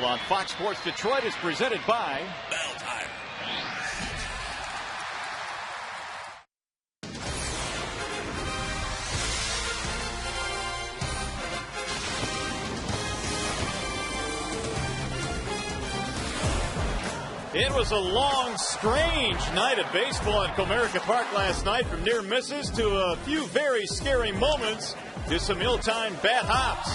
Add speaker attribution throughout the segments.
Speaker 1: Duel on Fox Sports Detroit is presented by
Speaker 2: Bell Tire.
Speaker 1: It was a long, strange night of baseball at Comerica Park last night, from near misses to a few very scary moments to some ill-timed bat hops.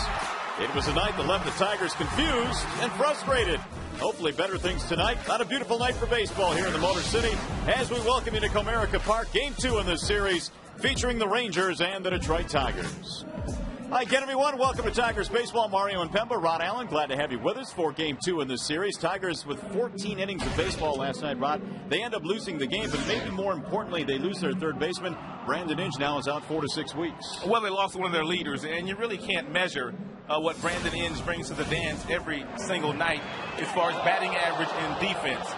Speaker 1: It was a night that left the Tigers confused and frustrated. Hopefully better things tonight. Not a beautiful night for baseball here in the Motor City as we welcome you to Comerica Park. Game 2 in this series featuring the Rangers and the Detroit Tigers. Hi again, everyone. Welcome to Tigers Baseball. Mario and Pemba, Rod Allen, glad to have you with us for Game 2 in this series. Tigers with 14 innings of baseball last night, Rod. They end up losing the game, but maybe more importantly, they lose their third baseman. Brandon Inge now is out 4 to 6 weeks.
Speaker 3: Well, they lost one of their leaders, and you really can't measure what Brandon Inge brings to the dance every single night as far as batting average and defense.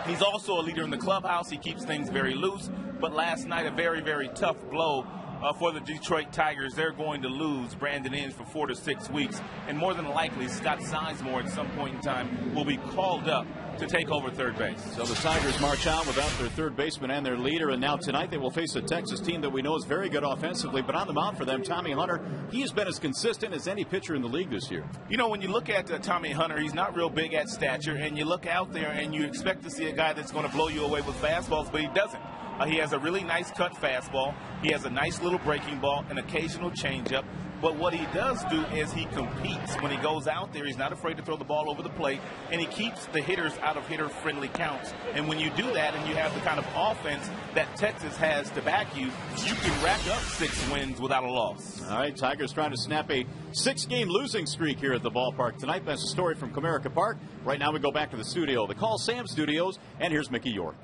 Speaker 3: He's also a leader in the clubhouse. He keeps things very loose, but last night a very, very tough blow for the Detroit Tigers. They're going to lose Brandon Inge for 4 to 6 weeks, and more than likely Scott Sizemore at some point in time will be called up to take over third base.
Speaker 1: So the Tigers march on without their third baseman and their leader, and now tonight they will face a Texas team that we know is very good offensively, but on the mound for them, Tommy Hunter, he has been as consistent as any pitcher in the league this year.
Speaker 3: You know, when you look at Tommy Hunter, he's not real big at stature, and you look out there and you expect to see a guy that's going to blow you away with fastballs, but he doesn't. He has a really nice cut fastball. He has a nice little breaking ball, an occasional changeup. But what he does do is he competes. When he goes out there, he's not afraid to throw the ball over the plate, and he keeps the hitters out of hitter-friendly counts. And when you do that and you have the kind of offense that Texas has to back you, you can rack up 6 wins without a loss.
Speaker 1: All right, Tigers trying to snap a 6-game losing streak here at the ballpark tonight. That's a story from Comerica Park. Right now we go back to the studio, the Call Sam Studios, and here's Mickey York.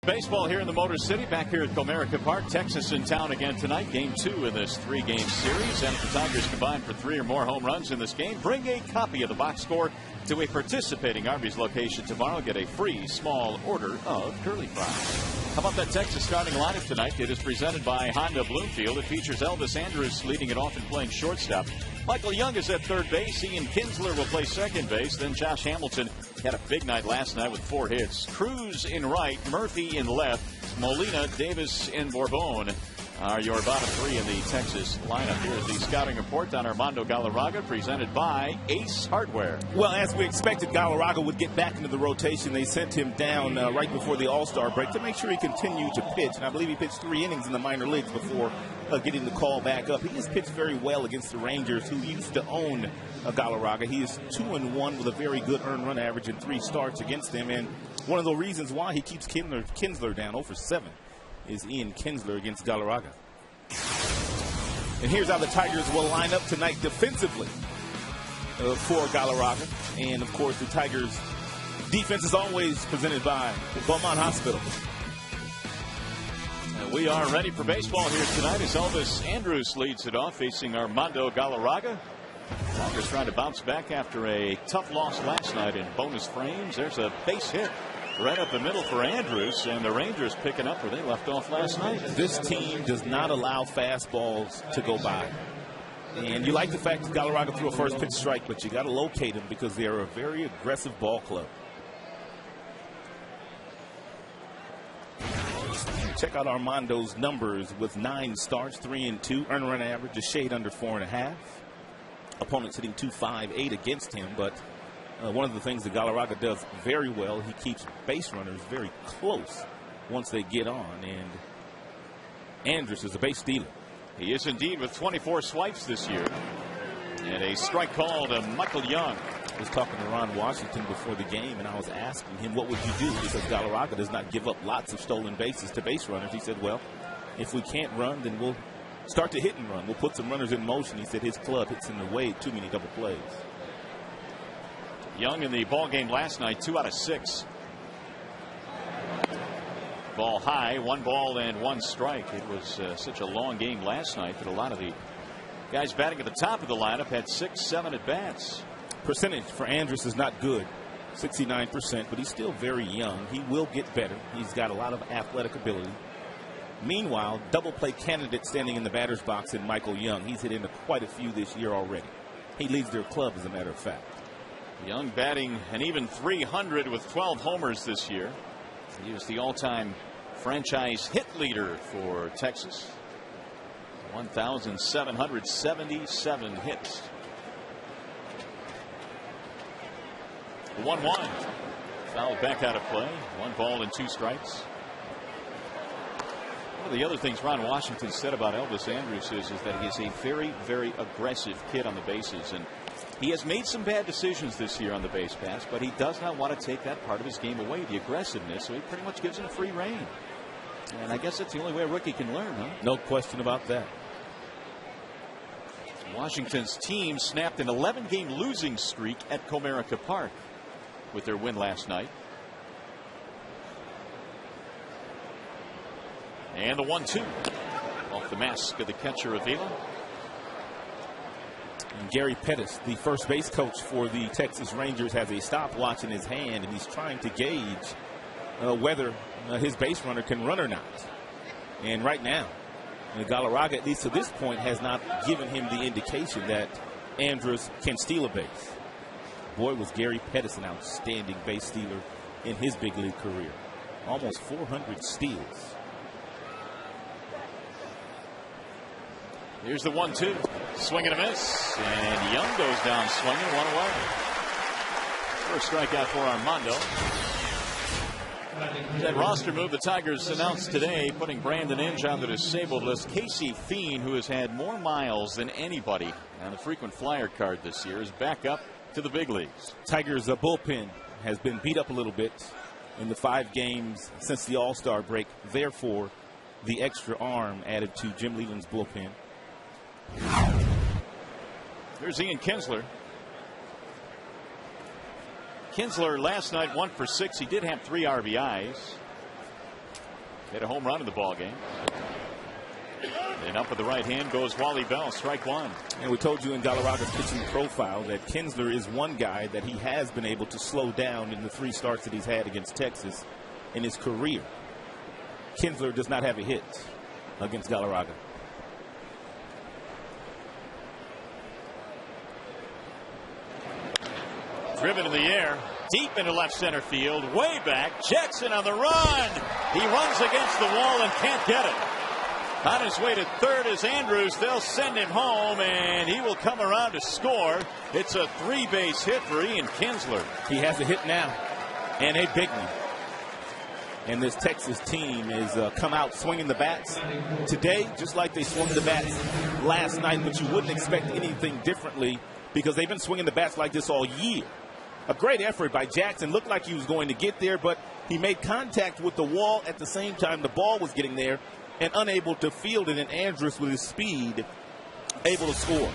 Speaker 1: Baseball here in the Motor City, back here at Comerica Park. Texas in town again tonight. Game 2 in this 3-game series. And if the Tigers combine for 3 or more home runs in this game, bring a copy of the box score to a participating Arby's location tomorrow. Get a free small order of curly fries. How about that Texas starting lineup tonight? It is presented by Honda Bloomfield. It features Elvis Andrus leading it off and playing shortstop. Michael Young is at third base. Ian Kinsler will play second base. Then Josh Hamilton had a big night last night with 4 hits. Cruz in right, Murphy in left, Molina, Davis, and Bourbon are your bottom 3 in the Texas lineup. Here's the scouting report on Armando Galarraga, presented by Ace Hardware.
Speaker 3: Well, as we expected, Galarraga would get back into the rotation. They sent him down right before the All-Star break to make sure he continued to pitch. And I believe he pitched 3 innings in the minor leagues before getting the call back up. He has pitched very well against the Rangers, who used to own Galarraga. He is 2-1 with a very good earned run average in 3 starts against them. And one of the reasons why he keeps Kinsler down 0-for-7 is Ian Kinsler against Galarraga. And here's how the Tigers will line up tonight defensively for Galarraga. And, of course, the Tigers' defense is always presented by Beaumont Hospital.
Speaker 1: And we are ready for baseball here tonight as Elvis Andrus leads it off, facing Armando Galarraga. Tigers trying to bounce back after a tough loss last night in bonus frames. There's a base hit right up the middle for Andrus, and the Rangers picking up where they left off last night.
Speaker 3: This team does not allow fastballs to go by. And you like the fact that Galarraga threw a first pitch strike, but you got to locate them because they are a very aggressive ball club. Check out Armando's numbers with 9 starts, 3-2, earned run average, a shade under 4.5. Opponents hitting .258 against him, but one of the things that Galarraga does very well, he keeps base runners very close once they get on. And Andrus is a base stealer.
Speaker 1: He is indeed, with 24 swipes this year. And a strike call to Michael Young.
Speaker 3: I was talking to Ron Washington before the game, and I was asking him, what would you do? Because Galarraga does not give up lots of stolen bases to base runners. He said, well, if we can't run, then we'll start to hit and run. We'll put some runners in motion. He said his club hits in the way too many double plays.
Speaker 1: Young in the ball game last night, 2 out of 6. Ball high, 1 ball and 1 strike. It was such a long game last night that a lot of the guys batting at the top of the lineup had 6, 7 at bats.
Speaker 3: Percentage for Andrus is not good, 69%, but he's still very young. He will get better. He's got a lot of athletic ability. Meanwhile, double play candidate standing in the batter's box in Michael Young. He's hit into quite a few this year already. He leads their club, as a matter of fact.
Speaker 1: Young batting an even 300 with 12 homers this year. He was the all-time franchise hit leader for Texas. 1,777 hits. 1-1. Fouled back out of play. 1 ball and 2 strikes. One of the other things Ron Washington said about Elvis Andrus is that he is a very, very aggressive kid on the bases. And he has made some bad decisions this year on the base pass, but he does not want to take that part of his game away, the aggressiveness, so he pretty much gives him free rein. And I guess that's the only way a rookie can learn, huh?
Speaker 3: No question about that.
Speaker 1: Washington's team snapped an 11-game losing streak at Comerica Park with their win last night. And the 1-2 off the mask of the catcher Avila.
Speaker 3: And Gary Pettis, the first base coach for the Texas Rangers, has a stopwatch in his hand, and he's trying to gauge whether his base runner can run or not. And right now, Galarraga, at least to this point, has not given him the indication that Andrus can steal a base. Boy, was Gary Pettis an outstanding base stealer in his big league career. Almost 400 steals.
Speaker 1: Here's the 1-2. Swing and a miss. And Young goes down swinging, 1 away. First strikeout for Armando. That roster move the Tigers announced today, putting Brandon Inge on the disabled list. Casey Fien, who has had more miles than anybody on the frequent flyer card this year, is back up to the big leagues.
Speaker 3: Tigers' bullpen has been beat up a little bit in the 5 games since the All-Star break. Therefore, the extra arm added to Jim Leland's bullpen.
Speaker 1: Here's Ian Kinsler. Kinsler last night 1 for 6. He did have 3 RBIs. Hit a home run in the ball game. And up with the right hand goes Wally Bell, strike one.
Speaker 3: And we told you in Galarraga's pitching profile that Kinsler is one guy that he has been able to slow down in the 3 starts that he's had against Texas in his career. Kinsler does not have a hit against Galarraga.
Speaker 1: Driven in the air, deep into left center field, way back. Jackson on the run. He runs against the wall and can't get it. On his way to third is Andrews. They'll send him home, and he will come around to score. It's a 3-base hit for Ian Kinsler.
Speaker 3: He has a hit now, and a big one. And this Texas team is come out swinging the bats today, just like they swung the bats last night, but you wouldn't expect anything differently because they've been swinging the bats like this all year. A great effort by Jackson. Looked like he was going to get there, but he made contact with the wall at the same time the ball was getting there and unable to field it. And Andrews, with his speed, able to score.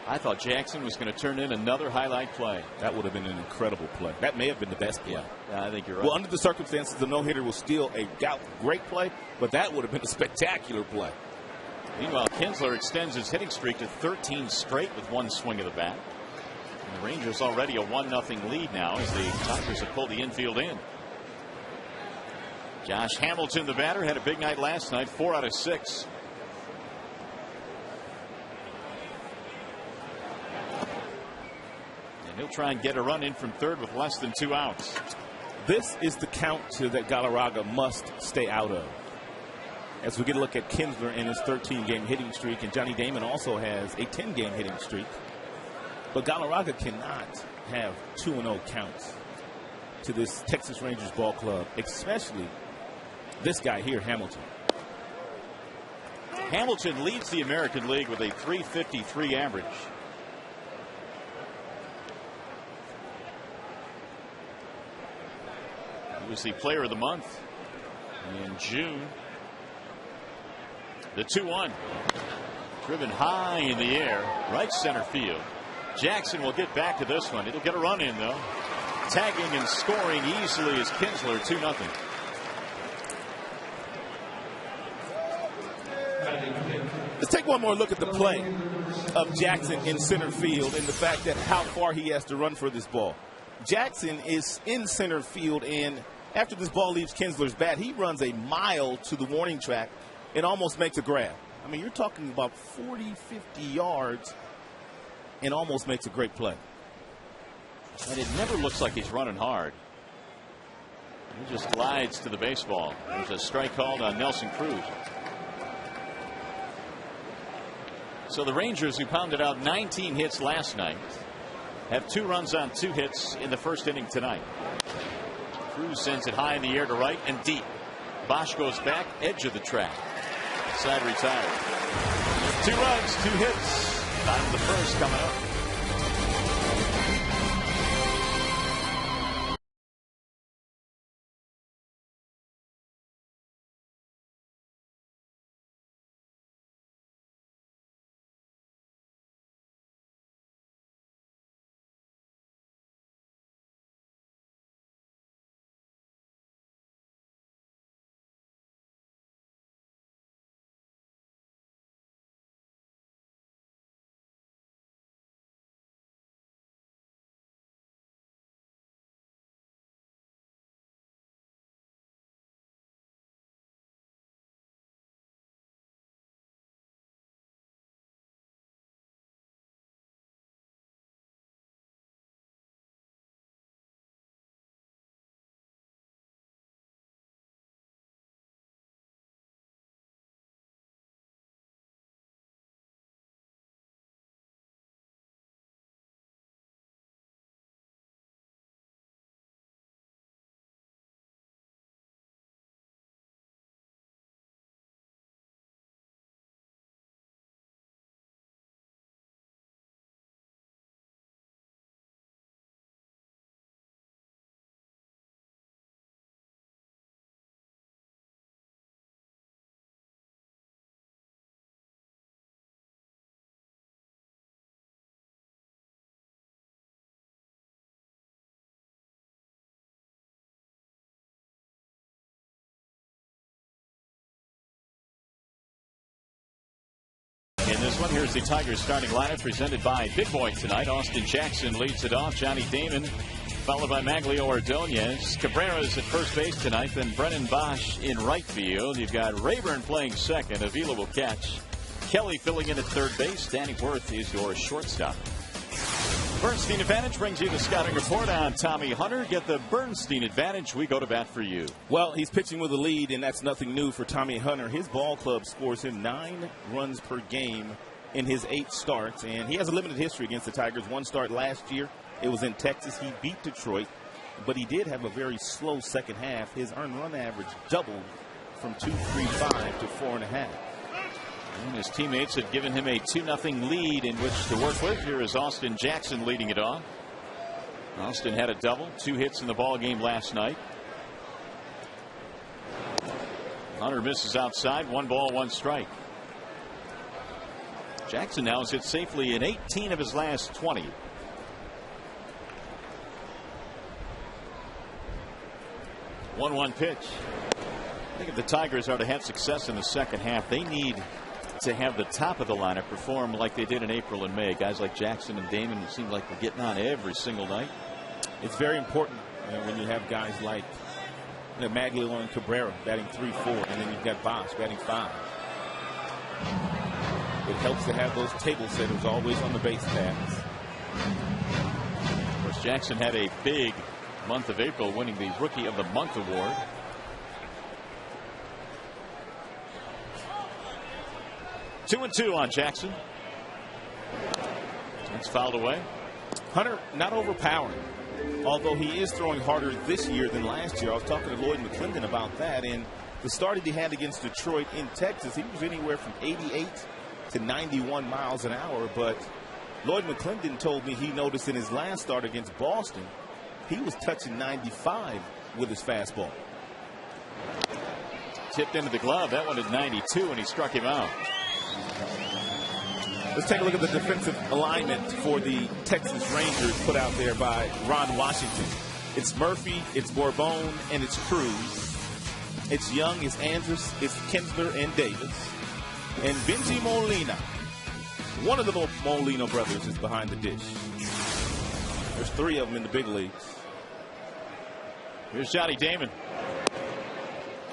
Speaker 1: I thought Jackson was going to turn in another highlight play.
Speaker 3: That would have been an incredible play. That may have been the best play.
Speaker 1: Yeah, I think you're right.
Speaker 3: Well, under the circumstances, the no-hitter was still a great play, but that would have been a spectacular play.
Speaker 1: Meanwhile, Kinsler extends his hitting streak to 13 straight with one swing of the bat. And the Rangers already a 1-0 lead now as the Tigers have pulled the infield in. Josh Hamilton, the batter, had a big night last night, 4 out of 6. And he'll try and get a run in from third with less than 2 outs.
Speaker 3: This is the count that Galarraga must stay out of. As we get a look at Kinsler and his 13-game hitting streak, and Johnny Damon also has a 10-game hitting streak. But Galarraga cannot have 2-0 counts to this Texas Rangers ball club, especially this guy here, Hamilton.
Speaker 1: Hamilton leads the American League with a .353 average. He was the player of the month in June. The 2-1. Driven high in the air, right center field. Jackson will get back to this one. It'll get a run in, though. Tagging and scoring easily is Kinsler, 2-0.
Speaker 3: Let's take one more look at the play of Jackson in center field and the fact that how far he has to run for this ball. Jackson is in center field, and after this ball leaves Kinsler's bat, he runs a mile to the warning track and almost makes a grab. I mean, you're talking about 40, 50 yards and almost makes a great play.
Speaker 1: And it never looks like he's running hard. He just glides to the baseball. There's a strike called on Nelson Cruz. So the Rangers, who pounded out 19 hits last night, have 2 runs on 2 hits in the first inning tonight. Cruz sends it high in the air to right and deep. Bosch goes back, edge of the track. Side retired. 2 runs, 2 hits. Bottom of the first coming up. this one. Here's the Tigers starting lineup presented by Big Boy tonight. Austin Jackson leads it off. Johnny Damon, followed by Maglio Ordonez. Cabrera's at first base tonight. Then Brennan Bosch in right field. You've got Rayburn playing second. Avila will catch. Kelly filling in at third base. Danny Worth is your shortstop. Bernstein Advantage brings you the scouting report on Tommy Hunter. Get the Bernstein Advantage. We go to bat for you.
Speaker 3: Well, he's pitching with a lead, and that's nothing new for Tommy Hunter. His ball club scores him 9 runs per game in his 8 starts, and he has a limited history against the Tigers. 1 start last year. It was in Texas. He beat Detroit, but he did have a very slow second half. His earned run average doubled from 2.35 to 4.5.
Speaker 1: And his teammates had given him a 2-0 lead in which to work with. Here is Austin Jackson leading it off. Austin had a double, 2 hits in the ball game last night. Hunter misses outside, 1 ball, 1 strike. Jackson now has hit safely in 18 of his last 20. One pitch. I think if the Tigers are to have success in the second half, they need to have the top of the lineup perform like they did in April and May. Guys like Jackson and Damon, it seemed like we're getting on every single night.
Speaker 3: It's very important when you have guys like Maglio and Cabrera batting 3-4, and then you've got Bosch batting 5. It helps to have those table setters always on the base paths.
Speaker 1: Of course, Jackson had a big month of April, winning the Rookie of the Month award. 2-2 on Jackson. That's fouled away.
Speaker 3: Hunter not overpowering, although he is throwing harder this year than last year. I was talking to Lloyd McClendon about that, and the start that he had against Detroit in Texas, he was anywhere from 88 to 91 miles an hour. But Lloyd McClendon told me he noticed in his last start against Boston, he was touching 95 with his fastball.
Speaker 1: Tipped into the glove. That one at 92, and he struck him out.
Speaker 3: Let's take a look at the defensive alignment for the Texas Rangers put out there by Ron Washington. It's Murphy, it's Bourbon, and it's Cruz. It's Young, it's Andrus, it's Kinsler, and Davis. And Benji Molina, one of the Molina brothers, is behind the dish. There's 3 of them in the big leagues.
Speaker 1: Here's Johnny Damon.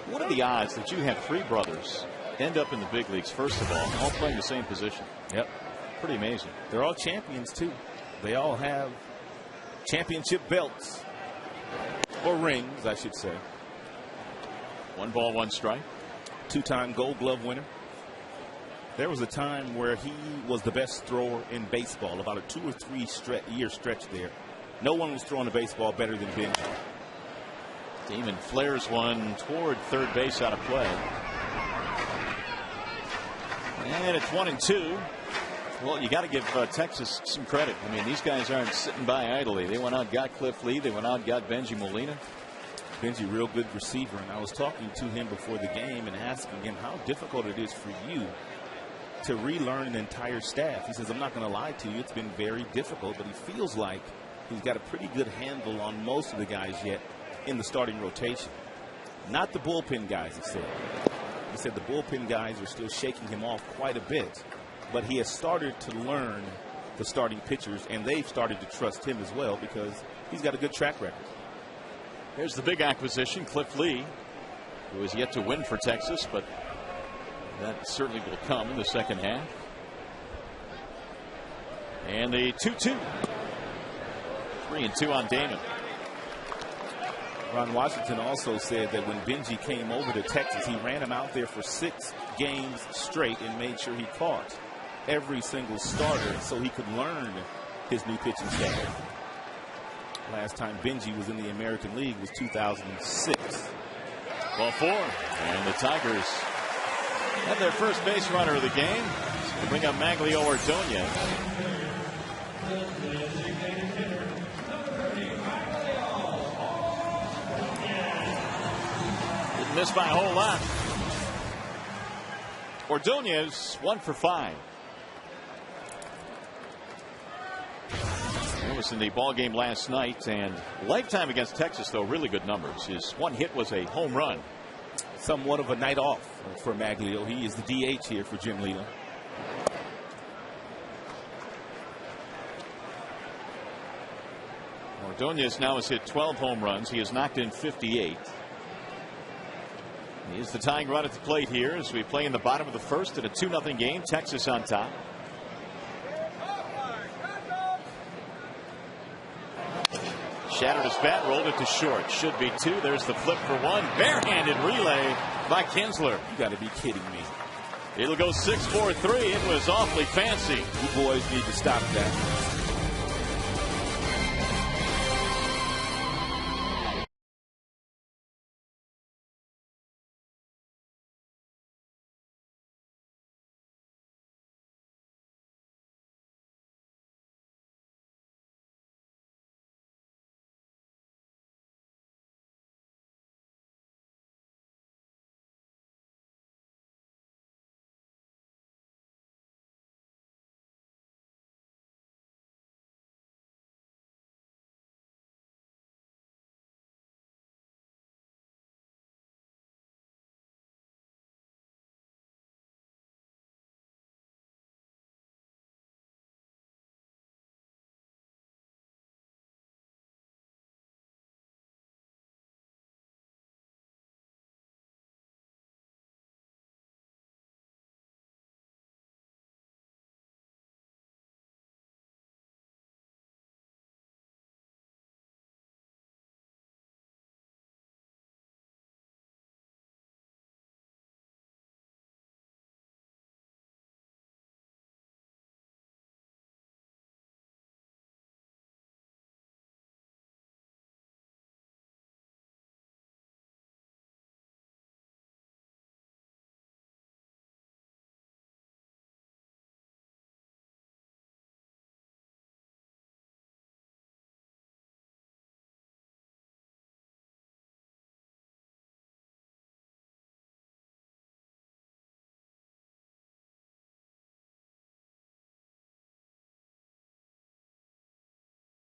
Speaker 1: What are the odds that you have 3 brothers end up in the big leagues, first of all playing the same position?
Speaker 3: Yep.
Speaker 1: Pretty amazing.
Speaker 3: They're all champions, too. They all have championship belts. Or rings, I should say.
Speaker 1: 1 ball, 1 strike.
Speaker 3: 2-time Gold Glove winner. There was a time where he was the best thrower in baseball, about a 2 or 3 year stretch there. No one was throwing a baseball better than Benji.
Speaker 1: Damon flares one toward third base out of play. And it's 1-2. Well, you got to give Texas some credit. I mean, these guys aren't sitting by idly. They went out, got Cliff Lee. They went out, got Benji Molina.
Speaker 3: Benji, real good receiver. And I was talking to him before the game and asking him how difficult it is for you to relearn an entire staff. He says, I'm not going to lie to you. It's been very difficult, but he feels like he's got a pretty good handle on most of the guys yet in the starting rotation. Not the bullpen guys, he said. He said the bullpen guys are still shaking him off quite a bit, but he has started to learn the starting pitchers, and they've started to trust him as well because he's got a good track record.
Speaker 1: Here's the big acquisition, Cliff Lee, who has yet to win for Texas, but that certainly will come in the second half. And the 2-2. 3-2 on Damon.
Speaker 3: Ron Washington also said that when Benji came over to Texas, he ran him out there for 6 games straight and made sure he caught every single starter so he could learn his new pitching staff. Last time Benji was in the American League was 2006.
Speaker 1: Ball 4. And the Tigers have their first base runner of the game. They bring up Maglio Ordonez. Didn't miss by a whole lot. Ordonez 1 for 5. He was in the ball game last night, and lifetime against Texas, though, really good numbers. His 1 hit was a home run.
Speaker 3: Somewhat of a night off for Maglio. He is the DH here for Jim Leland.
Speaker 1: Ordonez now has hit 12 home runs. He has knocked in 58. He is the tying run at the plate here as we play in the bottom of the first in a 2-0 game. Texas on top. Shattered his bat, rolled it to short. Should be 2. There's the flip for 1. Barehanded relay by Kinsler.
Speaker 3: You got to be kidding me.
Speaker 1: It'll go 6-4-3. It was awfully fancy.
Speaker 3: You boys need to stop that.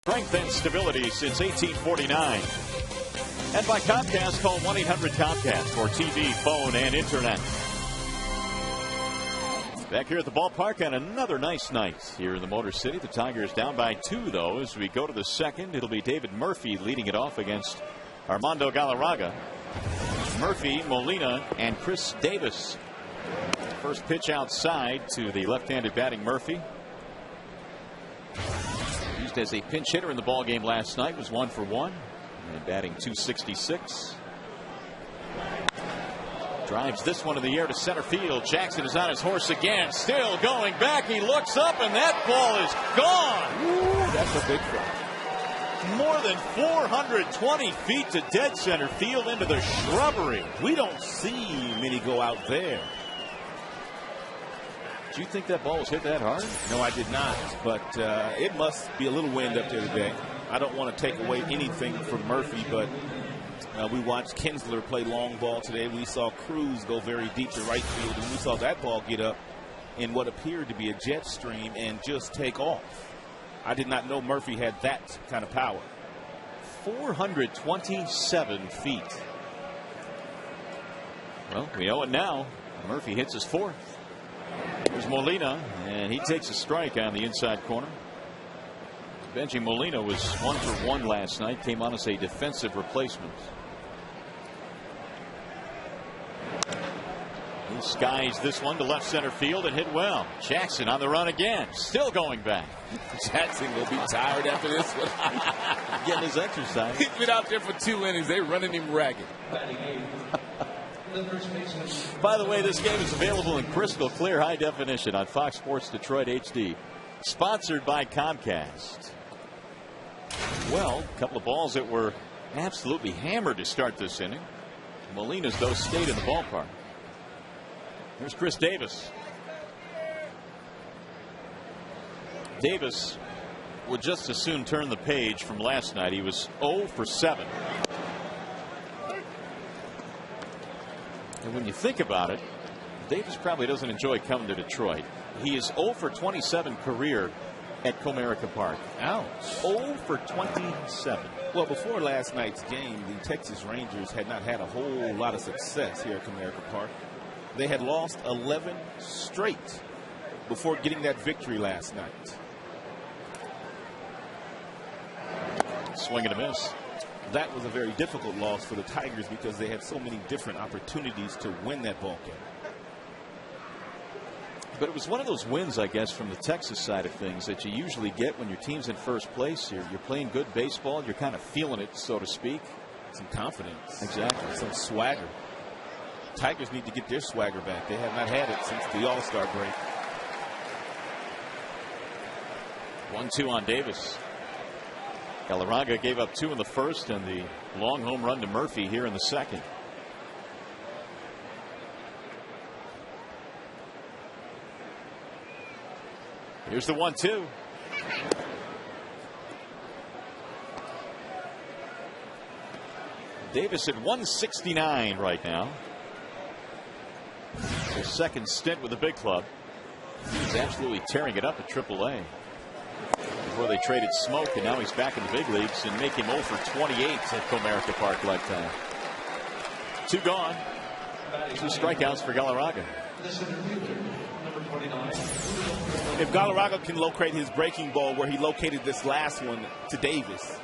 Speaker 1: Strength and stability since 1849. And by Comcast, call 1-800-COMCAST for TV, phone, and internet. Back here at the ballpark on another nice night here in the Motor City. The Tigers down by 2, though, as we go to the second. It'll be David Murphy leading it off against Armando Galarraga. Murphy, Molina, and Chris Davis. First pitch outside to the left-handed batting Murphy. Used as a pinch hitter in the ball game last night, was 1 for 1 and batting .266. Drives this one in the air to center field. Jackson is on his horse again, still going back. He looks up and that ball is gone.
Speaker 3: Ooh, that's a big fly.
Speaker 1: More than 420 feet to dead center field into the shrubbery.
Speaker 3: We don't see many go out there.
Speaker 1: Did you think that ball was hit that hard?
Speaker 3: No, I did not. But it must be a little wind up there today. I don't want to take away anything from Murphy, but we watched Kinsler play long ball today. We saw Cruz go very deep to right field, and we saw that ball get up in what appeared to be a jet stream and just take off. I did not know Murphy had that kind of power.
Speaker 1: 427 feet. Well, we know it now. Murphy hits his 4th. There's Molina, and he takes a strike on the inside corner. Benji Molina was 1 for 1 last night, came on as a defensive replacement. He skies this one to left center field and hit well. Jackson on the run again, still going back.
Speaker 3: Jackson will be tired after this one.
Speaker 1: Getting his exercise.
Speaker 3: He's been out there for 2 innings. They're running him ragged.
Speaker 1: By the way, this game is available in crystal clear high definition on Fox Sports Detroit HD. Sponsored by Comcast. Well, a couple of balls that were absolutely hammered to start this inning. Molina's, though, stayed in the ballpark. Here's Chris Davis. Davis would just as soon turn the page from last night. He was 0 for 7. And when you think about it, Davis probably doesn't enjoy coming to Detroit. He is 0 for 27 career at Comerica Park.
Speaker 3: Ouch.
Speaker 1: 0 for 27.
Speaker 3: Well, before last night's game, the Texas Rangers had not had a whole lot of success here at Comerica Park. They had lost 11 straight before getting that victory last night.
Speaker 1: swing and a miss.
Speaker 3: That was a very difficult loss for the Tigers because they had so many different opportunities to win that ball game.
Speaker 1: But it was one of those wins, I guess, from the Texas side of things that you usually get when your team's in first place. You're playing good baseball. You're kind of feeling it, so to speak.
Speaker 3: Some confidence.
Speaker 1: Exactly.
Speaker 3: Some swagger. Tigers need to get their swagger back. They have not had it since the All-Star break.
Speaker 1: 1-2 on Davis. Galarraga gave up 2 in the first and the long home run to Murphy here in the second. Here's the 1-2. Davis at 169 right now. His second stint with the big club. He's absolutely tearing it up at AAA. Before they traded Smoke, and now he's back in the big leagues and make him 0 for 28 at Comerica Park lifetime. 2 gone. 2 strikeouts for Galarraga.
Speaker 3: If Galarraga can locate his breaking ball where he located this last one to Davis,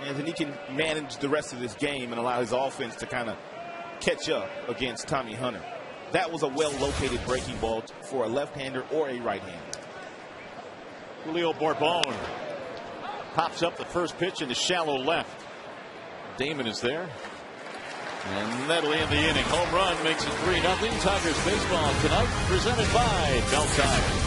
Speaker 3: and then he can manage the rest of this game and allow his offense to kind of catch up against Tommy Hunter. That was a well-located breaking ball for a left-hander or a right-hander.
Speaker 1: Julio Borbon pops up the first pitch in the shallow left. Damon is there. And that'll end the inning. Home run makes it 3-0. Tigers baseball tonight presented by Bell Tire.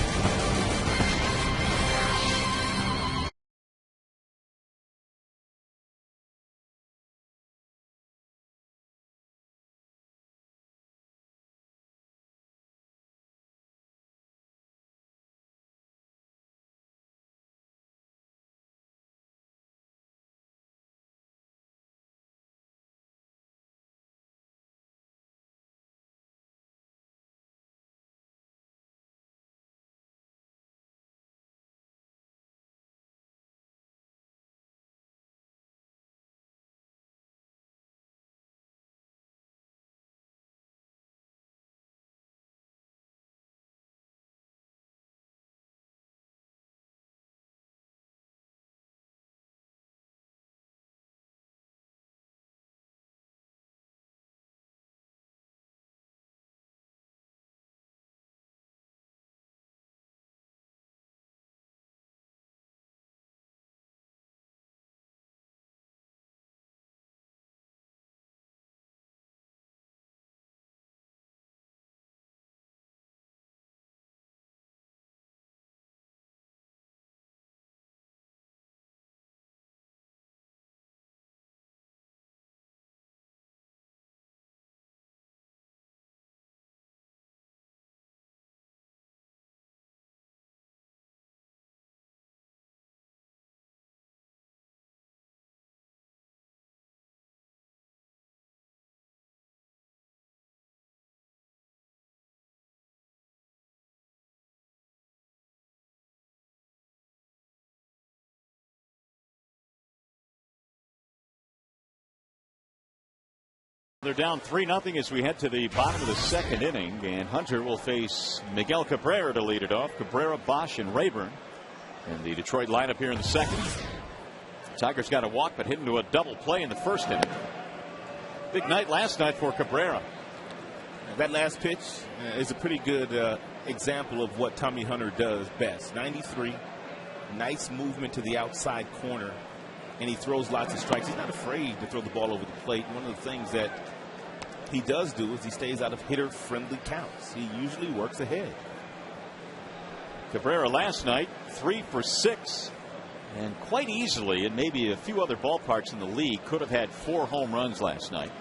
Speaker 1: They're down 3-0 as we head to the bottom of the second inning, and Hunter will face Miguel Cabrera to lead it off. Cabrera, Bosch, and Rayburn in the Detroit lineup here in the second. Tigers got a walk but hit into a double play in the first inning. Big night last night for Cabrera.
Speaker 3: That last pitch is a pretty good example of what Tommy Hunter does best. 93, nice movement to the outside corner, and he throws lots of strikes. He's not afraid to throw the ball over the plate. One of the things that he does do is he stays out of hitter-friendly counts. He usually works ahead.
Speaker 1: Cabrera last night 3 for 6, and quite easily, and maybe a few other ballparks in the league, could have had 4 home runs last night.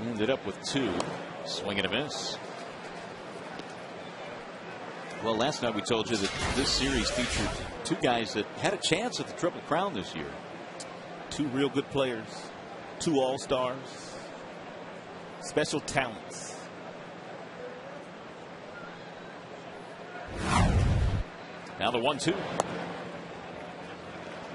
Speaker 1: He ended up with 2. Swing and a miss. Well, last night we told you that this series featured 2 guys that had a chance at the Triple Crown this year.
Speaker 3: 2 real good players, 2 all-stars, special talents.
Speaker 1: Now the 1-2.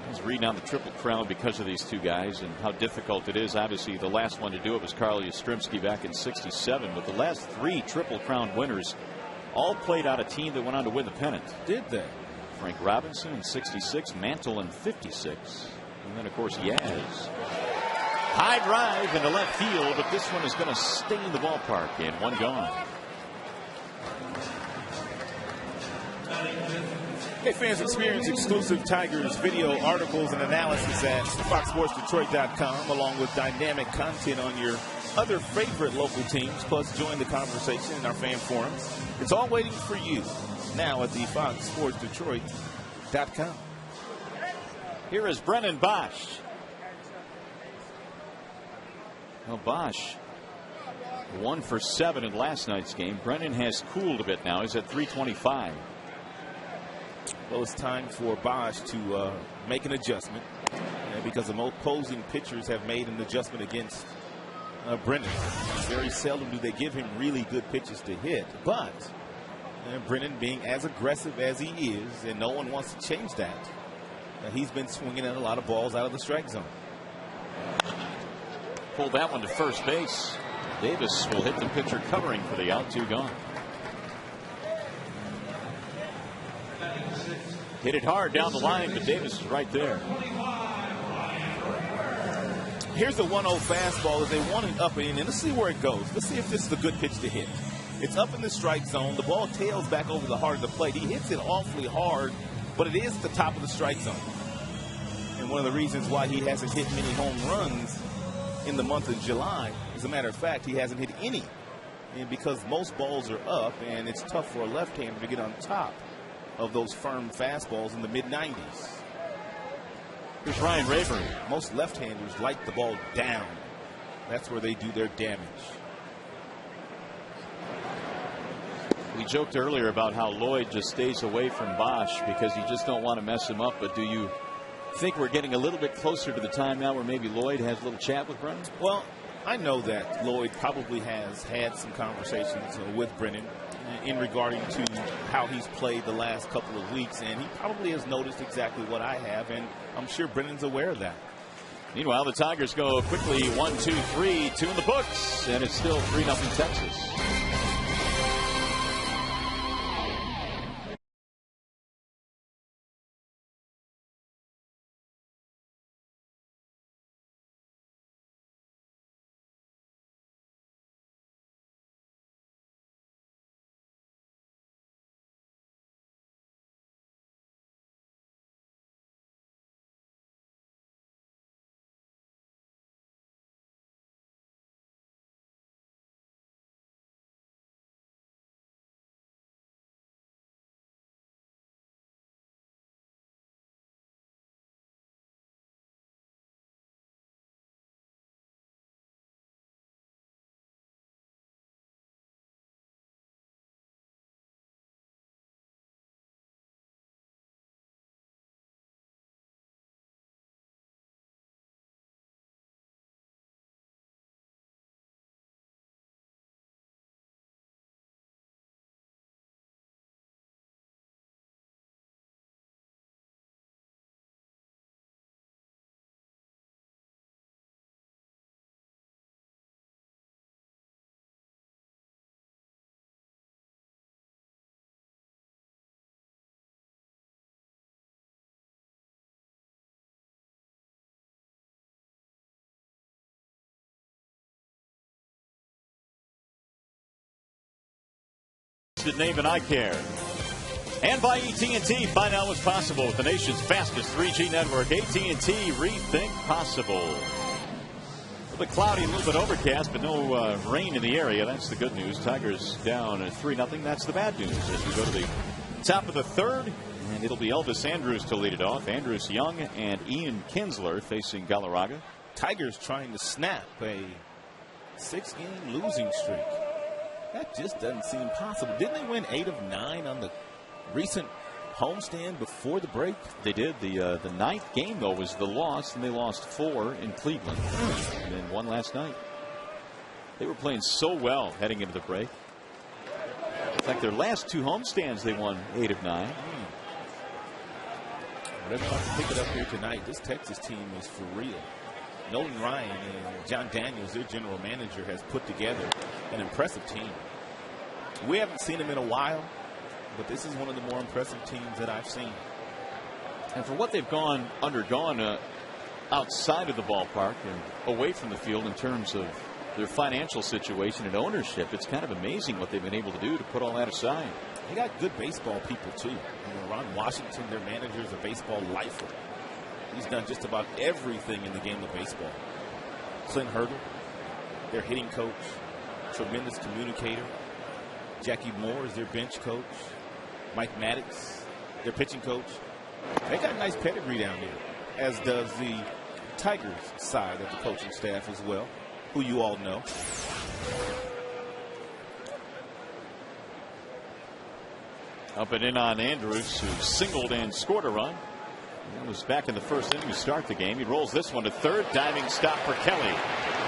Speaker 1: He's reading on the Triple Crown because of these 2 guys and how difficult it is. Obviously, the last one to do it was Carl Yastrzemski back in '67, but the last 3 Triple Crown winners all played on a team that went on to win the pennant.
Speaker 3: Did they?
Speaker 1: Frank Robinson in '66, Mantle in '56. And then, of course, Yaz. High drive into left field, but this one is going to stay in the ballpark, and one gone.
Speaker 3: Hey fans, experience exclusive Tigers video articles and analysis at FoxSportsDetroit.com, along with dynamic content on your other favorite local teams, plus join the conversation in our fan forums. It's all waiting for you now at the FoxSportsDetroit.com.
Speaker 1: Here is Brennan Bosch. Well, Bosch 1 for 7 in last night's game. Brennan has cooled a bit now. He's at 325.
Speaker 3: Well, it's time for Bosch to make an adjustment because the opposing pitchers have made an adjustment against Brennan. Very seldom do they give him really good pitches to hit, but Brennan being as aggressive as he is, and no one wants to change that, he's been swinging at a lot of balls out of the strike zone.
Speaker 1: Pulled that one to first base. Davis will hit the pitcher covering for the out. 2 gone. Hit it hard down the line, but Davis is right there.
Speaker 3: Here's the 1-0 fastball as they want it up in, and let's see where it goes. Let's see if this is a good pitch to hit. It's up in the strike zone. The ball tails back over the heart of the plate. He hits it awfully hard, but it is the top of the strike zone. And one of the reasons why he hasn't hit many home runs in the month of July, as a matter of fact, he hasn't hit any. And because most balls are up, and it's tough for a left-hander to get on top of those firm fastballs in the mid-90s.
Speaker 1: Here's Ryan Rayburn.
Speaker 3: Most left-handers like the ball down. That's where they do their damage.
Speaker 1: We joked earlier about how Lloyd just stays away from Bosch because you just don't want to mess him up. But do you think we're getting a little bit closer to the time now where maybe Lloyd has a little chat with Brennan?
Speaker 3: Well, I know that Lloyd probably has had some conversations with Brennan in regarding to how he's played the last couple of weeks, and he probably has noticed exactly what I have, and I'm sure Brennan's aware of that.
Speaker 1: Meanwhile, the Tigers go quickly 1, 2, 3, 2 in the books, and it's still 3-0 Texas. Name and eye care. And by AT&T, find out what's possible with the nation's fastest 3G network. AT&T, rethink possible. A little bit cloudy, a little bit overcast, but no rain in the area. That's the good news. Tigers down 3-0. That's the bad news as we go to the top of the third. And it'll be Elvis Andrus to lead it off. Andrus Young and Ian Kinsler facing Galarraga.
Speaker 3: Tigers trying to snap a 6-game losing streak. That just doesn't seem possible. Didn't they win 8 of 9 on the recent homestand before the break?
Speaker 1: They did. The ninth game, though, was the loss, and they lost 4 in Cleveland. And then 1 last night. They were playing so well heading into the break. In fact, their last 2 homestands, they won 8 of 9.
Speaker 3: Whatever wants to pick it up here tonight, this Texas team is for real. Nolan Ryan and John Daniels, their general manager, has put together an impressive team. We haven't seen them in a while, but this is one of the more impressive teams that I've seen.
Speaker 1: And for what they've undergone, outside of the ballpark and away from the field in terms of their financial situation and ownership. It's kind of amazing what they've been able to do to put all that aside.
Speaker 3: They got good baseball people, too. Ron Washington, their manager, is a baseball lifer. He's done just about everything in the game of baseball. Clint Hurdle, their hitting coach, tremendous communicator. Jackie Moore is their bench coach. Mike Maddox, their pitching coach. They got a nice pedigree down there, as does the Tigers side of the coaching staff as well, who you all know.
Speaker 1: Up and in on Andrews, who singled and scored a run. That was back in the first inning to start the game. He rolls this one to third. Diving stop for Kelly.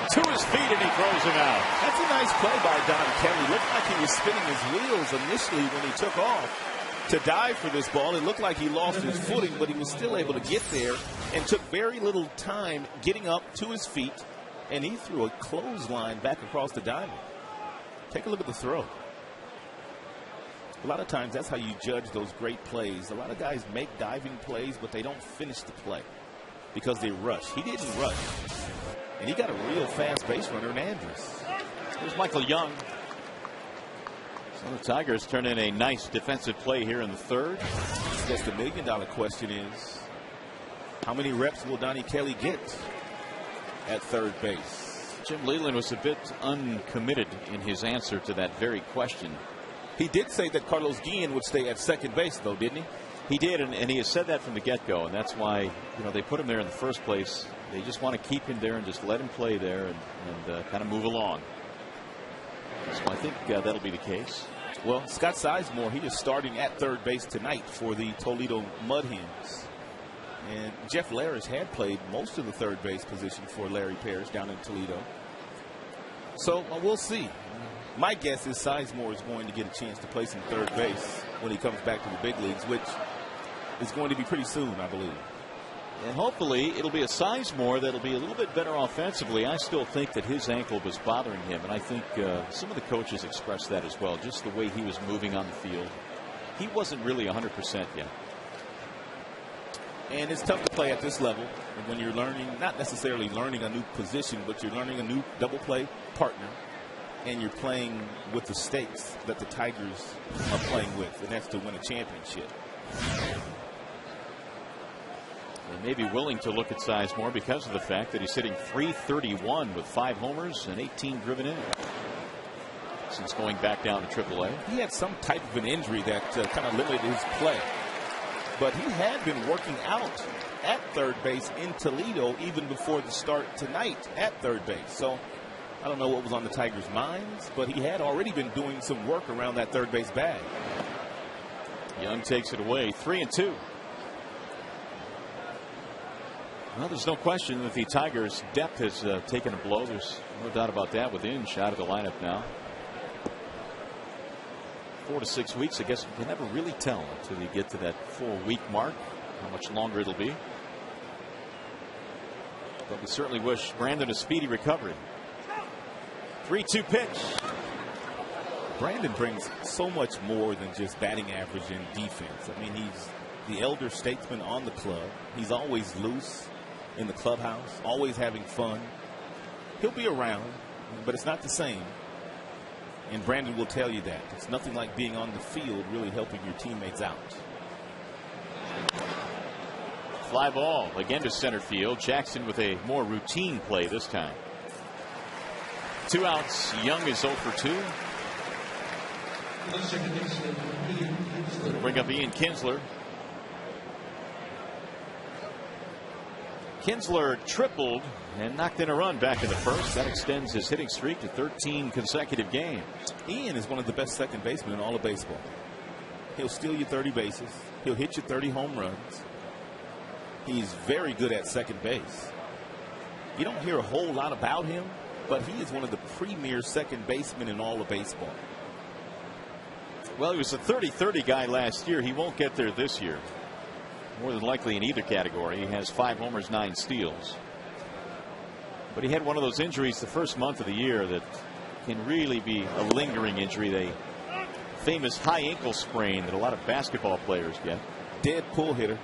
Speaker 1: To his feet, and he throws him out.
Speaker 3: That's a nice play by Don Kelly. Looked like he was spinning his wheels initially when he took off to dive for this ball. It looked like he lost his footing, but he was still able to get there and took very little time getting up to his feet, and he threw a clothesline back across the diamond. Take a look at the throw. A lot of times that's how you judge those great plays. A lot of guys make diving plays, but they don't finish the play because they rush. He didn't rush. And he got a real fast base runner in Andrus.
Speaker 1: Here's Michael Young. So the Tigers turn in a nice defensive play here in the third.
Speaker 3: I guess the million-dollar question is, how many reps will Donnie Kelly get at third base?
Speaker 1: Jim Leyland was a bit uncommitted in his answer to that very question.
Speaker 3: He did say that Carlos Guillen would stay at second base, though, didn't he?
Speaker 1: He did, and he has said that from the get-go, and that's why, you know, they put him there in the first place. They just want to keep him there and just let him play there and kind of move along. So I think that'll be the case.
Speaker 3: Well, Scott Sizemore, he is starting at third base tonight for the Toledo Mud Hens. And Jeff Larris had played most of the third base position for Larry Parrish down in Toledo. So we'll see. My guess is Sizemore is going to get a chance to play some third base when he comes back to the big leagues, which is going to be pretty soon, I believe.
Speaker 1: And hopefully it'll be a Sizemore that'll be a little bit better offensively. I still think that his ankle was bothering him, and I think some of the coaches expressed that as well, just the way he was moving on the field. He wasn't really 100% yet.
Speaker 3: And it's tough to play at this level when you're learning, not necessarily learning a new position, but you're learning a new double play partner. And you're playing with the stakes that the Tigers are playing with, and that's to win a championship.
Speaker 1: They may be willing to look at Sizemore because of the fact that he's hitting .331 with 5 homers and 18 driven in since going back down to AAA.
Speaker 3: He had some type of an injury that kind of limited his play. But he had been working out at third base in Toledo even before the start tonight at third base. So I don't know what was on the Tigers' minds, but he had already been doing some work around that third base bag.
Speaker 1: Young takes it away, 3-2. Well, there's no question that the Tigers' depth has taken a blow. There's no doubt about that with Inge out of the lineup now. 4 to 6 weeks, I guess you can never really tell until you get to that 4-week mark how much longer it'll be. But we certainly wish Brandon a speedy recovery. 3-2 pitch.
Speaker 3: Brandon brings so much more than just batting average and defense. I mean, he's the elder statesman on the club. He's always loose in the clubhouse, always having fun. He'll be around, but it's not the same. And Brandon will tell you that. It's nothing like being on the field really helping your teammates out.
Speaker 1: Fly ball again to center field. Jackson with a more routine play this time. 2 outs. Young is 0 for 2. Bring up Ian Kinsler. Kinsler tripled and knocked in a run back in the first. That extends his hitting streak to 13 consecutive games.
Speaker 3: Ian is one of the best second basemen in all of baseball. He'll steal you 30 bases. He'll hit you 30 home runs. He's very good at second base. You don't hear a whole lot about him, but he is one of the premier second basemen in all of baseball.
Speaker 1: Well, he was a 30-30 guy last year. He won't get there this year. More than likely in either category. He has 5 homers, 9 steals. But he had one of those injuries the first month of the year that can really be a lingering injury. The famous high ankle sprain that a lot of basketball players get.
Speaker 3: Dead pull hitter.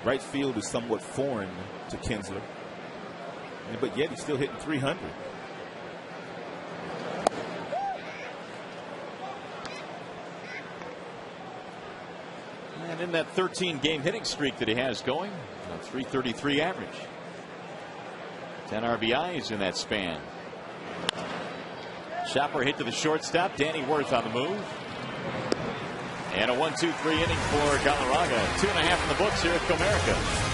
Speaker 3: Right field is somewhat foreign to Kinsler, but yet he's still hitting 300.
Speaker 1: And in that 13-game hitting streak that he has going, a 333 average. 10 RBIs in that span. Chopper hit to the shortstop. Danny Worth on the move. And a 1-2-3 inning for Galarraga. 2.5 in the books here at Comerica.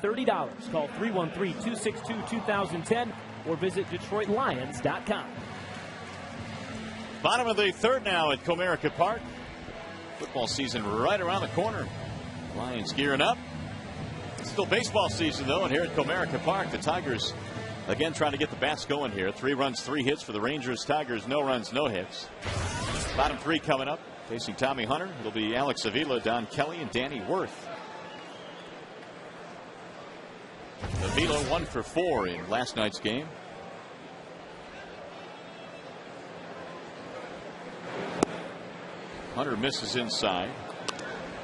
Speaker 2: $30. Call 313-262-2010 or visit DetroitLions.com.
Speaker 1: Bottom of the third now at Comerica Park. Football season right around the corner. Lions gearing up. It's still baseball season, though, and here at Comerica Park, the Tigers again trying to get the bats going here. 3 runs, 3 hits for the Rangers. Tigers, no runs, no hits. Bottom 3 coming up. Facing Tommy Hunter, it'll be Alex Avila, Don Kelly, and Danny Worth. Avila 1 for 4 in last night's game. Hunter misses inside.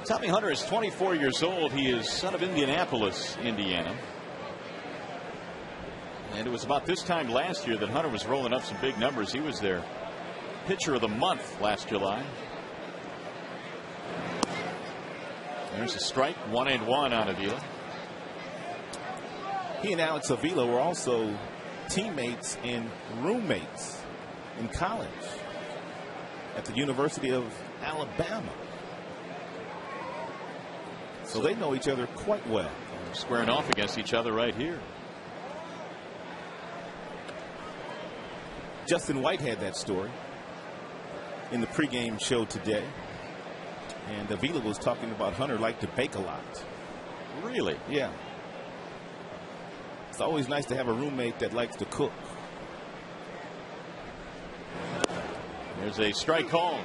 Speaker 1: Tommy Hunter is 24 years old. He is son of Indianapolis, Indiana. And it was about this time last year that Hunter was rolling up some big numbers. He was their pitcher of the month last July. There's a strike, 1-1 on Avila.
Speaker 3: He and Alex Avila were also teammates and roommates in college at the University of Alabama. So they know each other quite well.
Speaker 1: They're squaring off against each other right here.
Speaker 3: Justin White had that story in the pregame show today. And Avila was talking about Hunter liked to bake a lot.
Speaker 1: Really?
Speaker 3: Yeah. It's always nice to have a roommate that likes to cook.
Speaker 1: There's a strike call.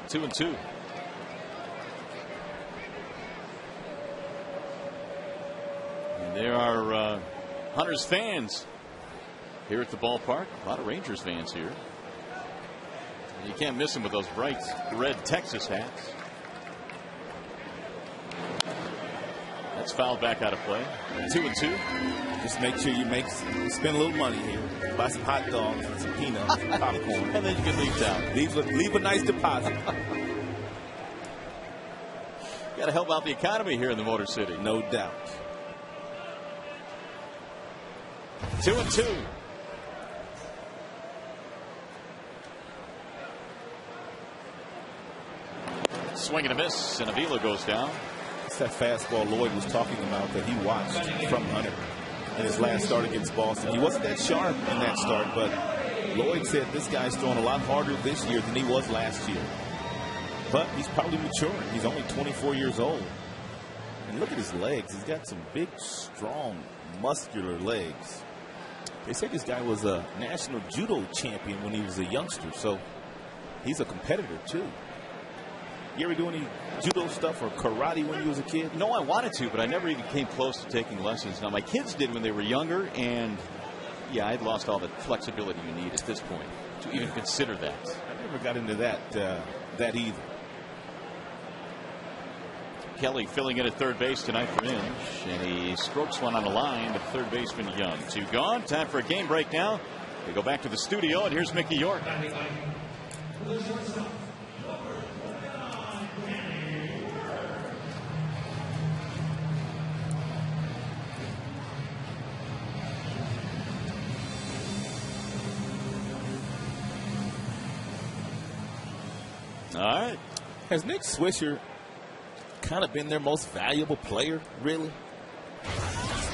Speaker 1: 2-2. And there are Hunter's fans here at the ballpark. A lot of Rangers fans here. You can't miss them with those bright red Texas hats. That's fouled back out of play. 2-2.
Speaker 3: Just make sure you spend a little money here. Buy some hot dogs and some peanuts and popcorn.
Speaker 1: And then you can leave town.
Speaker 3: Leave a nice deposit.
Speaker 1: Got to help out the economy here in the Motor City.
Speaker 3: No doubt.
Speaker 1: 2-2. Swing and a miss, and Avila goes down.
Speaker 3: It's that fastball Lloyd was talking about that he watched from Hunter in his last start against Boston. He wasn't that sharp in that start, but Lloyd said this guy's throwing a lot harder this year than he was last year. But he's probably maturing. He's only 24 years old.
Speaker 4: And look at his legs. He's got some big, strong, muscular legs. They say this guy was a national judo champion when he was a youngster, so he's a competitor too. You ever do any judo stuff or karate when you was a kid?
Speaker 5: No, I wanted to, but I never even came close to taking lessons. Now, my kids did when they were younger, and yeah, I'd lost all the flexibility you need at this point to even consider that.
Speaker 4: I never got into that either.
Speaker 5: Kelly filling in at third base tonight for Inge, and he strokes one on the line to third baseman Young. 2 gone. Time for a game break now. We go back to the studio, and here's Mickey York. All right.
Speaker 4: Has Nick Swisher kind of been their most valuable player, really?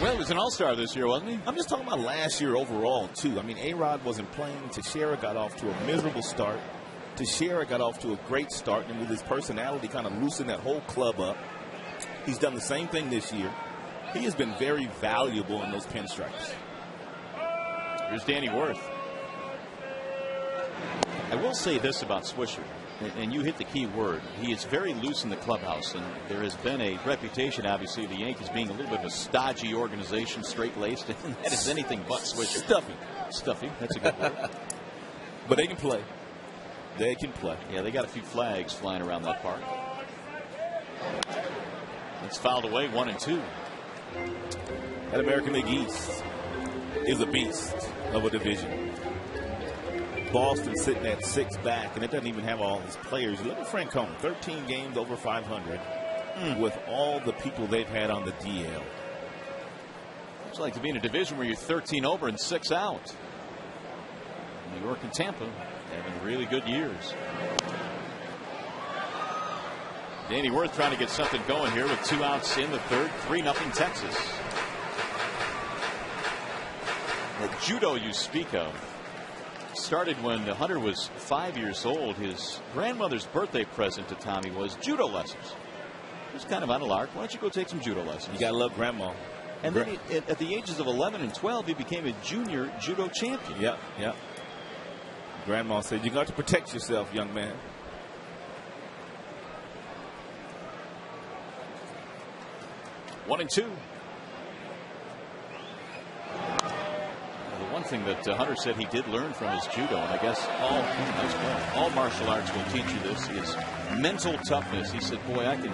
Speaker 5: Well, he was an all-star this year, wasn't he?
Speaker 4: I'm just talking about last year overall, too. I mean, A-Rod wasn't playing. Teixeira got off to a miserable start. Teixeira got off to a great start, and with his personality kind of loosened that whole club up. He's done the same thing this year. He has been very valuable in those pinstripes.
Speaker 5: Here's Danny Worth. I will say this about Swisher, and you hit the key word. He is very loose in the clubhouse, and there has been a reputation, obviously, of the Yankees being a little bit of a stodgy organization, straight-laced, and that is anything but Swisher.
Speaker 4: Stuffy.
Speaker 5: Stuffy, that's a good word.
Speaker 4: But they can play. They can play.
Speaker 5: Yeah, they got a few flags flying around that park. It's fouled away, 1-2.
Speaker 4: That American League East is a beast of a division. Boston sitting at 6 back, and it doesn't even have all his players. Look at Francona, 13 games over 500 with all the people they've had on the DL.
Speaker 5: It's like to be in a division where you're 13 over and 6 out. New York and Tampa having really good years. Danny Worth trying to get something going here with 2 outs in the third. 3-0 Texas. The judo you speak of started when Hunter was 5 years old. His grandmother's birthday present to Tommy was judo lessons. It was kind of on a lark. Why don't you go take some judo lessons?
Speaker 4: You got to love grandma.
Speaker 5: And then at the ages of 11 and 12, he became a junior judo champion.
Speaker 4: Yep. Grandma said, you got to protect yourself, young man.
Speaker 5: One and two. One thing that Hunter said he did learn from his judo, and I guess all martial arts will teach you this, is mental toughness. He said, boy, I can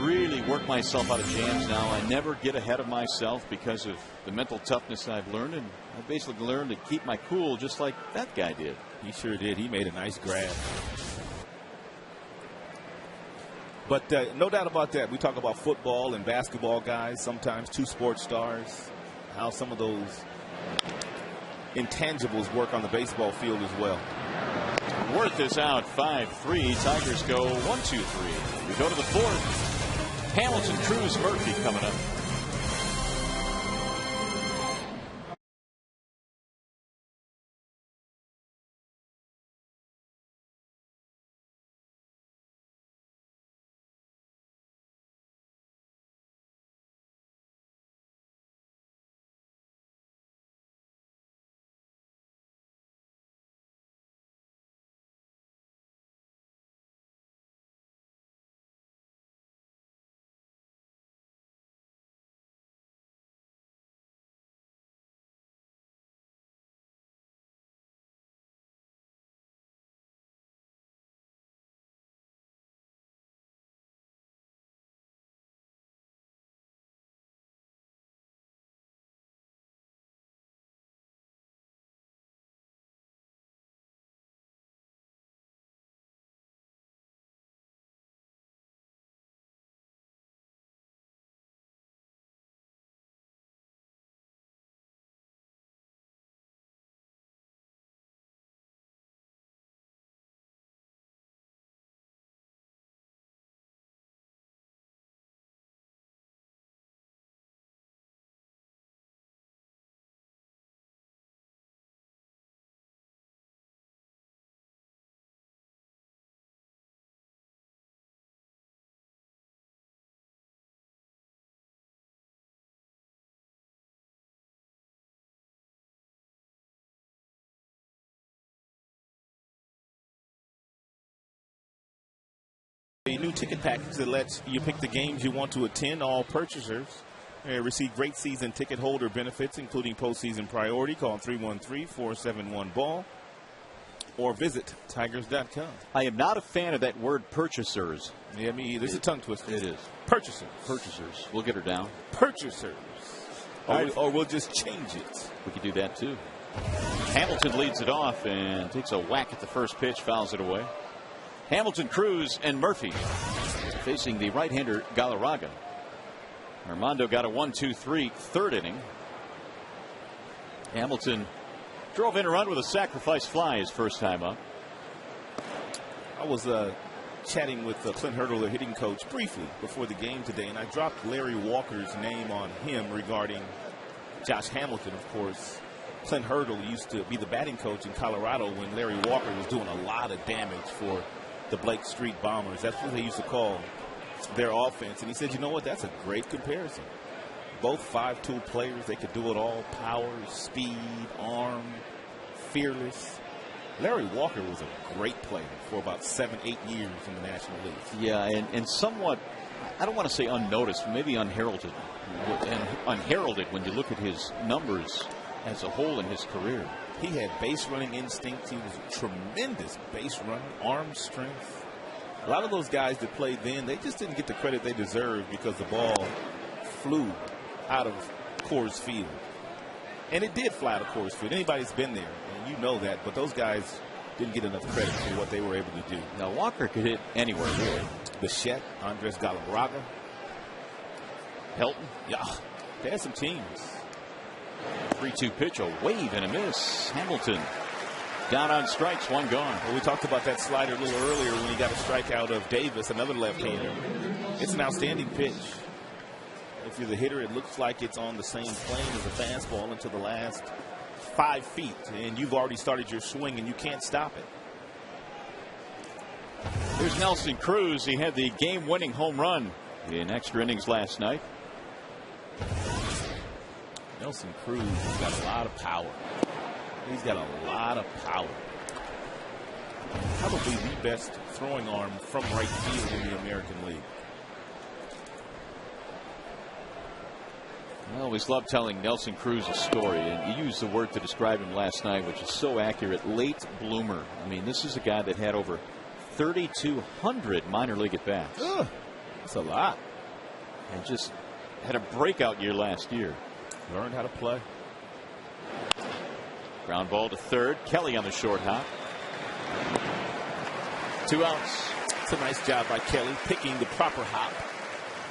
Speaker 5: really work myself out of jams now. I never get ahead of myself because of the mental toughness I've learned, and I basically learned to keep my cool just like that guy did.
Speaker 4: He sure did. He made a nice grab. But no doubt about that. We talk about football and basketball guys, sometimes 2 sports stars, how some of those intangibles work on the baseball field as well.
Speaker 5: Worth is out 5-3. Tigers go 1-2-3. We go to the 4th. Hamilton, Cruz, Murphy coming up.
Speaker 4: a new ticket package that lets you pick the games you want to attend. All purchasers receive great season ticket holder benefits, including postseason priority. Call 313-471-BALL or visit Tigers.com.
Speaker 5: I am not a fan of that word purchasers.
Speaker 4: Yeah, me either. It's a tongue twister.
Speaker 5: It is.
Speaker 4: Purchasers.
Speaker 5: Purchasers. We'll get her down.
Speaker 4: Purchasers. Or we'll just change it.
Speaker 5: We could do that, too. Hamilton leads it off and takes a whack at the first pitch, fouls it away. Hamilton, Cruz, and Murphy facing the right-hander Galarraga. Armando got a 1-2-3 third inning. Hamilton drove in a run with a sacrifice fly his first time up.
Speaker 4: I was chatting with Clint Hurdle, the hitting coach, briefly before the game today, and I dropped Larry Walker's name on him regarding Josh Hamilton. Of course, Clint Hurdle used to be the batting coach in Colorado when Larry Walker was doing a lot of damage for the Blake Street Bombers. That's what they used to call their offense. And he said, you know what, that's a great comparison. Both 5'2" players, they could do it all. Power, speed, arm, fearless. Larry Walker was a great player for about 7-8 years in the National League.
Speaker 5: Yeah, and somewhat, I don't want to say unnoticed, but maybe unheralded. And unheralded when you look at his numbers as a whole in his career.
Speaker 4: He had base running instincts. He was a tremendous base runner, arm strength. A lot of those guys that played then, they just didn't get the credit they deserved because the ball flew out of Coors Field. And it did fly out of Coors Field. Anybody's been there, and you know that. But those guys didn't get enough credit for what they were able to do.
Speaker 5: Now, Walker could hit anywhere, really.
Speaker 4: Bichette, Andres Galarraga,
Speaker 5: Helton.
Speaker 4: Yeah, they had some teams.
Speaker 5: 3-2 pitch, a wave and a miss. Hamilton down on strikes, one gone.
Speaker 4: Well, we talked about that slider a little earlier when he got a strikeout of Davis, another left-hander. It's an outstanding pitch. If you're the hitter, it looks like it's on the same plane as a fastball into the last 5 feet, and you've already started your swing, and you can't stop it.
Speaker 5: Here's Nelson Cruz. He had the game-winning home run in extra innings last night.
Speaker 4: Nelson Cruz has got a lot of power. He's got a lot of power. Probably the best throwing arm from right field in the American League.
Speaker 5: I always love telling Nelson Cruz's story, and you used the word to describe him last night, which is so accurate. Late bloomer. I mean, this is a guy that had over 3,200 minor league at-bats.
Speaker 4: That's a lot.
Speaker 5: And just had a breakout year last year.
Speaker 4: Learned how to play.
Speaker 5: Ground ball to third. Kelly on the short hop. 2 outs.
Speaker 4: It's a nice job by Kelly picking the proper hop.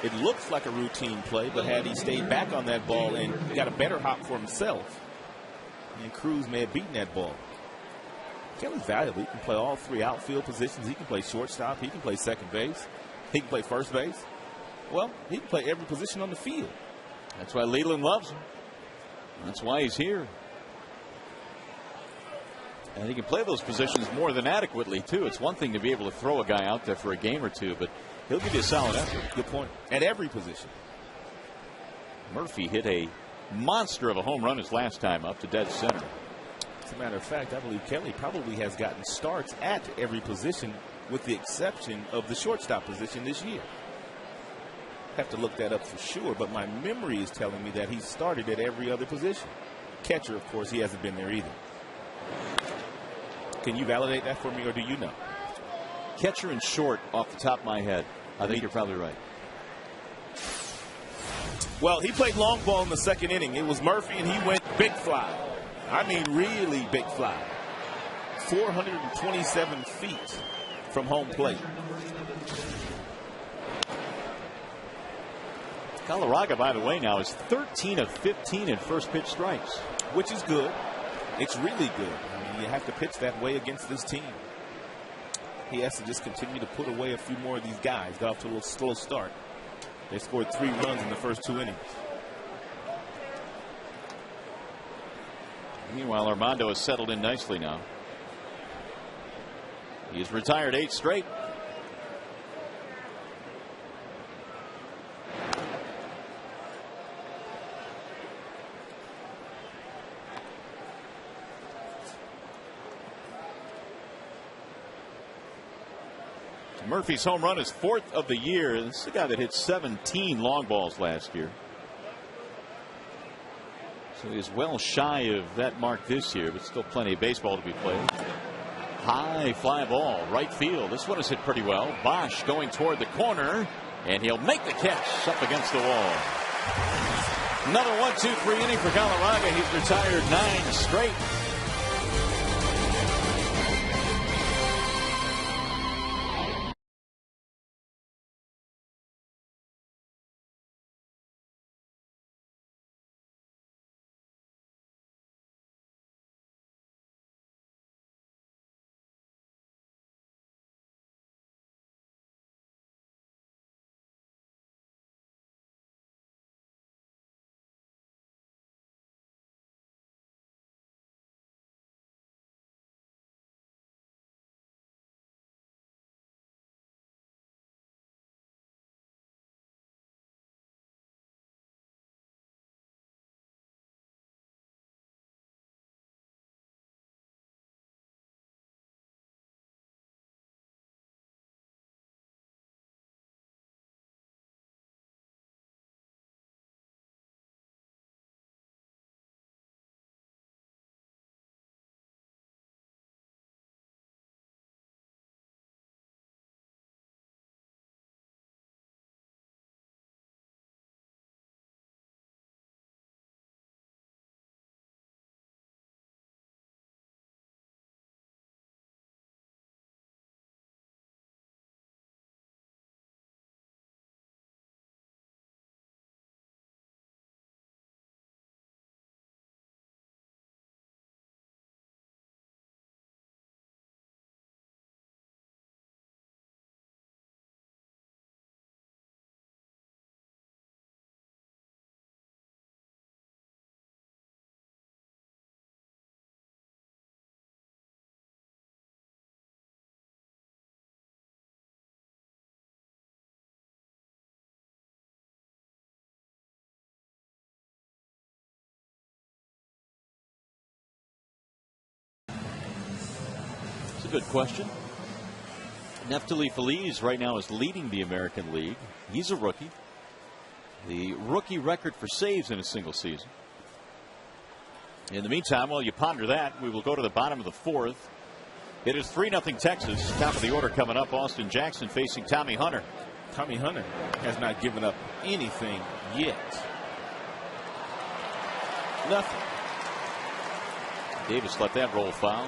Speaker 4: It looks like a routine play, but had he stayed back on that ball and got a better hop for himself, and Cruz may have beaten that ball. Kelly's valuable. He can play all 3 outfield positions. He can play shortstop. He can play second base. He can play first base. Well, he can play every position on the field.
Speaker 5: That's why Leland loves him. That's why he's here. And he can play those positions more than adequately, too. It's one thing to be able to throw a guy out there for a game or two, but he'll give you a solid effort.
Speaker 4: Good point. At every position.
Speaker 5: Murphy hit a monster of a home run his last time up to dead center.
Speaker 4: As a matter of fact, I believe Kelly probably has gotten starts at every position with the exception of the shortstop position this year. Have to look that up for sure, but my memory is telling me that he started at every other position. Catcher, of course, he hasn't been there either. Can you validate that for me, or do you know?
Speaker 5: Catcher and short off the top of my head. I think you're probably right.
Speaker 4: Well, he played long ball in the second inning. It was Murphy, and he went big fly. I mean, really big fly. 427 feet from home plate.
Speaker 5: Galarraga, by the way, now is 13 of 15 in first pitch strikes,
Speaker 4: which is good. It's really good. I mean, you have to pitch that way against this team. He has to just continue to put away a few more of these guys. Got off to a little slow start. They scored 3 runs in the first 2 innings.
Speaker 5: Meanwhile, Armando has settled in nicely now. He's retired 8 straight. Murphy's home run is 4th of the year. This is the guy that hit 17 long balls last year. So he's well shy of that mark this year, but still plenty of baseball to be played. High fly ball, right field. This one is hit pretty well. Bosch going toward the corner, and he'll make the catch up against the wall. Another 1-2-3 inning for Galarraga. He's retired 9 straight. A good question. Neftali Feliz right now is leading the American League. He's a rookie. The rookie record for saves in a single season. In the meantime, while you ponder that, we will go to the bottom of the 4th. It is 3-0 Texas. Top of the order coming up. Austin Jackson facing Tommy Hunter.
Speaker 4: Tommy Hunter has not given up anything yet. Nothing.
Speaker 5: Davis let that roll foul.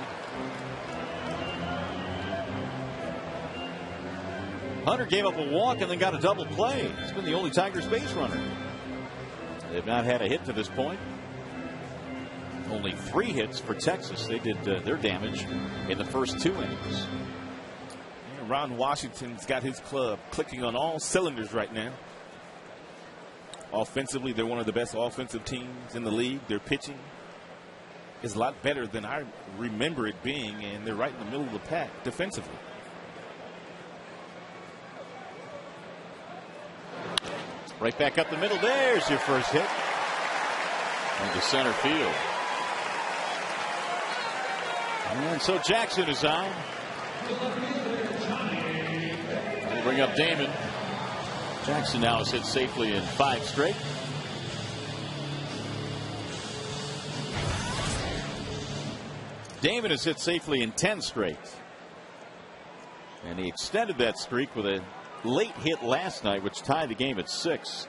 Speaker 5: Hunter gave up a walk and then got a double play. He's been the only Tigers base runner. They've not had a hit to this point. Only 3 hits for Texas. They did their damage in the first 2 innings.
Speaker 4: And Ron Washington's got his club clicking on all cylinders right now. Offensively, they're one of the best offensive teams in the league. Their pitching is a lot better than I remember it being, and they're right in the middle of the pack defensively.
Speaker 5: Right back up the middle. There's your first hit. Into center field. And so Jackson is on. We'll bring up Damon. Jackson now has hit safely in 5 straight. Damon has hit safely in 10 straight. And he extended that streak with a late hit last night, which tied the game at 6.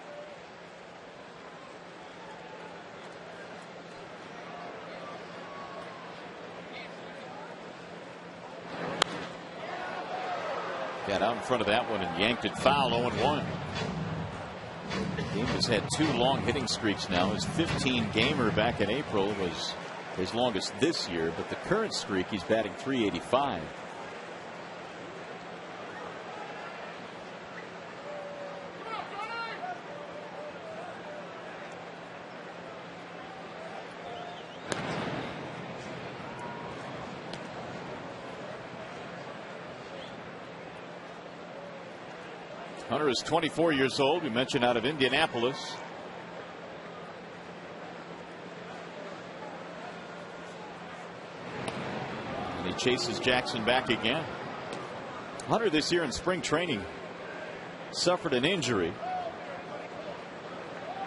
Speaker 5: Got out in front of that one and yanked it foul. 0-1. Game has had 2 long hitting streaks now. His 15 gamer back in April was his longest this year, but the current streak, he's batting .385. Hunter is 24 years old. We mentioned out of Indianapolis. And he chases Jackson back again. Hunter this year in spring training suffered an injury,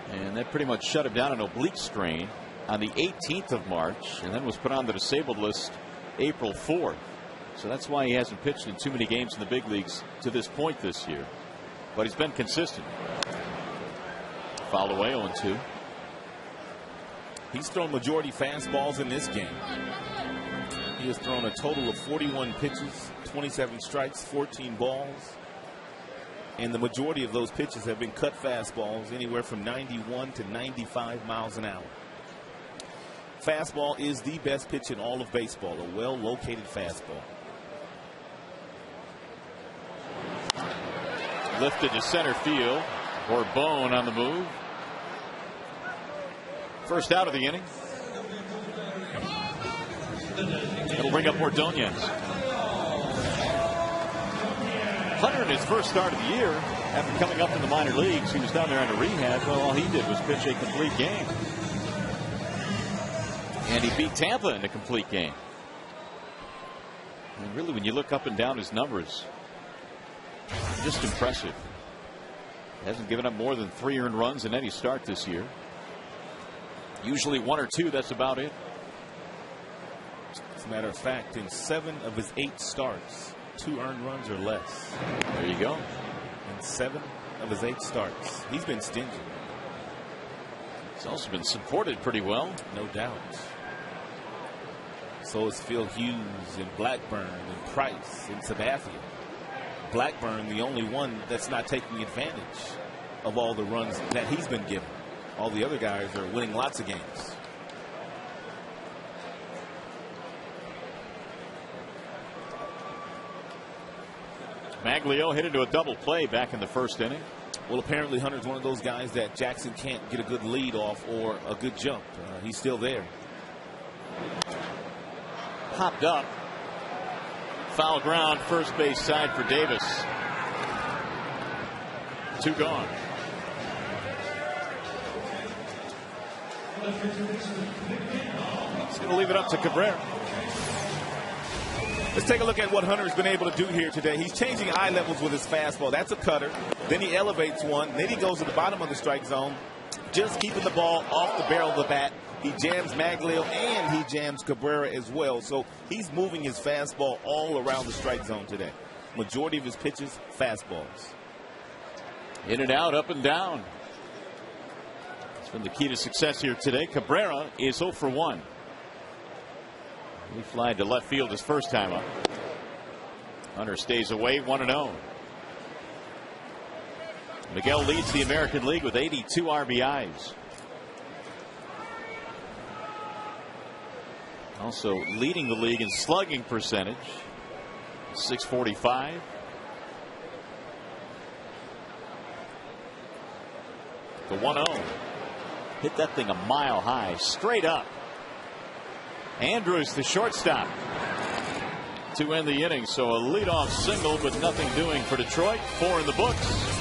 Speaker 5: and that pretty much shut him down, an oblique strain, on the 18th of March, and then was put on the disabled list April 4th. So that's why he hasn't pitched in too many games in the big leagues to this point this year. But he's been consistent. Fouled away 0-2.
Speaker 4: He's thrown majority fastballs in this game. He has thrown a total of 41 pitches, 27 strikes, 14 balls. And the majority of those pitches have been cut fastballs, anywhere from 91 to 95 miles an hour. Fastball is the best pitch in all of baseball, a well-located fastball.
Speaker 5: Lifted to center field. Bourbon on the move. First out of the inning. It'll bring up Ordonez. Hunter in his first start of the year, after coming up in the minor leagues, he was down there under rehab. Well, all he did was pitch a complete game. And he beat Tampa in a complete game. And really, when you look up and down his numbers, just impressive. Hasn't given up more than 3 earned runs in any start this year. Usually 1 or 2, that's about it.
Speaker 4: As a matter of fact, in 7 of his 8 starts, 2 earned runs or less.
Speaker 5: There you go.
Speaker 4: In 7 of his 8 starts. He's been stingy.
Speaker 5: He's also been supported pretty well.
Speaker 4: No doubt. So is Phil Hughes and Blackburn and Price and Sabathia. Blackburn, the only one that's not taking advantage of all the runs that he's been given. All the other guys are winning lots of games.
Speaker 5: Maglio hit into a double play back in the first inning.
Speaker 4: Well, apparently Hunter's one of those guys that Jackson can't get a good lead off or a good jump. He's still there.
Speaker 5: Popped up. Foul ground, first base side for Davis. 2 gone. He's going to leave it up to Cabrera.
Speaker 4: Let's take a look at what Hunter's been able to do here today. He's changing eye levels with his fastball. That's a cutter. Then he elevates one. Then he goes to the bottom of the strike zone, just keeping the ball off the barrel of the bat. He jams Maglio and he jams Cabrera as well. So he's moving his fastball all around the strike zone today. Majority of his pitches, fastballs.
Speaker 5: In and out, up and down. It's been the key to success here today. Cabrera is 0 for 1. He flied to left field his first time up. Hunter stays away, 1-0. Miguel leads the American League with 82 RBIs. Also leading the league in slugging percentage, 645. The 1-0. Hit that thing a mile high, straight up. Andrews, the shortstop, to end the inning. So a leadoff single, but nothing doing for Detroit. 4 in the books.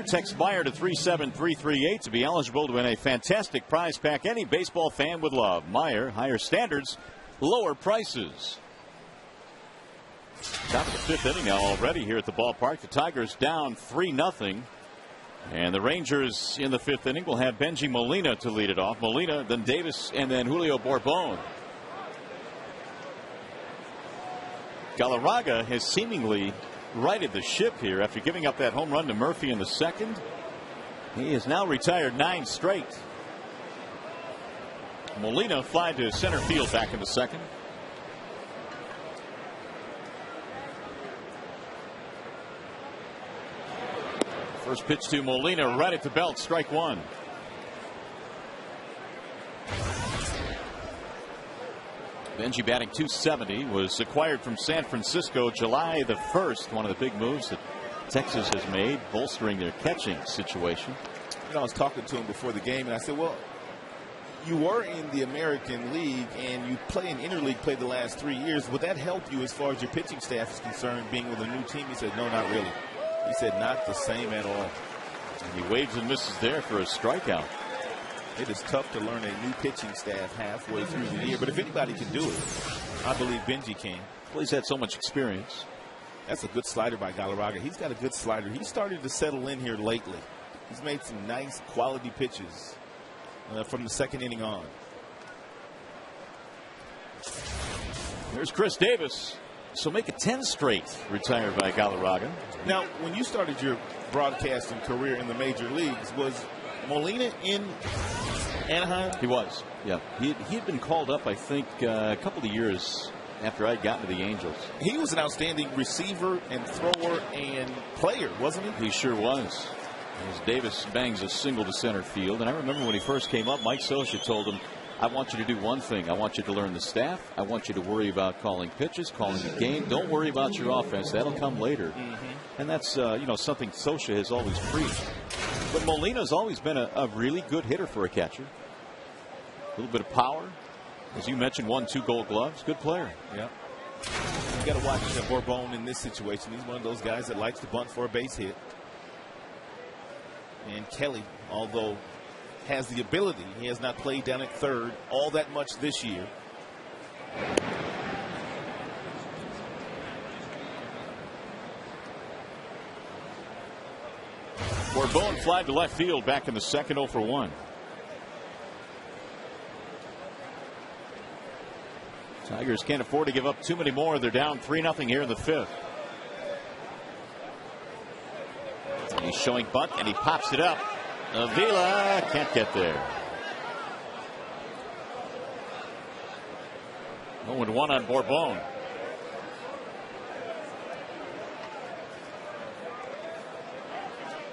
Speaker 5: Text Buyer to 37338 to be eligible to win a fantastic prize pack any baseball fan would love. Meyer, higher standards, lower prices. Top of the fifth inning now already here at the ballpark. The Tigers down 3-0. And the Rangers in the fifth inning will have Benji Molina to lead it off. Molina, then Davis, and then Julio Bourbon. Galarraga has seemingly righted the ship here after giving up that home run to Murphy in the second. He has now retired 9 straight. Molina fly to center field back in the second. First pitch to Molina, right at the belt, strike one. Benji batting .270, was acquired from San Francisco July the 1st. One of the big moves that Texas has made, bolstering their catching situation.
Speaker 4: You know, I was talking to him before the game, and I said, well, you were in the American League, and you play in interleague play the last 3 years. Would that help you as far as your pitching staff is concerned, being with a new team? He said, no, not really. He said, not the same at all.
Speaker 5: And he waves and misses there for a strikeout.
Speaker 4: It is tough to learn a new pitching staff halfway through the year, but if anybody can do it, I believe Benji can.
Speaker 5: Well, he's had so much experience.
Speaker 4: That's a good slider by Galarraga. He's got a good slider. He started to settle in here lately. He's made some nice quality pitches from the second inning on.
Speaker 5: There's Chris Davis. So make it 10 straight retired by Galarraga.
Speaker 4: Now, when you started your broadcasting career in the major leagues, was Molina in Anaheim?
Speaker 5: He was, yeah. He had been called up, I think, a couple of years after I'd gotten to the Angels.
Speaker 4: He was an outstanding receiver and thrower and player, wasn't he?
Speaker 5: He sure was. As Davis bangs a single to center field. And I remember when he first came up, Mike Scioscia told him, I want you to do one thing. I want you to learn the staff. I want you to worry about calling pitches, calling the game. Don't worry about your offense. That'll come later. And that's, something Scioscia has always preached. But Molina's always been a really good hitter for a catcher. A little bit of power. As you mentioned, 1-2 Gold Gloves. Good player.
Speaker 4: Yeah. You got to watch Bourbon in this situation. He's one of those guys that likes to bunt for a base hit. And Kelly, although has the ability, he has not played down at third all that much this year.
Speaker 5: Bourbon fly to left field back in the second, 0 for 1. Tigers can't afford to give up too many more. They're down 3-0 here in the fifth. He's showing bunt and he pops it up. Avila can't get there. 0-1 on Bourbon.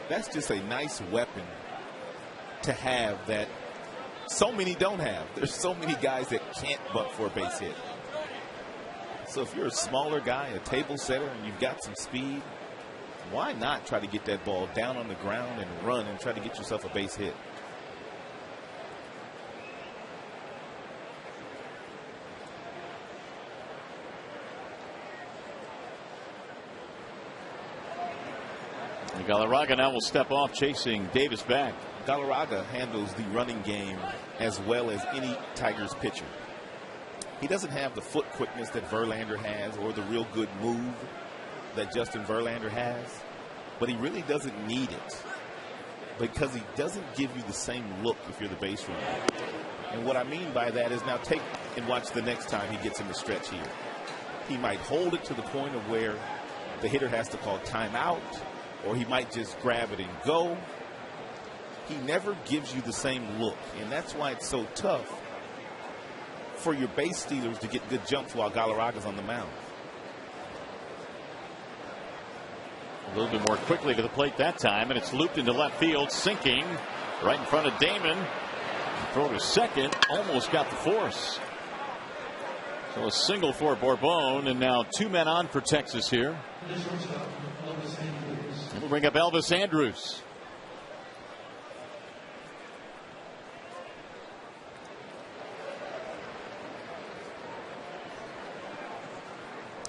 Speaker 4: That's just a nice weapon to have that so many don't have. There's so many guys that can't bunt for a base hit. So if you're a smaller guy, a table setter, and you've got some speed, why not try to get that ball down on the ground and run and try to get yourself a base hit?
Speaker 5: And Galarraga now will step off, chasing Davis back.
Speaker 4: Galarraga handles the running game as well as any Tigers pitcher. He doesn't have the foot quickness that Verlander has or the real good move that Justin Verlander has, but he really doesn't need it because he doesn't give you the same look if you're the base runner. And what I mean by that is, now take and watch the next time he gets in the stretch here. He might hold it to the point of where the hitter has to call timeout, or he might just grab it and go. He never gives you the same look, and that's why it's so tough for your base stealers to get good jumps while Galarraga's on the mound.
Speaker 5: A little bit more quickly to the plate that time, and it's looped into left field, sinking right in front of Damon. Throw to second, almost got the force. So a single for Bourbon, and now 2 men on for Texas here. We'll bring up Elvis Andrus.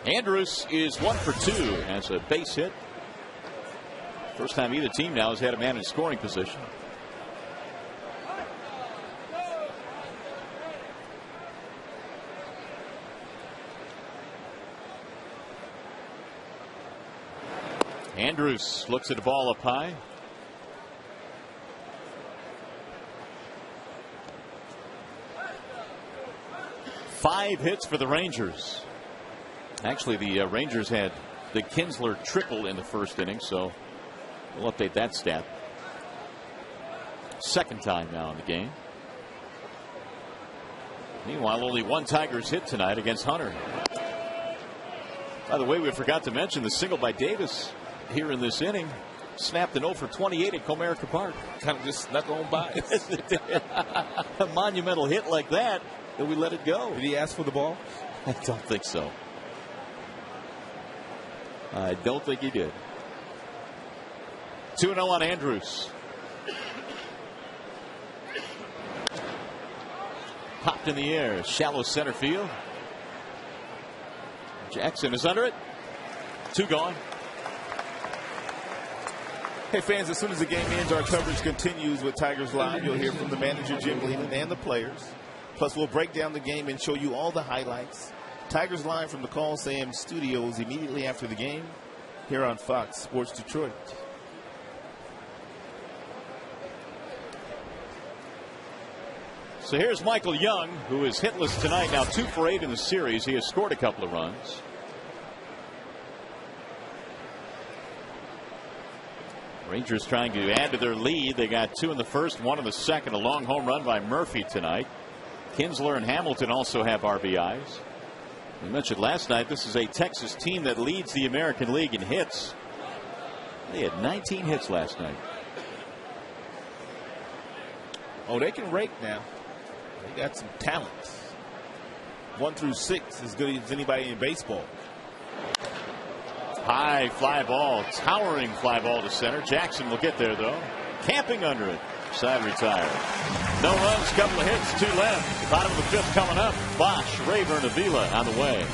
Speaker 5: Andrus is 1 for 2, has a base hit. First time either team now has had a man in scoring position. Andrews looks at the ball up high. Five hits for the Rangers. Actually, the Rangers had the Kinsler triple in the first inning, so we'll update that stat. Second time now in the game. Meanwhile, only one Tigers hit tonight against Hunter. By the way, we forgot to mention the single by Davis here in this inning. Snapped an 0 for 28 at Comerica Park.
Speaker 4: Kind of just snuck on by.
Speaker 5: A monumental hit like that, and we let it go.
Speaker 4: Did he ask for the ball?
Speaker 5: I don't think so. I don't think he did. 2-0 on Andrews. Popped in the air. Shallow center field. Jackson is under it. 2 gone.
Speaker 4: Hey fans, as soon as the game ends, our coverage continues with Tigers Live. You'll hear from the manager, Jim Lehman, and the players. Plus, we'll break down the game and show you all the highlights. Tigers Live from the Call Sam Studios immediately after the game here on Fox Sports Detroit.
Speaker 5: So here's Michael Young, who is hitless tonight, now 2 for 8 in the series. He has scored a couple of runs. Rangers trying to add to their lead. They got 2 in the first, 1 in the second. A long home run by Murphy tonight. Kinsler and Hamilton also have RBIs. We mentioned last night this is a Texas team that leads the American League in hits. They had 19 hits last night.
Speaker 4: Oh, they can rake now. They got some talent. 1 through 6 as good as anybody in baseball.
Speaker 5: High fly ball, towering fly ball to center. Jackson will get there though. Camping under it. Side retired. No runs, couple of hits, 2 left. Bottom of the 5th coming up. Bosch, Rayburn, Avila on the way.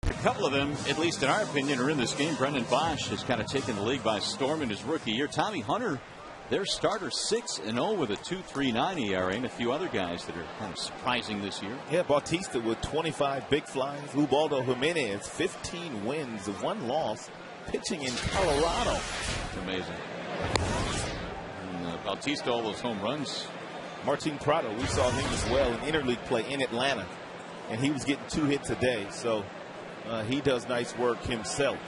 Speaker 5: A couple of them, at least in our opinion, are in this game. Brendan Bosch has kind of taken the league by storm in his rookie year. Tommy Hunter, their starter, 6-0 with a 2.39 ERA, and a few other guys that are kind of surprising this year.
Speaker 4: Yeah, Bautista with 25 big flies. Ubaldo Jimenez, 15 wins, 1 loss, pitching in Colorado.
Speaker 5: It's amazing. And, Bautista, all those home runs.
Speaker 4: Martin Prado, we saw him as well in interleague play in Atlanta, and he was getting 2 hits a day. So he does nice work himself.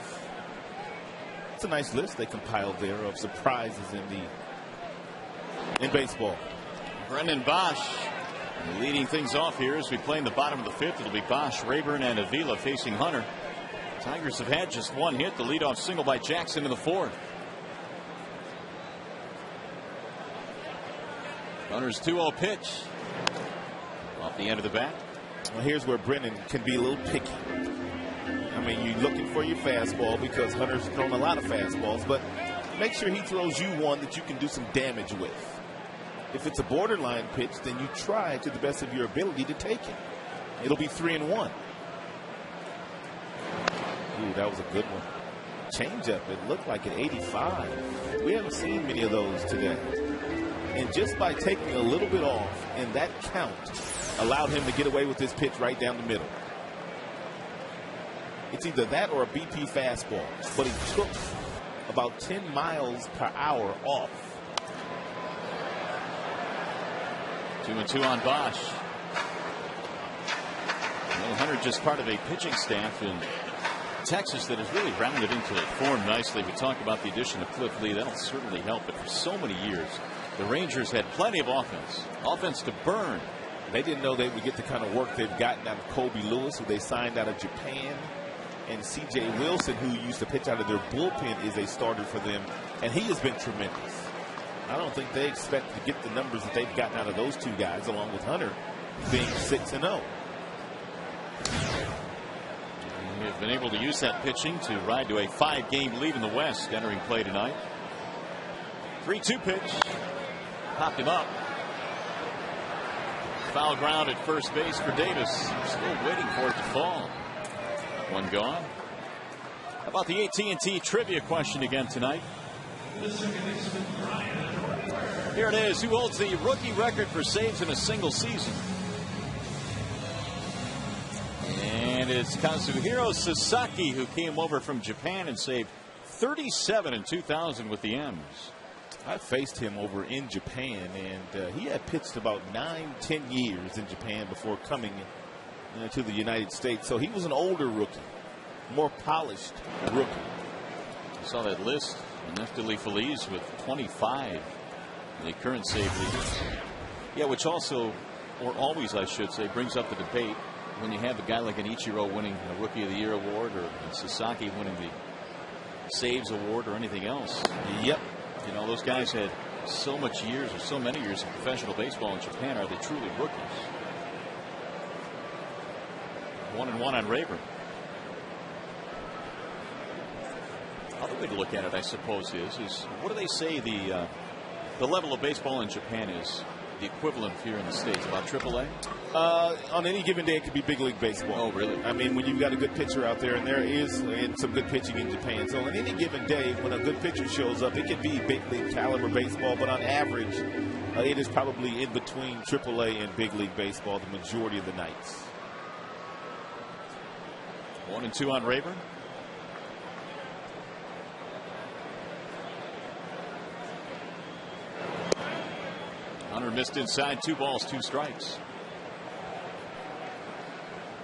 Speaker 4: It's a nice list they compiled there of surprises in baseball.
Speaker 5: Brendan Bosch leading things off here as we play in the bottom of the fifth. It'll be Bosch, Rayburn, and Avila facing Hunter. Tigers have had just one hit, the leadoff single by Jackson in the fourth. Hunter's 2-0 pitch off the end of the bat.
Speaker 4: Well, here's where Brennan can be a little picky. I mean, you're looking for your fastball because Hunter's thrown a lot of fastballs, but make sure he throws you one that you can do some damage with. If it's a borderline pitch, then you try to the best of your ability to take it. It'll be 3-1. Ooh, that was a good one. Changeup, it looked like at 85. We haven't seen many of those today. And just by taking a little bit off in that count, allowed him to get away with this pitch right down the middle. It's either that or a BP fastball, but he took about 10 miles per hour off.
Speaker 5: 2-2 on Bosch. Well, Hunter just part of a pitching staff in Texas that has really rounded into form nicely. We talk about the addition of Cliff Lee. That'll certainly help. But for so many years, the Rangers had plenty of offense to burn.
Speaker 4: They didn't know they would get the kind of work they've gotten out of Kobe Lewis, who they signed out of Japan. And C.J. Wilson, who used to pitch out of their bullpen, is a starter for them. And he has been tremendous. I don't think they expect to get the numbers that they've gotten out of those two guys, along with Hunter being 6-0.
Speaker 5: They've been able to use that pitching to ride to a 5-game lead in the West entering play tonight. 3-2 pitch. Popped him up. Foul ground at first base for Davis. Still waiting for it to fall. One gone. How about the AT&T trivia question again tonight? Here it is. Who holds the rookie record for saves in a single season? And it's Kazuhiro Sasaki, who came over from Japan and saved 37 in 2000 with the M's.
Speaker 4: I faced him over in Japan, and he had pitched about 9-10 years in Japan before coming to the United States. So he was an older rookie, more polished rookie.
Speaker 5: I saw that list. Neftali Feliz with 25 in the current save leaders. Yeah, which also, or always I should say, brings up the debate when you have a guy like an Ichiro winning a Rookie of the Year award, or Sasaki winning the Saves award, or anything else.
Speaker 4: Yep.
Speaker 5: You know, those guys had so much years, or so many years of professional baseball in Japan. Are they truly rookies? 1-1 on Rayburn. Other way to look at it, I suppose, is what do they say the level of baseball in Japan is? The equivalent here in the States, about AAA?
Speaker 4: On any given day, it could be big league baseball.
Speaker 5: Oh, really?
Speaker 4: I mean, when you've got a good pitcher out there, and there is some good pitching in Japan. So on any given day, when a good pitcher shows up, it could be big league caliber baseball, but on average, it is probably in between AAA and big league baseball the majority of the nights.
Speaker 5: 1-2 on Rayburn. Hunter missed inside. 2 balls, 2 strikes.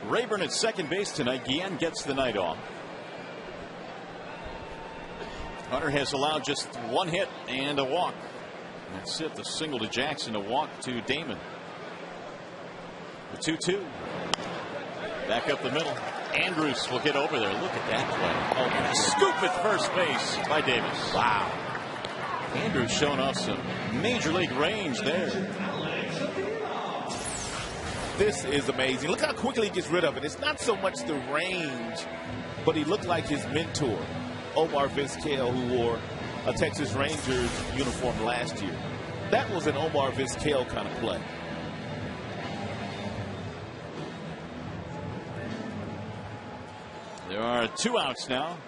Speaker 5: Rayburn at second base tonight. Guillen gets the night off. Hunter has allowed just 1 hit and a walk. That's it. The single to Jackson, a walk to Damon. The 2-2. Back up the middle. Andrus will get over there. Look at that play. Oh, and a scoop at first base by Davis. Wow. Andrus showing off some major league range there.
Speaker 4: This is amazing. Look how quickly he gets rid of it. It's not so much the range, but he looked like his mentor, Omar Vizquel, who wore a Texas Rangers uniform last year. That was an Omar Vizquel kind of play.
Speaker 5: There are 2 outs now,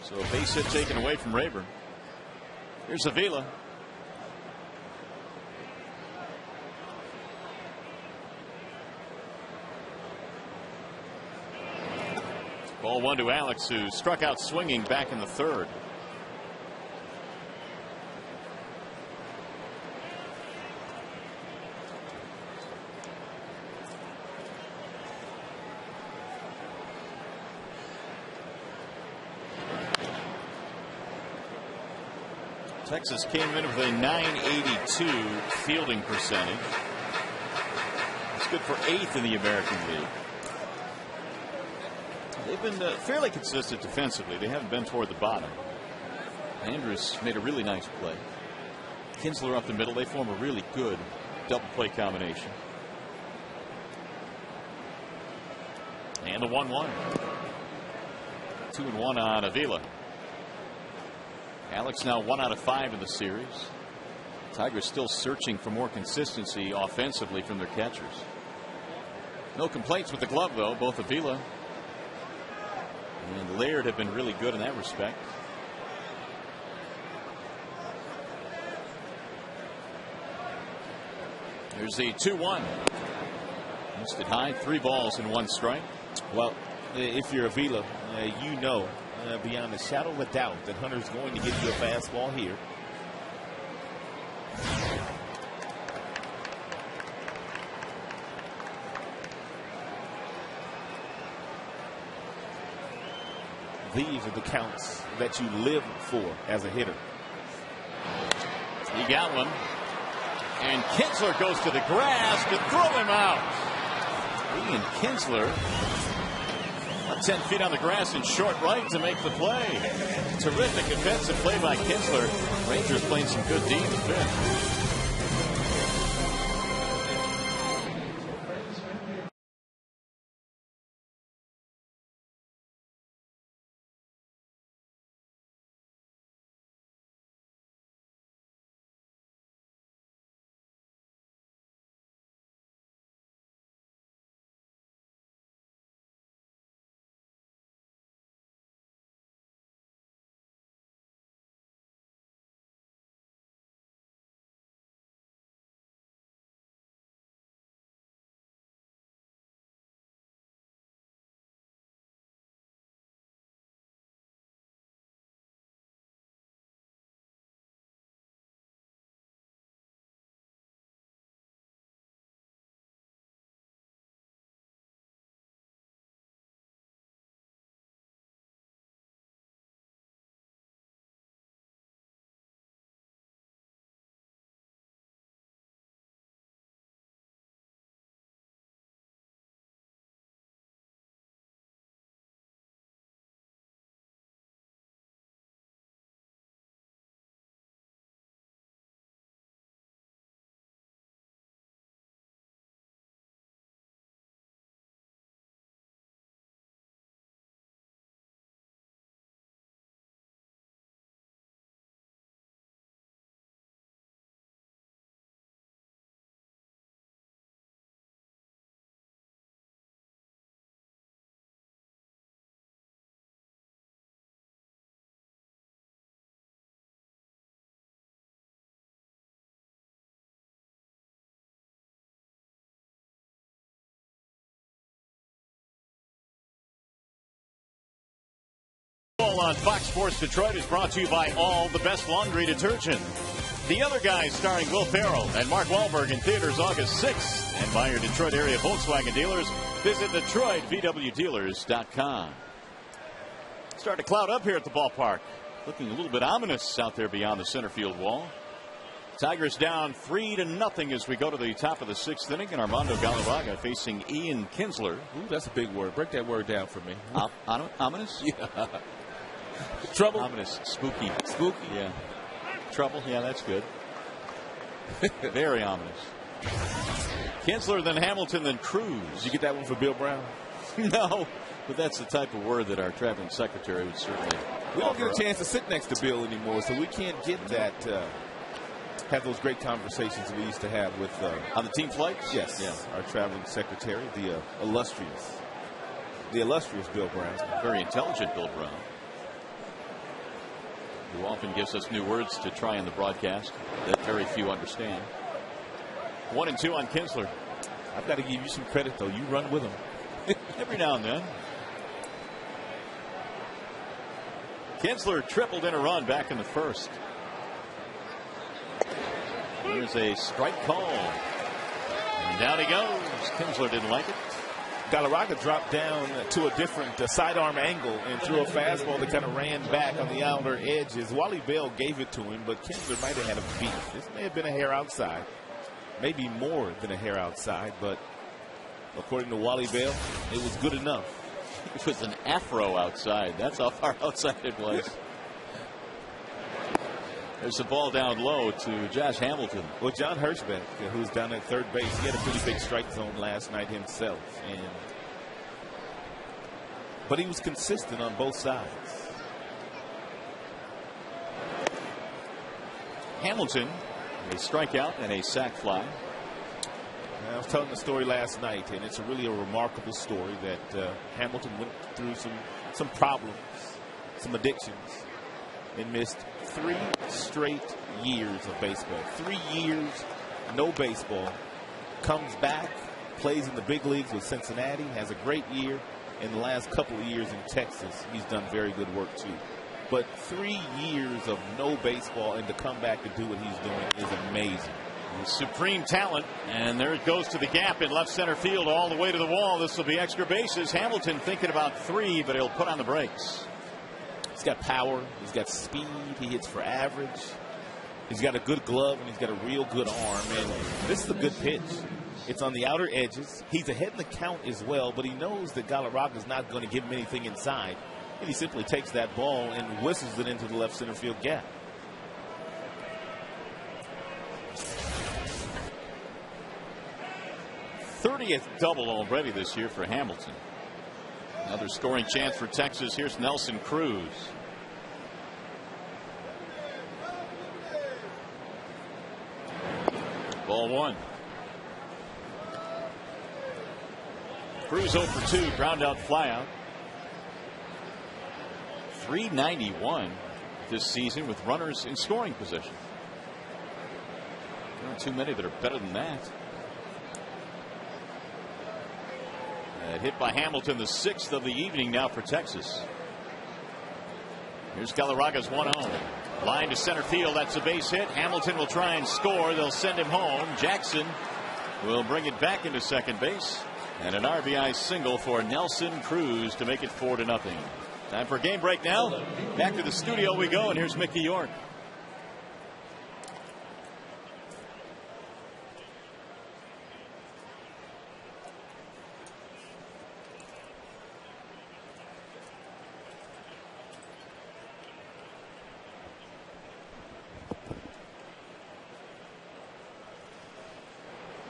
Speaker 5: so a base hit taken away from Rayburn. Here's Avila. Ball 1 to Alex, who struck out swinging back in the third. Texas came in with a .982 fielding percentage. That's good for 8th in the American League. They've been fairly consistent defensively. They haven't been toward the bottom. Andrews made a really nice play. Kinsler up the middle. They form a really good double play combination. And the 1-1. 2-1 on Avila. Alex now 1 out of 5 in the series. Tigers still searching for more consistency offensively from their catchers. No complaints with the glove, though. Both Avila and Laird have been really good in that respect. Here's the 2-1. Missed it high. 3 balls and 1 strike.
Speaker 4: Well, if you're Avila, you know beyond a shadow of a doubt that Hunter's going to get you a fastball here. These are the counts that you live for as a hitter.
Speaker 5: He got one. And Kinsler goes to the grass to throw him out. Ian Kinsler, 10 feet on the grass in short right to make the play. Terrific defensive play by Kinsler. Rangers playing some good D in the 5th. On Fox Sports Detroit is brought to you by All the Best Laundry Detergent. The Other Guys, starring Will Ferrell and Mark Wahlberg, in theaters August 6th. And by your Detroit area Volkswagen dealers. Visit DetroitVWDealers.com. Starting to cloud up here at the ballpark. Looking a little bit ominous out there beyond the center field wall. Tigers down 3-0 as we go to the top of the 6th inning. And Armando Galarraga facing Ian Kinsler.
Speaker 4: Ooh, that's a big word. Break that word down for me.
Speaker 5: Ominous?
Speaker 4: Yeah. Trouble.
Speaker 5: Ominous. Spooky. Spooky. Yeah. Trouble. Yeah, that's good. Very ominous. Kinsler, then Hamilton, then Cruz.
Speaker 4: Did you get that one for Bill Brown?
Speaker 5: No, but that's the type of word that our traveling secretary would certainly.
Speaker 4: We don't get a chance to sit next to Bill anymore, so we can't get that. Have those great conversations we used to have with
Speaker 5: on the team flights.
Speaker 4: Yes.
Speaker 5: Yeah.
Speaker 4: Our traveling secretary, the illustrious Bill Brown.
Speaker 5: Very intelligent Bill Brown, who often gives us new words to try in the broadcast that very few understand. 1-2 on Kinsler.
Speaker 4: I've got to give you some credit, though. You run with him.
Speaker 5: Every now and then. Kinsler tripled in a run back in the 1st. Here's a strike call. And down he goes. Kinsler didn't like it.
Speaker 4: Galarraga dropped down to a different sidearm angle and threw a fastball that kind of ran back on the outer edges. Wally Bell gave it to him, but Kinsler might have had a beat. This may have been a hair outside. Maybe more than a hair outside, but according to Wally Bell, it was good enough.
Speaker 5: It was an afro outside. That's how far outside it was. There's the ball down low to Josh Hamilton.
Speaker 4: Well, John Hirschbeck, who's down at third base, he had a pretty big strike zone last night himself. But he was consistent on both sides.
Speaker 5: Hamilton, a strikeout and a sac fly.
Speaker 4: I was telling the story last night, and it's really a remarkable story that Hamilton went through some problems, some addictions, and missed 3 straight years of baseball. 3 years, no baseball. Comes back, plays in the big leagues with Cincinnati, has a great year. In the last couple of years in Texas, he's done very good work too. But 3 years of no baseball and to come back to do what he's doing is amazing.
Speaker 1: Supreme talent, and there it goes to the gap in left center field all the way to the wall. This will be extra bases. Hamilton thinking about 3, but he'll put on the brakes.
Speaker 4: He's got power, he's got speed, he hits for average, he's got a good glove, and he's got a real good arm. And this is a good pitch. It's on the outer edges. He's ahead in the count as well, but he knows that Galarraga's not going to give him anything inside, and he simply takes that ball and whistles it into the left center field gap.
Speaker 5: th double already this year for Hamilton. Another scoring chance for Texas. Here's Nelson Cruz. Ball 1. Cruz 0 for 2, ground out, fly out. 391 this season with runners in scoring position. There aren't too many that are better than that. Hit by Hamilton, the 6th of the evening now for Texas. Here's Galarraga's 1-0. Line to center field. That's a base hit. Hamilton will try and score. They'll send him home. Jackson will bring it back into second base. And an RBI single for Nelson Cruz to make it 4-0. Time for a game break now. Back to the studio we go, and here's Mickey York.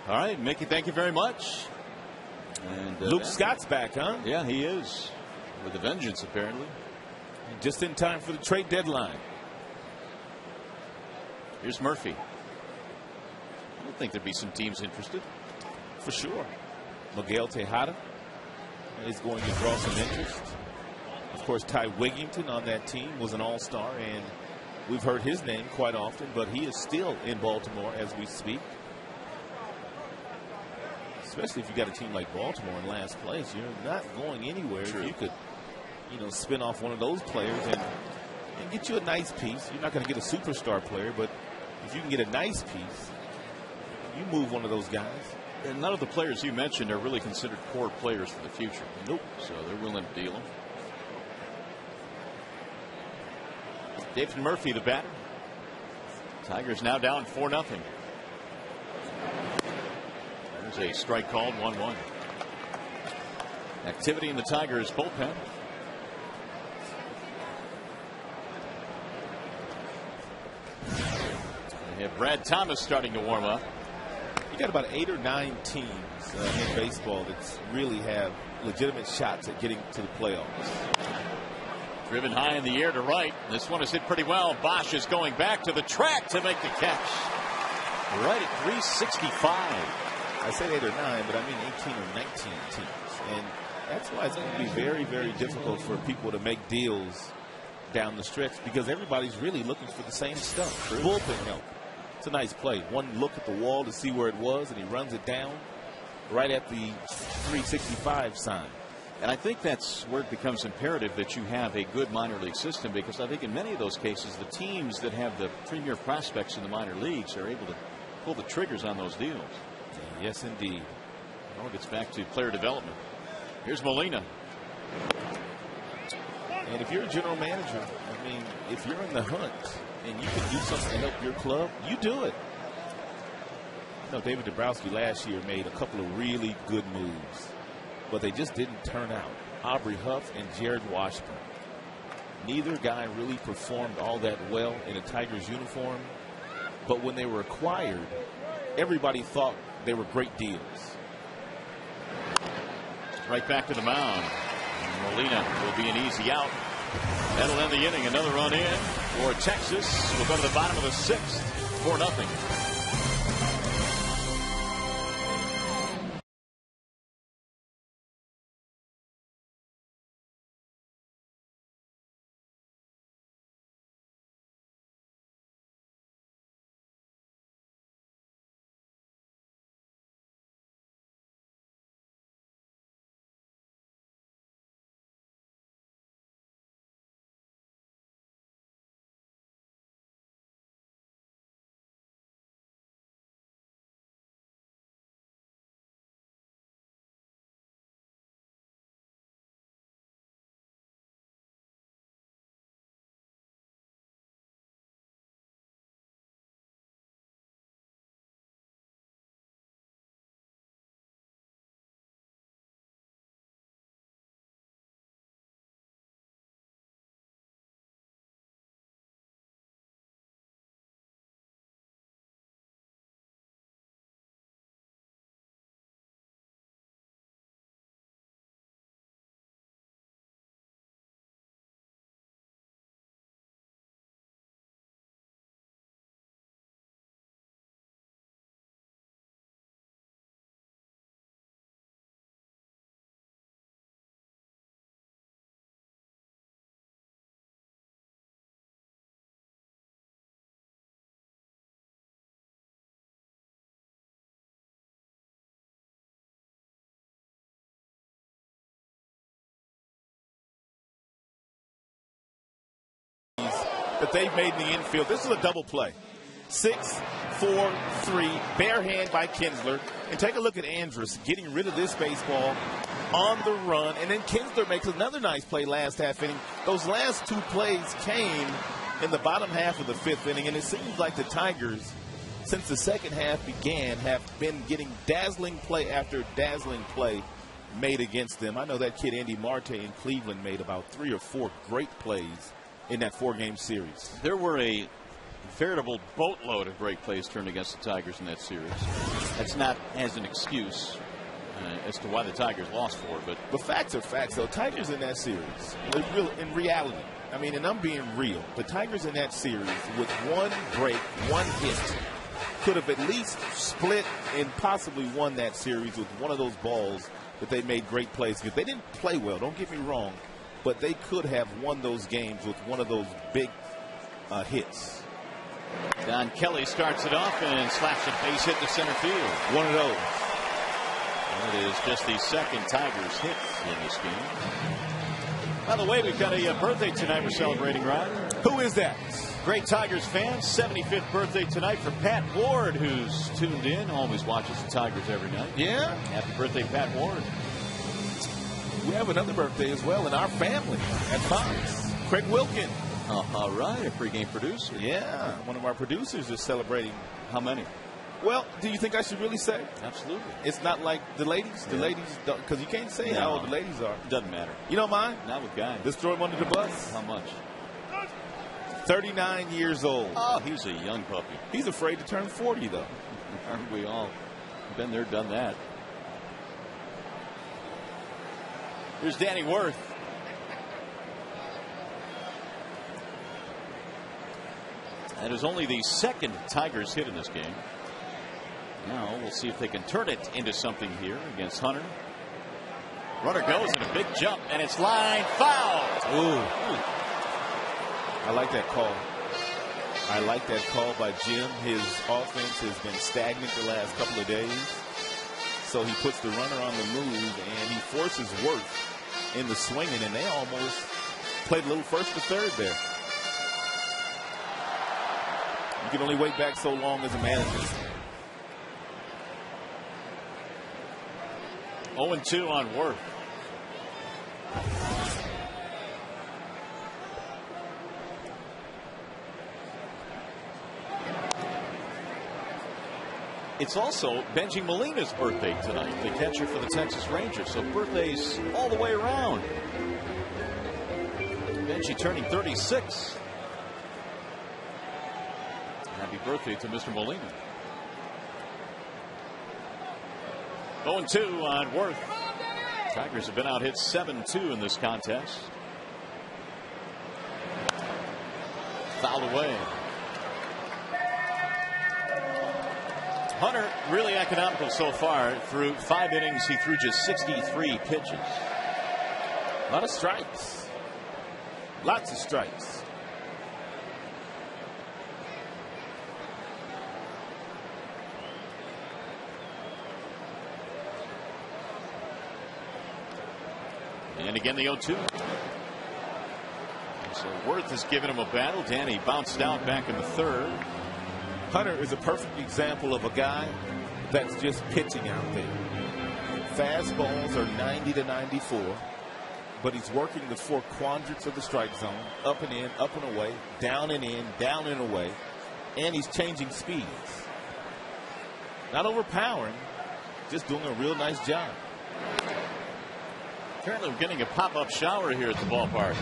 Speaker 5: All right, Mickey, thank you very much. And
Speaker 4: Luke Scott's back, huh?
Speaker 5: Yeah, he is. With a vengeance, apparently.
Speaker 4: Just in time for the trade deadline.
Speaker 5: Here's Murphy. I don't think there'd be some teams interested.
Speaker 4: For sure. Miguel Tejada is going to draw some interest. Of course, Ty Wigington on that team was an all-star, and we've heard his name quite often, but he is still in Baltimore as we speak. Especially if you got a team like Baltimore in last place, you're not going anywhere.
Speaker 5: True.
Speaker 4: If you could, spin off one of those players and get you a nice piece. You're not going to get a superstar player, but if you can get a nice piece, you move one of those guys.
Speaker 5: And none of the players you mentioned are really considered core players for the future.
Speaker 4: Nope.
Speaker 5: So they're willing to deal them. David Murphy, the batter. Tigers now down 4-0. There's a strike called, 1-1. Activity in the Tigers bullpen. They have Brad Thomas starting to warm up.
Speaker 4: You got about 8 or 9 teams in baseball that really have legitimate shots at getting to the playoffs.
Speaker 5: Driven high in the air to right. This one is hit pretty well. Bosch is going back to the track to make the catch. Right at 365.
Speaker 4: I said 8 or 9, but I mean 18 or 19 teams. And that's why it's going to be very, very difficult for people to make deals down the stretch, because everybody's really looking for the same stuff. Bullpen help. It's a nice play. One look at the wall to see where it was, and he runs it down right at the 365 sign.
Speaker 5: And I think that's where it becomes imperative that you have a good minor league system, because I think in many of those cases, the teams that have the premier prospects in the minor leagues are able to pull the triggers on those deals.
Speaker 4: Yes, indeed.
Speaker 5: Well, it gets back to player development. Here's Molina.
Speaker 4: And if you're a general manager, I mean, if you're in the hunt and you can do something to help your club, you do it. No, David Dabrowski last year made a couple of really good moves, but they just didn't turn out. Aubrey Huff and Jared Washburn. Neither guy really performed all that well in a Tigers uniform, but when they were acquired, everybody thought they were great deals.
Speaker 5: Right back to the mound. Molina will be an easy out. That'll end the inning. Another run in for Texas. We'll go to the bottom of the 6th, 4-0.
Speaker 4: That they've made in the infield. This is a double play. 6, 4, 3, bare hand by Kinsler. And take a look at Andrus getting rid of this baseball on the run. And then Kinsler makes another nice play last half inning. Those last 2 plays came in the bottom half of the 5th inning. And it seems like the Tigers, since the second half began, have been getting dazzling play after dazzling play made against them. I know that kid Andy Marte in Cleveland made about 3 or 4 great plays in that 4-game series.
Speaker 5: There were a veritable boatload of great plays turned against the Tigers in that series. That's not as an excuse as to why the Tigers lost 4,
Speaker 4: but facts are facts, though. Tigers in that series, in reality, I mean, and I'm being real, the Tigers in that series with 1 break, 1 hit, could have at least split and possibly won that series with one of those balls that they made great plays. Because they didn't play well, don't get me wrong, but they could have won those games with one of those big hits.
Speaker 5: Don Kelly starts it off and slaps a base hit to center field.
Speaker 4: One of those.
Speaker 5: That is just the second Tigers hit in this game.
Speaker 1: By the way, we've got a birthday tonight we're celebrating, Ryan.
Speaker 4: Who is that?
Speaker 1: Great Tigers fan. 75th birthday tonight for Pat Ward, who's tuned in.
Speaker 5: Always watches the Tigers every night.
Speaker 4: Yeah.
Speaker 5: Happy birthday, Pat Ward.
Speaker 4: We have another birthday as well in our family at Fox. Craig Wilkin.
Speaker 5: All right, a pregame producer.
Speaker 4: Yeah, one of our producers is celebrating.
Speaker 5: How many?
Speaker 4: Well, do you think I should really say?
Speaker 5: Absolutely.
Speaker 4: It's not like the ladies. The ladies don't, because you can't say how old the ladies are.
Speaker 5: Doesn't matter.
Speaker 4: You don't mind?
Speaker 5: Not with guys.
Speaker 4: Let's throw him under the bus.
Speaker 5: How much?
Speaker 4: 39 years old.
Speaker 5: Oh, he's a young puppy.
Speaker 4: He's afraid to turn 40, though.
Speaker 5: Aren't we all? Been there, done that. Here's Danny Worth. That is only the second Tigers hit in this game. Now we'll see if they can turn it into something here against Hunter. Runner goes in a big jump, and it's line foul.
Speaker 4: Ooh. I like that call. I like that call by Jim. His offense has been stagnant the last couple of days. So he puts the runner on the move, and he forces Worth in the swinging, and they almost played a little first to third there. You can only wait back so long as a manager.
Speaker 5: 0-2 on Worth. It's also Benji Molina's birthday tonight, the catcher for the Texas Rangers. So birthdays all the way around. Benji turning 36. Happy birthday to Mr. Molina. 0-2 on Worth. Tigers have been out hit 7-2 in this contest. Fouled away. Hunter really economical so far. Through 5 innings, he threw just 63 pitches.
Speaker 4: A lot of strikes. Lots of strikes.
Speaker 5: And again the 0-2. So Worth has given him a battle. Danny bounced out back in the 3rd.
Speaker 4: Hunter is a perfect example of a guy that's just pitching out there. Fastballs are 90 to 94, but he's working the 4 quadrants of the strike zone, up and in, up and away, down and in, down and away, and he's changing speeds. Not overpowering, just doing a real nice job.
Speaker 5: Apparently we're getting a pop-up shower here at the ballpark.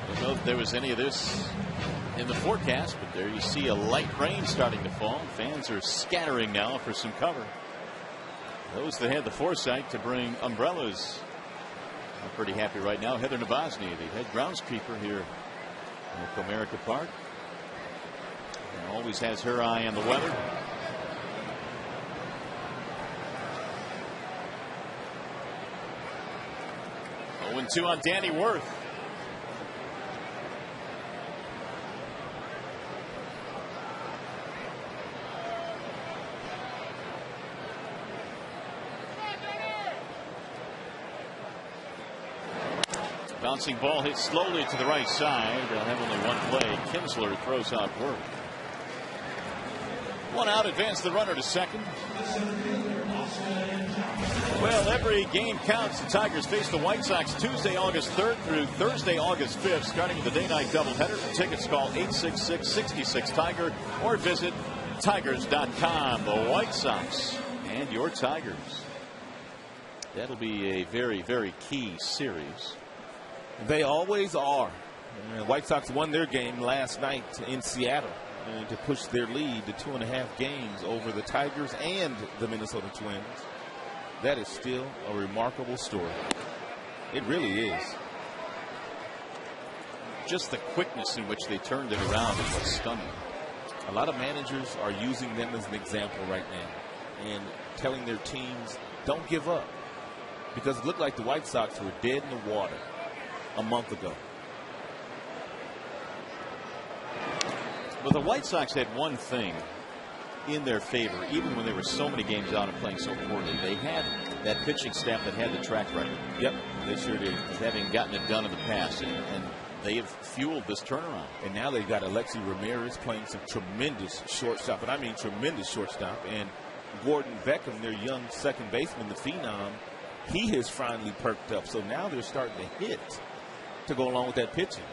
Speaker 5: I don't know if there was any of this in the forecast, but there you see a light rain starting to fall. Fans are scattering now for some cover. Those that had the foresight to bring umbrellas are pretty happy right now. Heather Nabozny, the head groundskeeper here at Comerica Park, and always has her eye on the weather. Oh, 0-2 on Danny Worth. Bouncing ball hit slowly to the right side. They'll have only one play. Kinsler throws out Worth. 1 out, advance the runner to second. Well, every game counts. The Tigers face the White Sox Tuesday, August 3rd through Thursday, August 5th, starting with the day-night doubleheader. For tickets, call 866-66-TIGER or visit tigers.com. The White Sox and your Tigers. That'll be a very, very key series.
Speaker 4: They always are. The White Sox won their game last night in Seattle to push their lead to 2.5 games over the Tigers and the Minnesota Twins. That is still a remarkable story. It really is.
Speaker 5: Just the quickness in which they turned it around is what's stunning.
Speaker 4: A lot of managers are using them as an example right now and telling their teams, don't give up. Because it looked like the White Sox were dead in the water a month ago.
Speaker 5: Well, the White Sox had one thing in their favor, even when there were so many games out and playing so poorly. They had that pitching staff that had the track record.
Speaker 4: Yep, they sure did.
Speaker 5: Having gotten it done in the past, and they have fueled this turnaround.
Speaker 4: And now they've got Alexi Ramirez playing some tremendous shortstop, and I mean tremendous shortstop. And Gordon Beckham, their young second baseman, the phenom, he has finally perked up. So now they're starting to hit to go along with that pitching.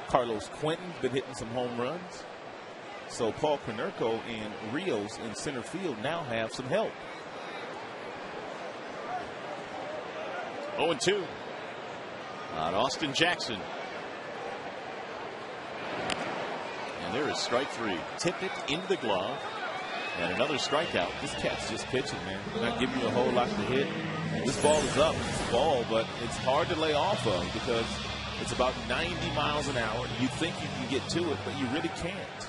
Speaker 4: Carlos Quentin's been hitting some home runs. So Paul Konerko and Rios in center field now have some help.
Speaker 5: 0-2 on Austin Jackson. And there is strike 3. Tipped it into the glove. And another strikeout.
Speaker 4: This cat's just pitching, man. Not giving you a whole lot to hit. This ball is up. It's a ball, but it's hard to lay off of because it's about 90 miles an hour. You think you can get to it, but you really can't.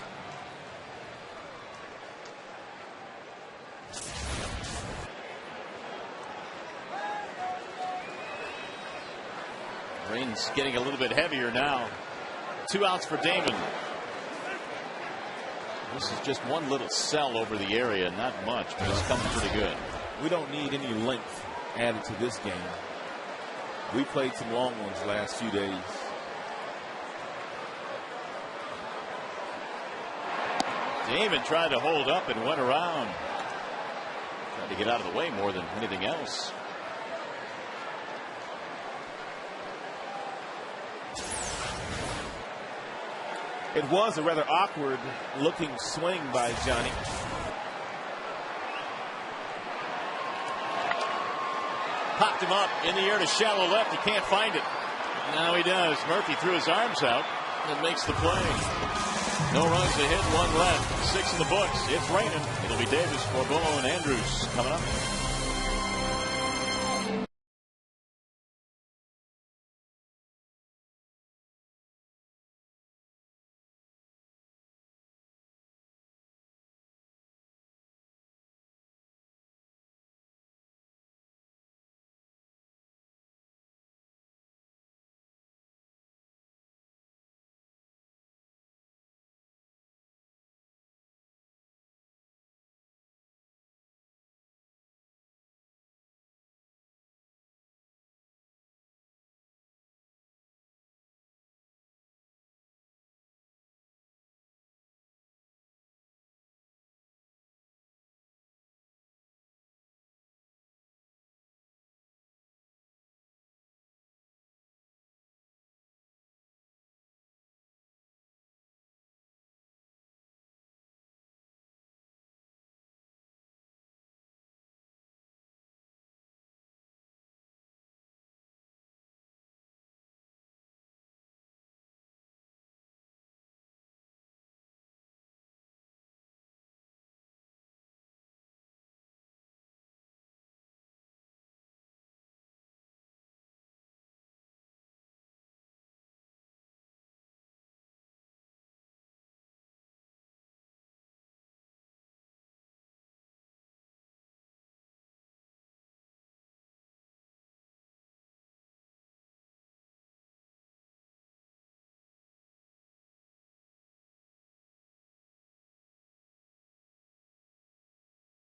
Speaker 5: Rain's getting a little bit heavier now. 2 outs for Damon. This is just one little cell over the area, not much, but it's coming pretty good.
Speaker 4: We don't need any length added to this game. We played some long ones the last few days.
Speaker 5: Damon tried to hold up and went around. Tried to get out of the way more than anything else.
Speaker 4: It was a rather awkward looking swing by Johnny.
Speaker 1: Popped him up in the air to shallow left. He can't find it. Now he does. Murphy threw his arms out and makes the play. No runs to hit, one left. 6 in the books. It's raining. It'll be Davis, Bourbon, and Andrews coming up.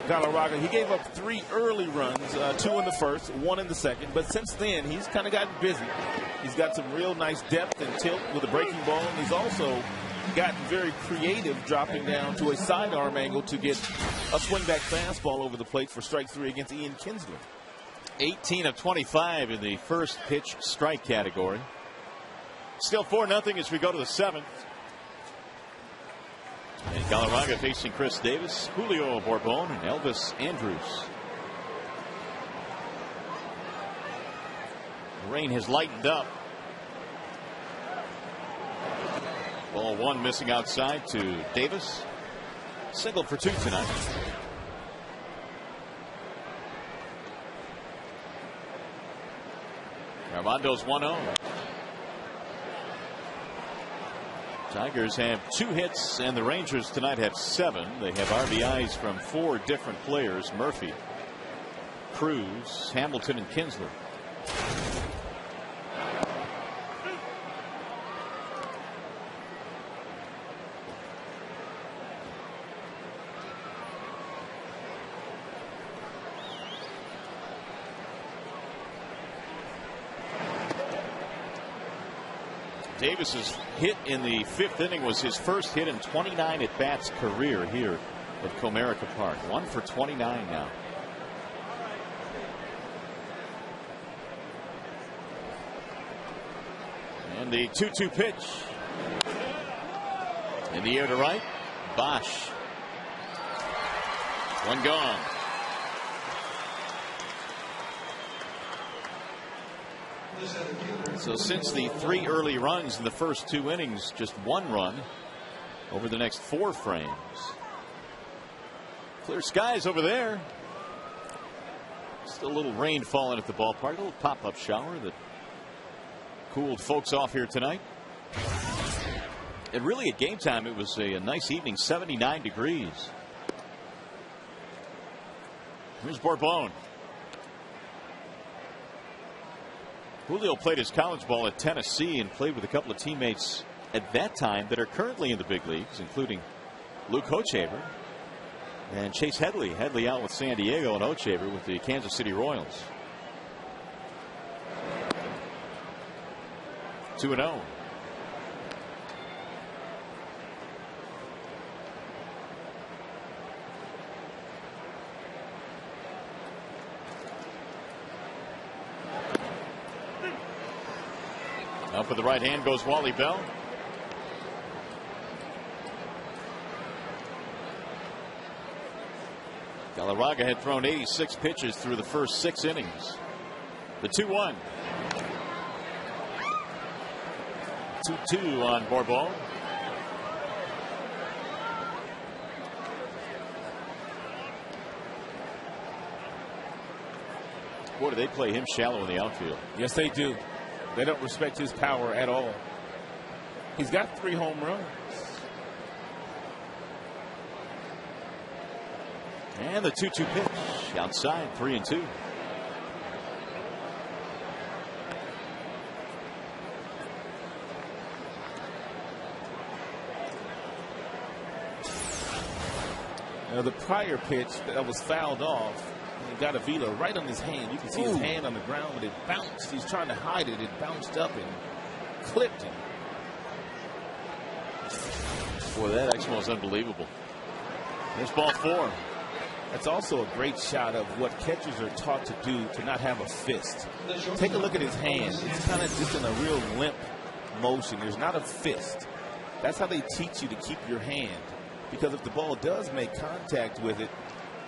Speaker 4: Galarraga, he gave up 3 early runs, 2 in the first, 1 in the second. But since then, he's kind of gotten busy. He's got some real nice depth and tilt with a breaking ball, and he's also gotten very creative, dropping down to a sidearm angle to get a swing-back fastball over the plate for strike 3 against Ian Kinsler.
Speaker 1: 18 of 25 in the first pitch strike category. Still 4-0 as we go to the 7th. And Galarraga facing Chris Davis, Julio Bourbon, and Elvis Andrews. The rain has lightened up. Ball 1 missing outside to Davis. Single for 2 tonight. Armando's 1-0. Tigers have 2 hits, and the Rangers tonight have 7. They have RBIs from 4 different players: Murphy, Cruz, Hamilton, and Kinsler. Davis's hit in the 5th inning was his first hit in 29 at-bats career here at Comerica Park. 1 for 29 now. And the 2-2 pitch. In the air to right. Bosch. 1 gone. So since the 3 early runs in the first 2 innings, just 1 run over the next 4 frames. Clear skies over there. Still a little rain falling at the ballpark. A little pop-up shower that cooled folks off here tonight. And really at game time, it was a nice evening, 79 degrees. Here's Bourbon. Julio played his college ball at Tennessee and played with a couple of teammates at that time that are currently in the big leagues, including Luke Hochevar and Chase Headley. Headley out with San Diego and Hochevar with the Kansas City Royals. 2-0. Up with the right hand goes Wally Bell.
Speaker 5: Galarraga had thrown 86 pitches through the first 6 innings. The 2-1. 2-2 on Bourbon. Boy, do they play him shallow in the outfield.
Speaker 3: Yes, they do. They don't respect his power at all. He's got 3 home runs.
Speaker 5: And the 2-2 pitch outside, 3-2.
Speaker 3: Now the prior pitch that was fouled off, and got Avila right on his hand. You can see his hand on the ground, but it bounced. He's trying to hide it. It bounced up and clipped him.
Speaker 5: Boy, that Exmo is unbelievable. There's ball 4.
Speaker 3: That's also a great shot of what catchers are taught to do, to not have a fist. Take a look at his hand. It's kind of just in a real limp motion. There's not a fist. That's how they teach you to keep your hand. Because if the ball does make contact with it,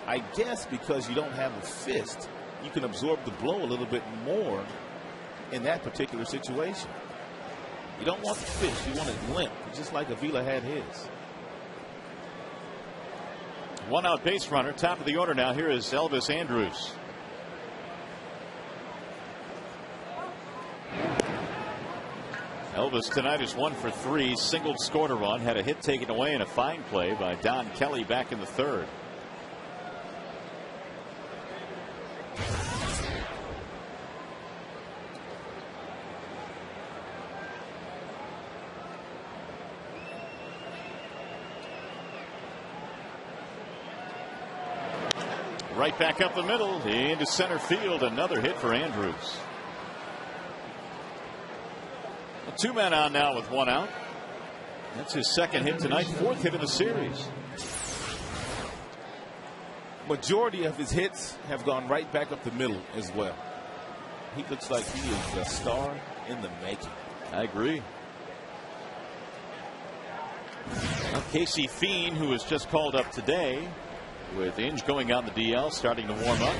Speaker 3: I guess because you don't have a fist, you can absorb the blow a little bit more in that particular situation. You don't want the fist. You want it limp, just like Avila had his.
Speaker 5: 1 out base runner, top of the order now. Here is Elvis Andrus. Elvis tonight is 1 for 3, singled, scored a run, had a hit taken away, and a fine play by Don Kelly back in the 3rd. Right back up the middle into center field. Another hit for Andrus. 2 men on now with 1 out. That's his 2nd hit tonight, 4th hit of the series.
Speaker 3: Majority of his hits have gone right back up the middle as well. He looks like he is a star in the making.
Speaker 5: I agree. Well, Casey Fiend, who was just called up today, with Inge going on the DL, starting to warm up.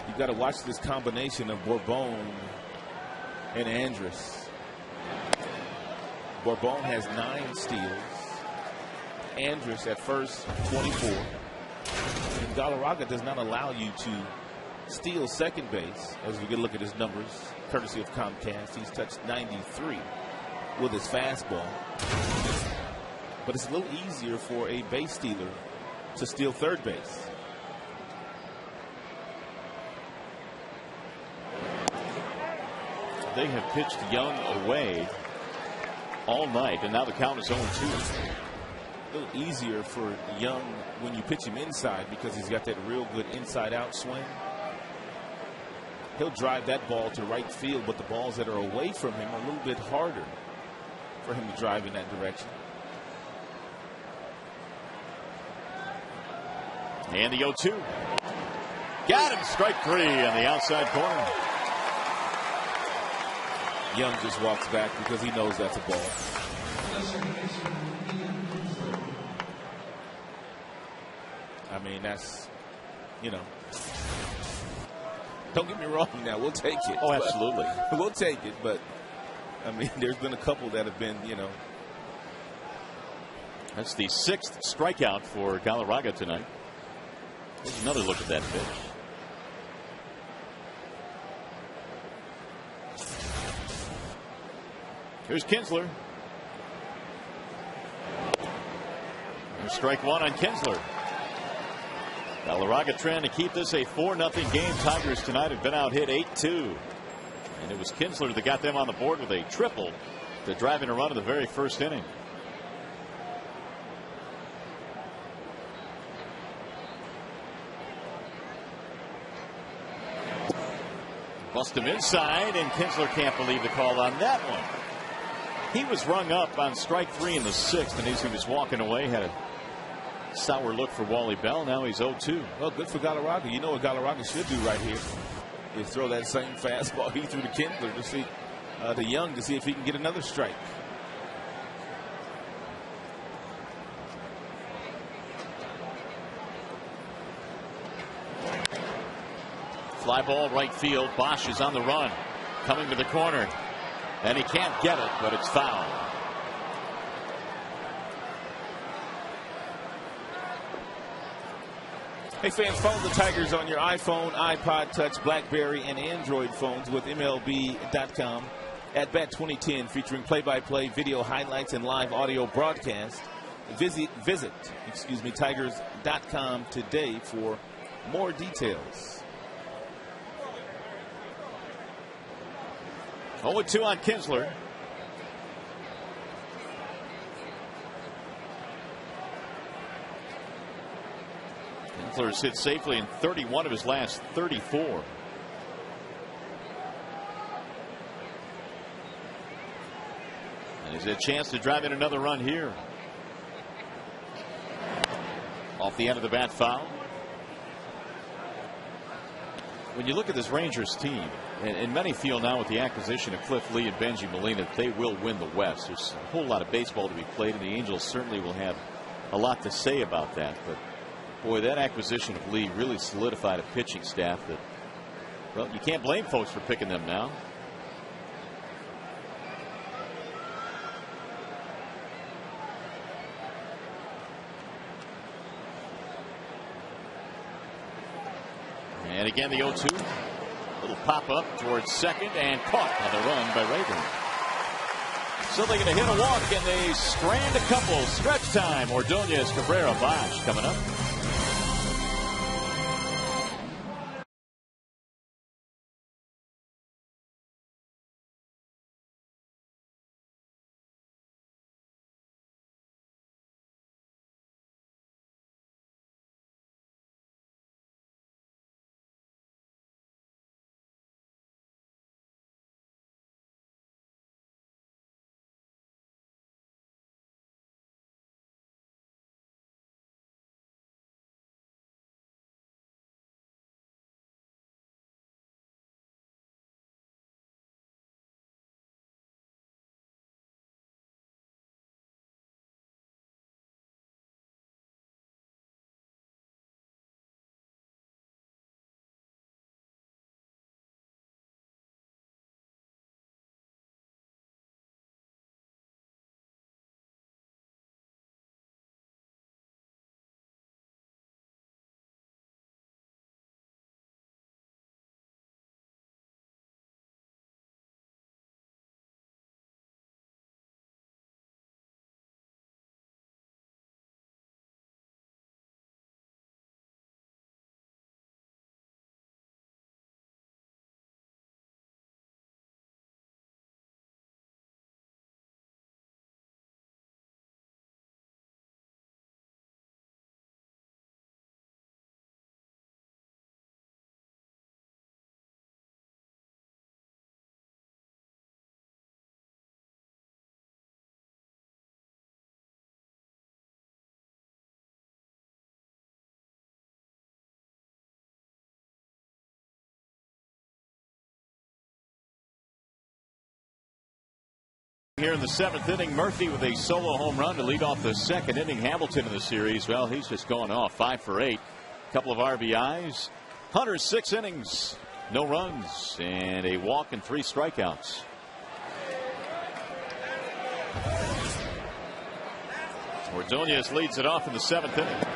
Speaker 3: You've got to watch this combination of Bourbon and Andrus. Bourbon has 9 steals. Andrus at first 24. And Galarraga does not allow you to steal second base. As we get a look at his numbers, courtesy of Comcast, he's touched 93 with his fastball. But it's a little easier for a base stealer to steal third base.
Speaker 5: They have pitched Young away all night, and now the count is 0-2.
Speaker 3: A little easier for Young when you pitch him inside because he's got that real good inside-out swing. He'll drive that ball to right field, but the balls that are away from him are a little bit harder for him to drive in that direction.
Speaker 5: And the 0-2. Got him. Strike 3 on the outside corner.
Speaker 3: Young just walks back because he knows that's a ball. I mean, that's, you know. Don't get me wrong now. We'll take it.
Speaker 5: Oh, absolutely.
Speaker 3: We'll take it. But, I mean, there's been a couple that have been, you know.
Speaker 5: That's the 6th strikeout for Galarraga tonight. Here's another look at that pitch. Here's Kinsler. There's strike 1 on Kinsler. Galarraga trying to keep this a 4-0 game. Tigers tonight have been out hit 8-2. And it was Kinsler that got them on the board with a triple to drive in a run in the very first inning. Bust him inside, and Kinsler can't believe the call on that one. He was rung up on strike 3 in the 6th, and as he was walking away, had a sour look for Wally Bell. Now he's 0-2.
Speaker 3: Well, good for Galarraga. You know what Galarraga should do right here is throw that same fastball he threw to Kinsler to see to Young to see if he can get another strike.
Speaker 5: Fly ball right field. Bosch is on the run, coming to the corner, and he can't get it, but it's foul.
Speaker 4: Hey fans, follow the Tigers on your iPhone, iPod Touch, BlackBerry, and Android phones with MLB.com. At Bat 2010, featuring play-by-play, video highlights, and live audio broadcast. Visit Tigers.com today for more details.
Speaker 1: 0-2 on Kinsler. Kinsler's hit safely in 31 of his last 34. And he's a chance to drive in another run here. Off the end of the bat, foul. When you look at this Rangers team, and many feel now with the acquisition of Cliff Lee and Benji Molina that they will win the West. There's a whole lot of baseball to be played, and the Angels certainly will have a lot to say about that. But boy, that acquisition of Lee really solidified a pitching staff that, well, you can't blame folks for picking them now. And again, the 0-2. Little pop up towards second and caught on the run by Rayburn. So they're going to hit a walk and they strand a couple. Stretch time. Ordonez, Cabrera, Bosch coming up. Here in the 7th inning, Murphy with a solo home run to lead off the 2nd inning. Hamilton in the series, well, he's just gone off 5 for 8. Couple of RBIs. Hunter 6 innings, no runs, and a walk and 3 strikeouts. Ordonez leads it off in the 7th inning.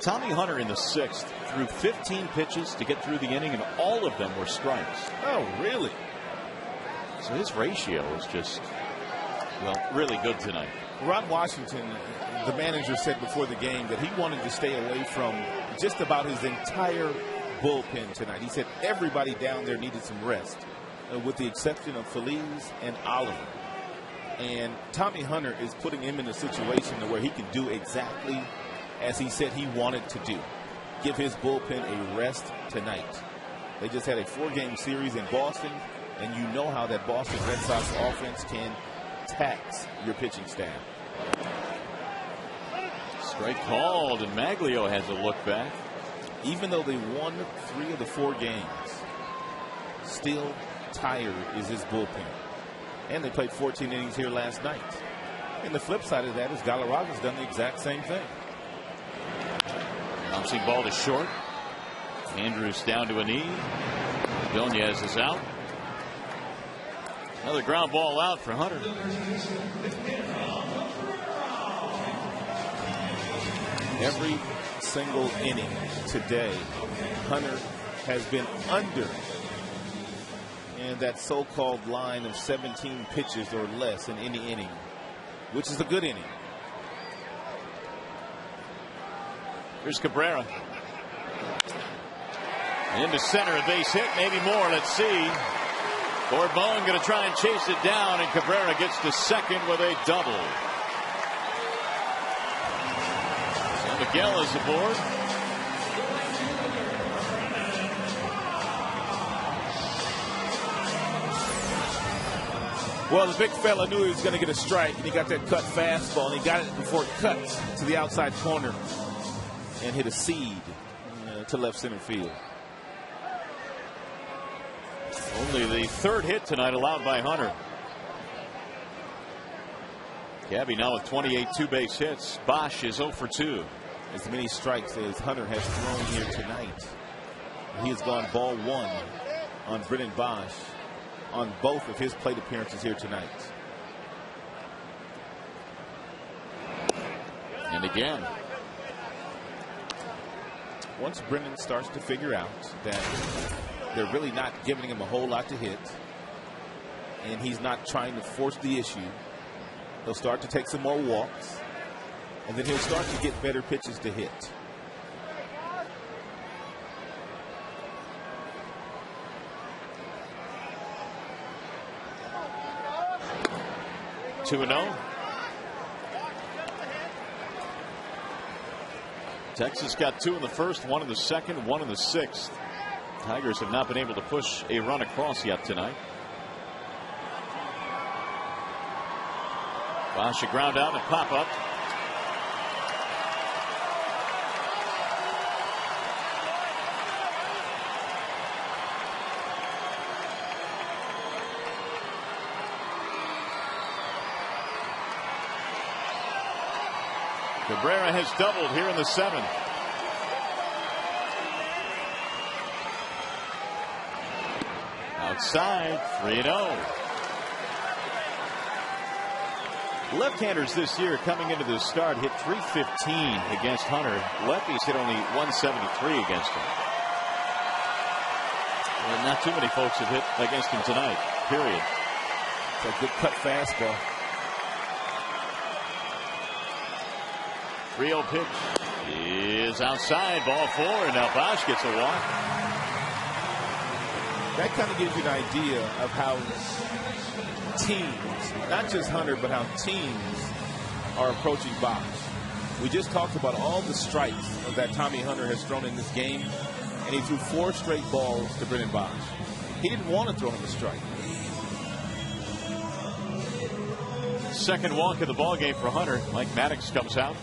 Speaker 1: Tommy Hunter in the 6th threw 15 pitches to get through the inning, and all of them were strikes.
Speaker 4: Oh, really?
Speaker 1: So his ratio is just, well, really good tonight.
Speaker 4: Ron Washington, the manager, said before the game that he wanted to stay away from just about his entire bullpen tonight. He said everybody down there needed some rest, with the exception of Feliz and Oliver. And Tommy Hunter is putting him in a situation where he can do exactly as he said he wanted to do. Give his bullpen a rest tonight. They just had a 4-game series in Boston, and you know how that Boston Red Sox offense can tax your pitching staff.
Speaker 1: Strike called, and Maglio has a look back.
Speaker 4: Even though they won 3 of the 4 games, still tired is his bullpen. And they played 14 innings here last night. And the flip side of that is Galarraga's done the exact same thing.
Speaker 1: Bouncing ball to short.
Speaker 5: Andrews down to a knee. Ordonez is out. Another ground ball out for Hunter.
Speaker 4: Every single inning today, Hunter has been under in that so-called line of 17 pitches or less in any inning, which is a good inning.
Speaker 5: Here's Cabrera. Into center, a base hit, maybe more. Let's see. Bourboin going to try and chase it down, and Cabrera gets to second with a double. So Miguel is aboard.
Speaker 4: Well, the big fella knew he was going to get a strike, and he got that cut fastball, and he got it before it cut to the outside corner and hit a seed to left center field.
Speaker 5: Only the third hit tonight allowed by Hunter. Gabby now with 28 two-base hits. Bosch is 0 for 2.
Speaker 4: As many strikes as Hunter has thrown here tonight. He has gone ball 1 on Brennan Bosch on both of his plate appearances here tonight.
Speaker 5: And again.
Speaker 4: Once Brennan starts to figure out that they're really not giving him a whole lot to hit, and he's not trying to force the issue, he'll start to take some more walks, and then he'll start to get better pitches to hit.
Speaker 5: Two and 0. Texas got 2 in the first, 1 in the second, 1 in the sixth. Tigers have not been able to push a run across yet tonight. Bosch a ground out and pop up. Cabrera has doubled here in the 7th. Outside, 3-0. Left-handers this year coming into this start hit .315 against Hunter. Lefties hit only .173 against him. And not too many folks have hit against him tonight, period.
Speaker 4: It's a good cut fastball.
Speaker 5: 3-0 pitch is outside, ball 4, and now Bosch gets a walk.
Speaker 4: That kind of gives you an idea of how teams, not just Hunter, but how teams are approaching Bosch. We just talked about all the strikes that Tommy Hunter has thrown in this game, and he threw 4 straight balls to Brennan Bosch. He didn't want to throw him a strike.
Speaker 5: Second walk of the ball game for Hunter. Mike Maddox comes out.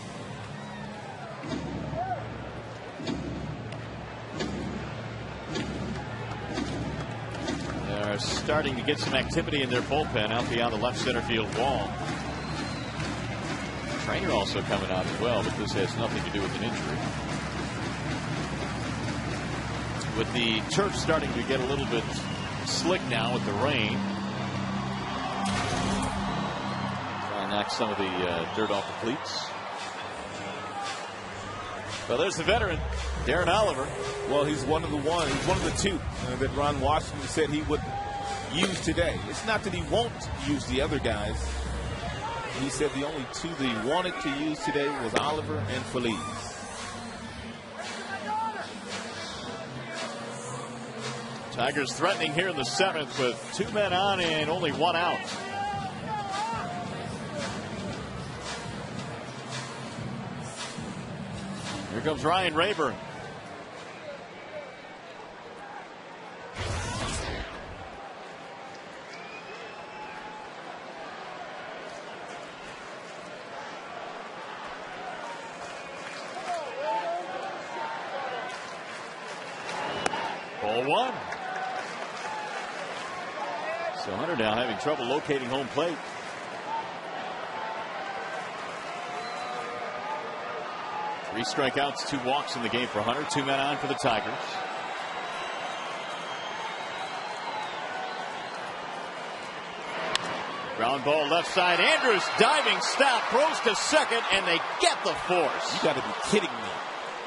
Speaker 5: They're starting to get some activity in their bullpen out beyond the left center field wall. Trainer also coming out as well, but this has nothing to do with an injury. With the turf starting to get a little bit slick now with the rain. Try and knock some of the dirt off the cleats. Well, there's the veteran, Darren Oliver.
Speaker 4: Well, he's one of the 2 that Ron Washington said he would use today. It's not that he won't use the other guys. He said the only 2 that he wanted to use today was Oliver and Feliz.
Speaker 5: Tigers threatening here in the 7th with 2 men on and only 1 out. Here comes Ryan Rayburn. Ball 1. So Hunter now having trouble locating home plate. Three strikeouts, 2 walks in the game for Hunter. 2 men on for the Tigers.
Speaker 1: Ground ball left side. Andrus diving stop. Throws to second, and they get the force.
Speaker 4: You got to be kidding me.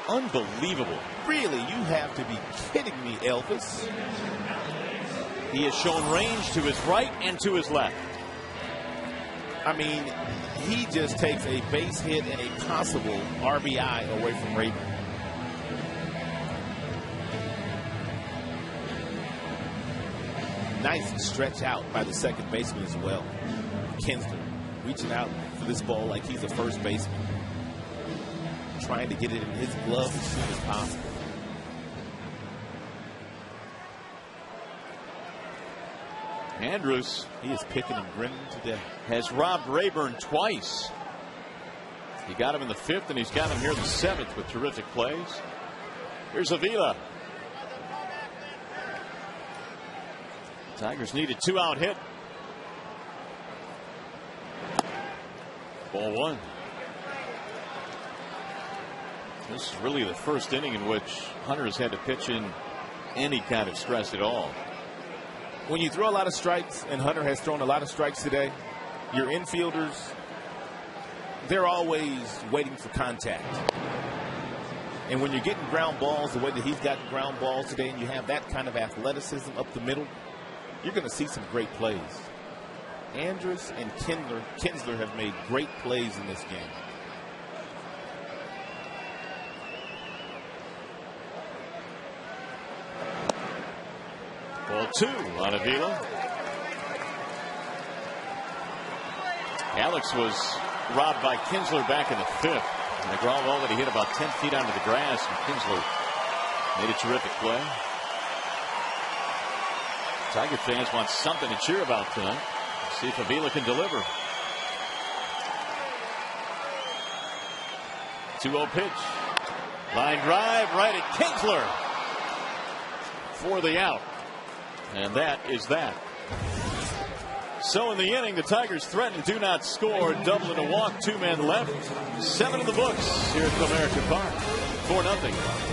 Speaker 5: Unbelievable.
Speaker 4: Really, you have to be kidding me, Elvis.
Speaker 5: He has shown range to his right and to his left.
Speaker 4: I mean, he just takes a base hit and a possible RBI away from Rayburn. Nice stretch out by the second baseman as well. Kinsler reaching out for this ball like he's a first baseman. Trying to get it in his glove as soon as possible.
Speaker 5: Andrus,
Speaker 4: he is picking and grinning today.
Speaker 5: Has robbed Rayburn twice. He got him in the 5th, and he's got him here in the 7th with terrific plays. Here's Avila. Tigers need a 2-out hit. Ball 1. This is really the first inning in which Hunter has had to pitch in any kind of stress at all.
Speaker 4: When you throw a lot of strikes, and Hunter has thrown a lot of strikes today, your infielders, they're always waiting for contact. And when you're getting ground balls the way that he's gotten ground balls today, and you have that kind of athleticism up the middle, you're going to see some great plays. Andrus and Kinsler have made great plays in this game.
Speaker 5: Ball 2 on Avila. Alex was robbed by Kinsler back in the 5th. And the ground ball that he hit about 10 feet onto the grass, and Kinsler made a terrific play. Tiger fans want something to cheer about tonight. See if Avila can deliver. 2-0 pitch. Line drive right at Kinsler for the out. And that is that. So in the inning, the Tigers threaten, do not score. Double and a walk, 2 men left. 7 in the books here at Comerica Park. 4-0.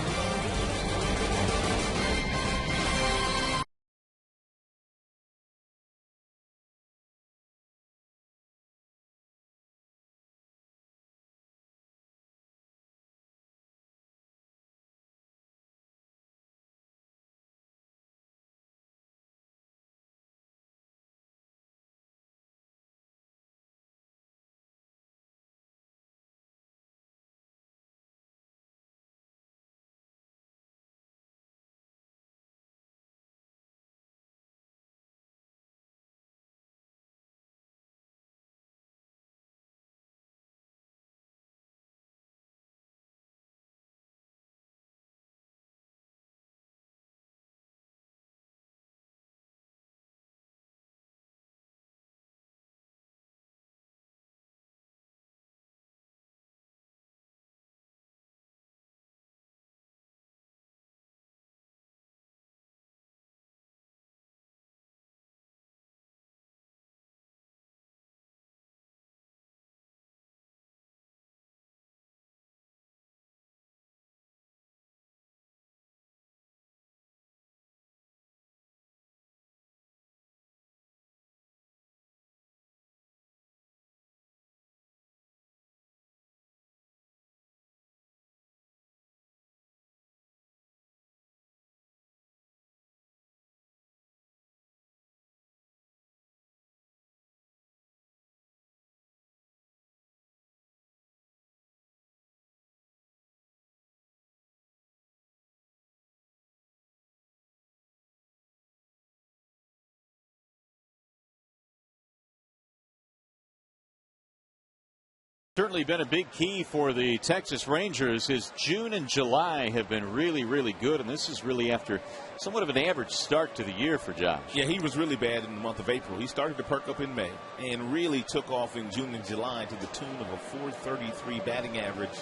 Speaker 5: Certainly been a big key for the Texas Rangers. His June and July have been really, really good, and this is really after somewhat of an average start to the year for Josh.
Speaker 4: Yeah, he was really bad in the month of April. He started to perk up in May and really took off in June and July to the tune of a .433 batting average,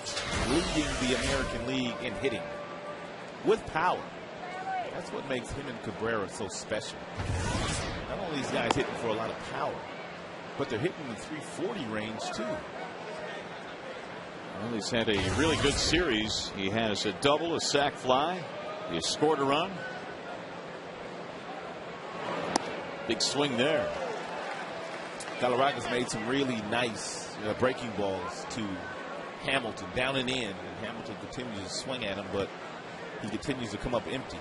Speaker 4: leading the American League in hitting with power. That's what makes him and Cabrera so special. Not only these guys hitting for a lot of power, but they're hitting the 340 range too.
Speaker 5: Well, he's had a really good series. He has a double, a sac fly. He has scored a run. Big swing there.
Speaker 4: Galarraga's made some really nice breaking balls to Hamilton, down and in. And Hamilton continues to swing at him, but he continues to come up empty.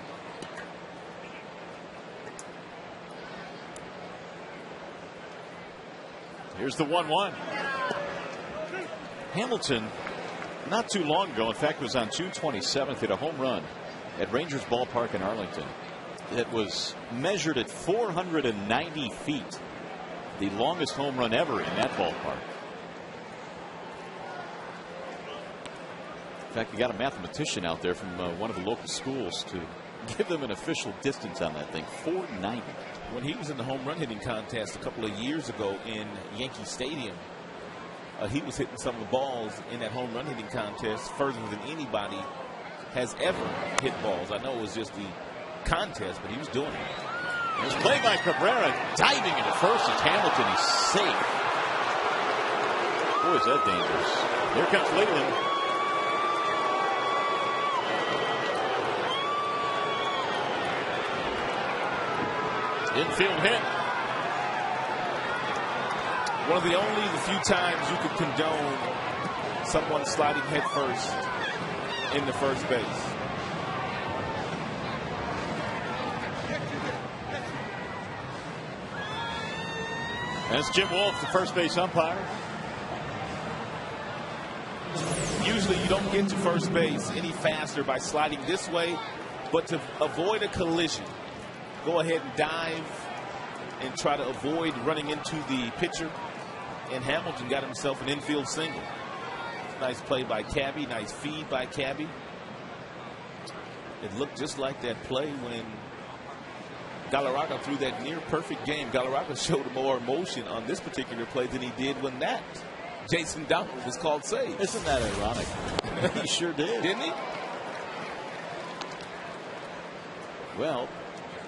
Speaker 5: Here's the 1-1. Hamilton, not too long ago, in fact, was on June 27th, hit a home run at Rangers Ballpark in Arlington. It was measured at 490 feet, the longest home run ever in that ballpark. In fact, we got a mathematician out there from one of the local schools to give them an official distance on that thing. 490.
Speaker 4: When he was in the home run hitting contest a couple of years ago in Yankee Stadium, he was hitting some of the balls in that home run hitting contest further than anybody has ever hit balls. I know it was just the contest, but he was doing it.
Speaker 5: It was played by Cabrera, diving into first as Hamilton. He's safe. Boy, is that dangerous. Here comes Leland. Infield hit.
Speaker 4: One of the few times you could condone someone sliding head first into first base.
Speaker 5: That's Jim Wolf, the first base umpire.
Speaker 4: Usually you don't get to first base any faster by sliding this way, but to avoid a collision, go ahead and dive and try to avoid running into the pitcher. And Hamilton got himself an infield single. Nice play by Cabby, nice feed by Cabby. It looked just like that play when Galarraga threw that near perfect game. Galarraga showed more emotion on this particular play than he did when that Jason Donald was called safe.
Speaker 5: Isn't that ironic? He sure did.
Speaker 4: Didn't he?
Speaker 5: Well,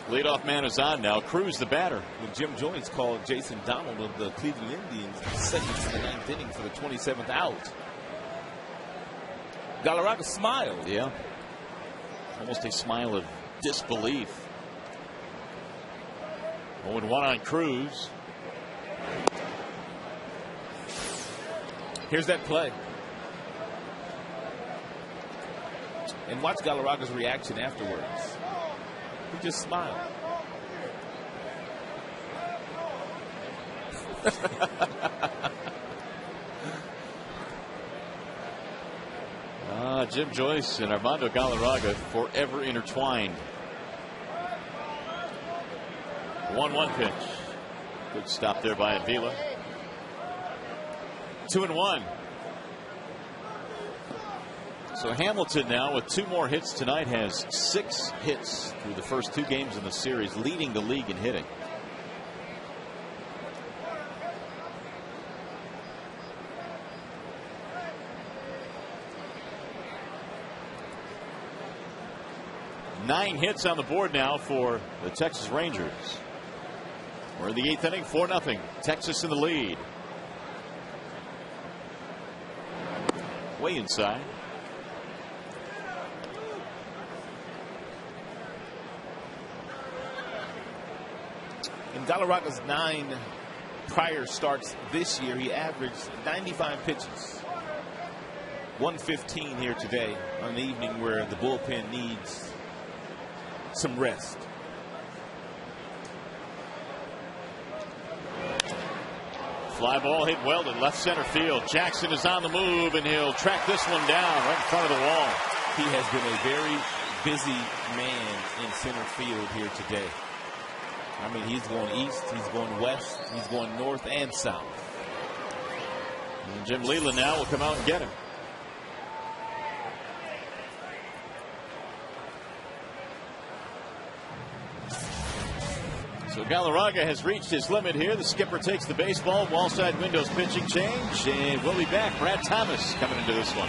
Speaker 5: leadoff man is on now. Cruz, the batter.
Speaker 4: When Jim Joyce called Jason Donald of the Cleveland Indians second to the ninth inning for the 27th out, Galarraga smiled.
Speaker 5: Yeah. Almost a smile of disbelief. 0-1 on Cruz.
Speaker 4: Here's that play. And watch Galarraga's reaction afterwards. He just smiled.
Speaker 5: Jim Joyce and Armando Galarraga forever intertwined. 1-1 pitch. Good stop there by Avila. 2-1. So Hamilton now with 2 more hits tonight has 6 hits through the first 2 games in the series, leading the league in hitting. Nine hits on the board now for the Texas Rangers. We're in the 8th inning, 4-0. Texas in the lead. Way inside.
Speaker 4: In Galarraga's 9 prior starts this year, he averaged 95 pitches. 115 here today on the evening where the bullpen needs some rest.
Speaker 5: Fly ball hit well to left center field. Jackson is on the move, and he'll track this one down right in front of the wall.
Speaker 4: He has been a very busy man in center field here today. I mean, he's going east, he's going west, he's going north and south.
Speaker 5: And Jim Leland now will come out and get him. So Galarraga has reached his limit here. The skipper takes the baseball. Wallside windows pitching change. And we'll be back. Brad Thomas coming into this one.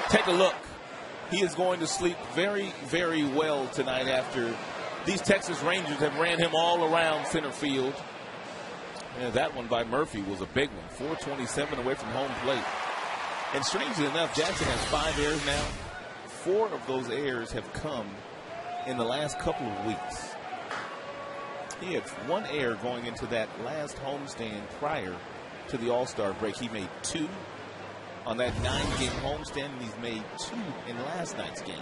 Speaker 4: Take a look. He is going to sleep very, very well tonight after these Texas Rangers have ran him all around center field. And that one by Murphy was a big one. 427 away from home plate. And strangely enough, Jackson has 5 errors now. 4 of those errors have come in the last couple of weeks. He had 1 error going into that last homestand prior to the All-Star break. He made 2 on that 9-game homestand, and he's made 2 in last night's game.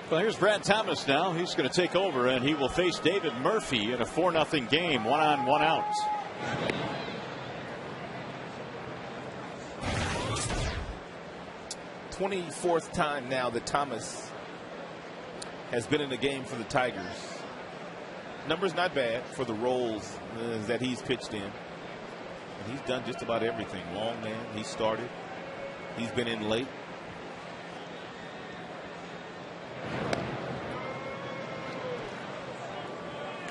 Speaker 5: Well, here's Brad Thomas now. He's going to take over, and he will face David Murphy in a 4-0 game, 1 on, 1 out.
Speaker 4: 24th time now that Thomas has been in the game for the Tigers. Numbers not bad for the roles that he's pitched in. And he's done just about everything. Long man, he started. He's been in late.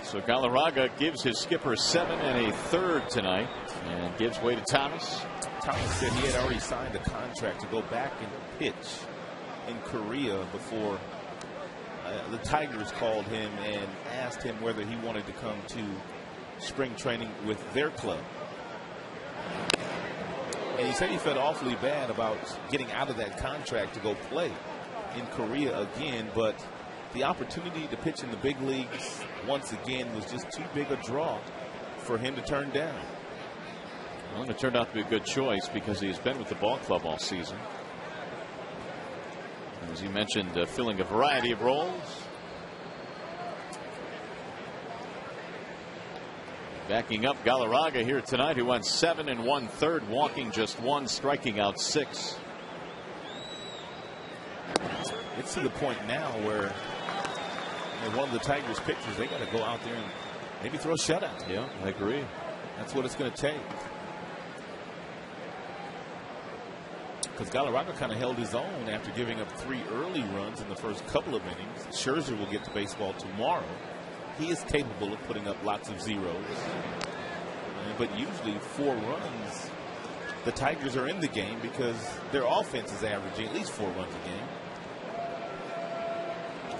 Speaker 5: So Galarraga gives his skipper 7 1/3 tonight and gives way to Thomas.
Speaker 4: Thomas said he had already signed a contract to go back and pitch in Korea before the Tigers called him and asked him whether he wanted to come to spring training with their club. And he said he felt awfully bad about getting out of that contract to go play in Korea again, but the opportunity to pitch in the big leagues once again was just too big a draw for him to turn down.
Speaker 5: Well, it turned out to be a good choice because he's been with the ball club all season. As he mentioned, filling a variety of roles. Backing up Galarraga here tonight, who went 7 1/3, walking just 1, striking out 6.
Speaker 4: It's to the point now where one of the Tigers pitchers, they got to go out there and maybe throw a shutout.
Speaker 5: Yeah, I agree.
Speaker 4: That's what it's going to take. Because Galarraga kind of held his own after giving up 3 early runs in the first couple of innings. Scherzer will get to baseball tomorrow. He is capable of putting up lots of zeros. But usually 4 runs, the Tigers are in the game because their offense is averaging at least 4 runs a game.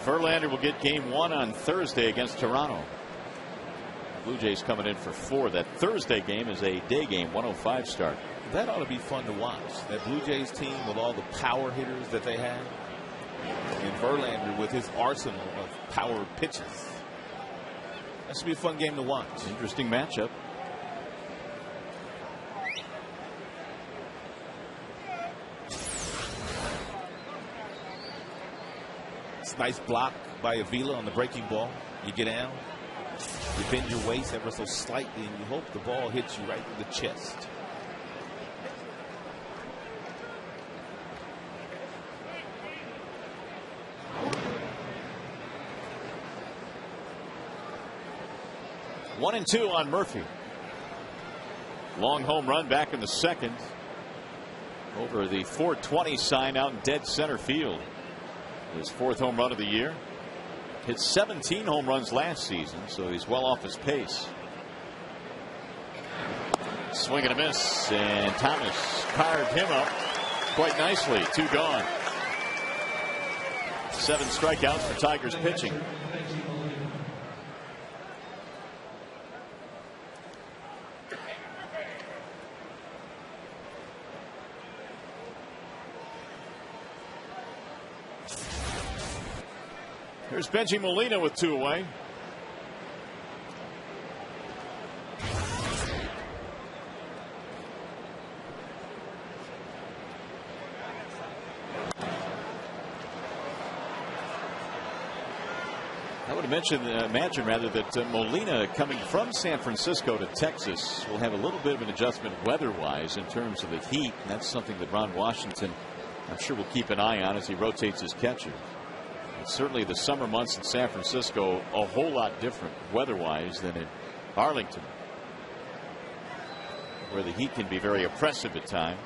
Speaker 5: Verlander will get game 1 on Thursday against Toronto. Blue Jays coming in for 4. That Thursday game is a day game, 1:05 start.
Speaker 4: That ought to be fun to watch. That Blue Jays team with all the power hitters that they have, and Verlander with his arsenal of power pitches. That should be a fun game to watch.
Speaker 5: Interesting matchup.
Speaker 4: It's a nice block by Avila on the breaking ball. You get down, you bend your waist ever so slightly, and you hope the ball hits you right in the chest.
Speaker 5: One and 2 on Murphy. Long home run back in the second over the 420 sign out in dead center field. His 4th home run of the year. Hit 17 home runs last season, so he's well off his pace. Swing and a miss, and Thomas carved him up quite nicely. 2 gone. 7 strikeouts for Tigers pitching. Here's Benji Molina with 2 away. I would imagine rather that Molina, coming from San Francisco to Texas, will have a little bit of an adjustment weather-wise in terms of the heat. And that's something that Ron Washington, I'm sure, will keep an eye on as he rotates his catcher. Certainly the summer months in San Francisco a whole lot different weather-wise than in Arlington, where the heat can be very oppressive at times.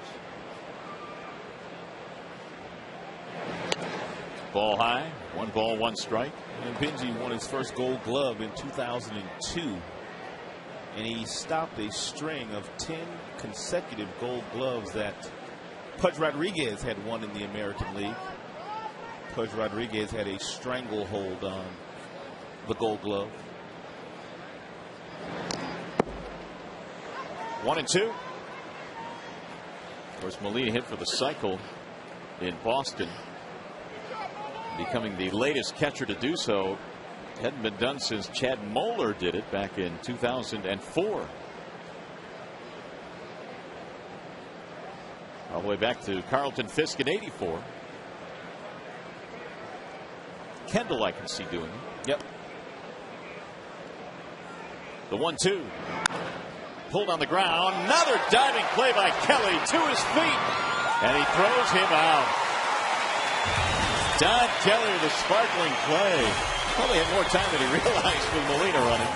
Speaker 5: Ball high, 1 ball, 1 strike.
Speaker 4: And Benji won his first Gold Glove in 2002, and he stopped a string of 10 consecutive Gold Gloves that Pudge Rodriguez had one in the American League. Pudge Rodriguez had a stranglehold on the Gold Glove.
Speaker 5: 1-2. Of course, Molina hit for the cycle in Boston, becoming the latest catcher to do so. Hadn't been done since Chad Moeller did it back in 2004. All the way back to Carlton Fisk in '84. Kendall, I can see doing it.
Speaker 4: Yep.
Speaker 5: The 1-2. Pulled on the ground. Another diving play by Kelly to his feet. And he throws him out. Don Kelly with a sparkling play. Probably had more time than he realized with Molina running.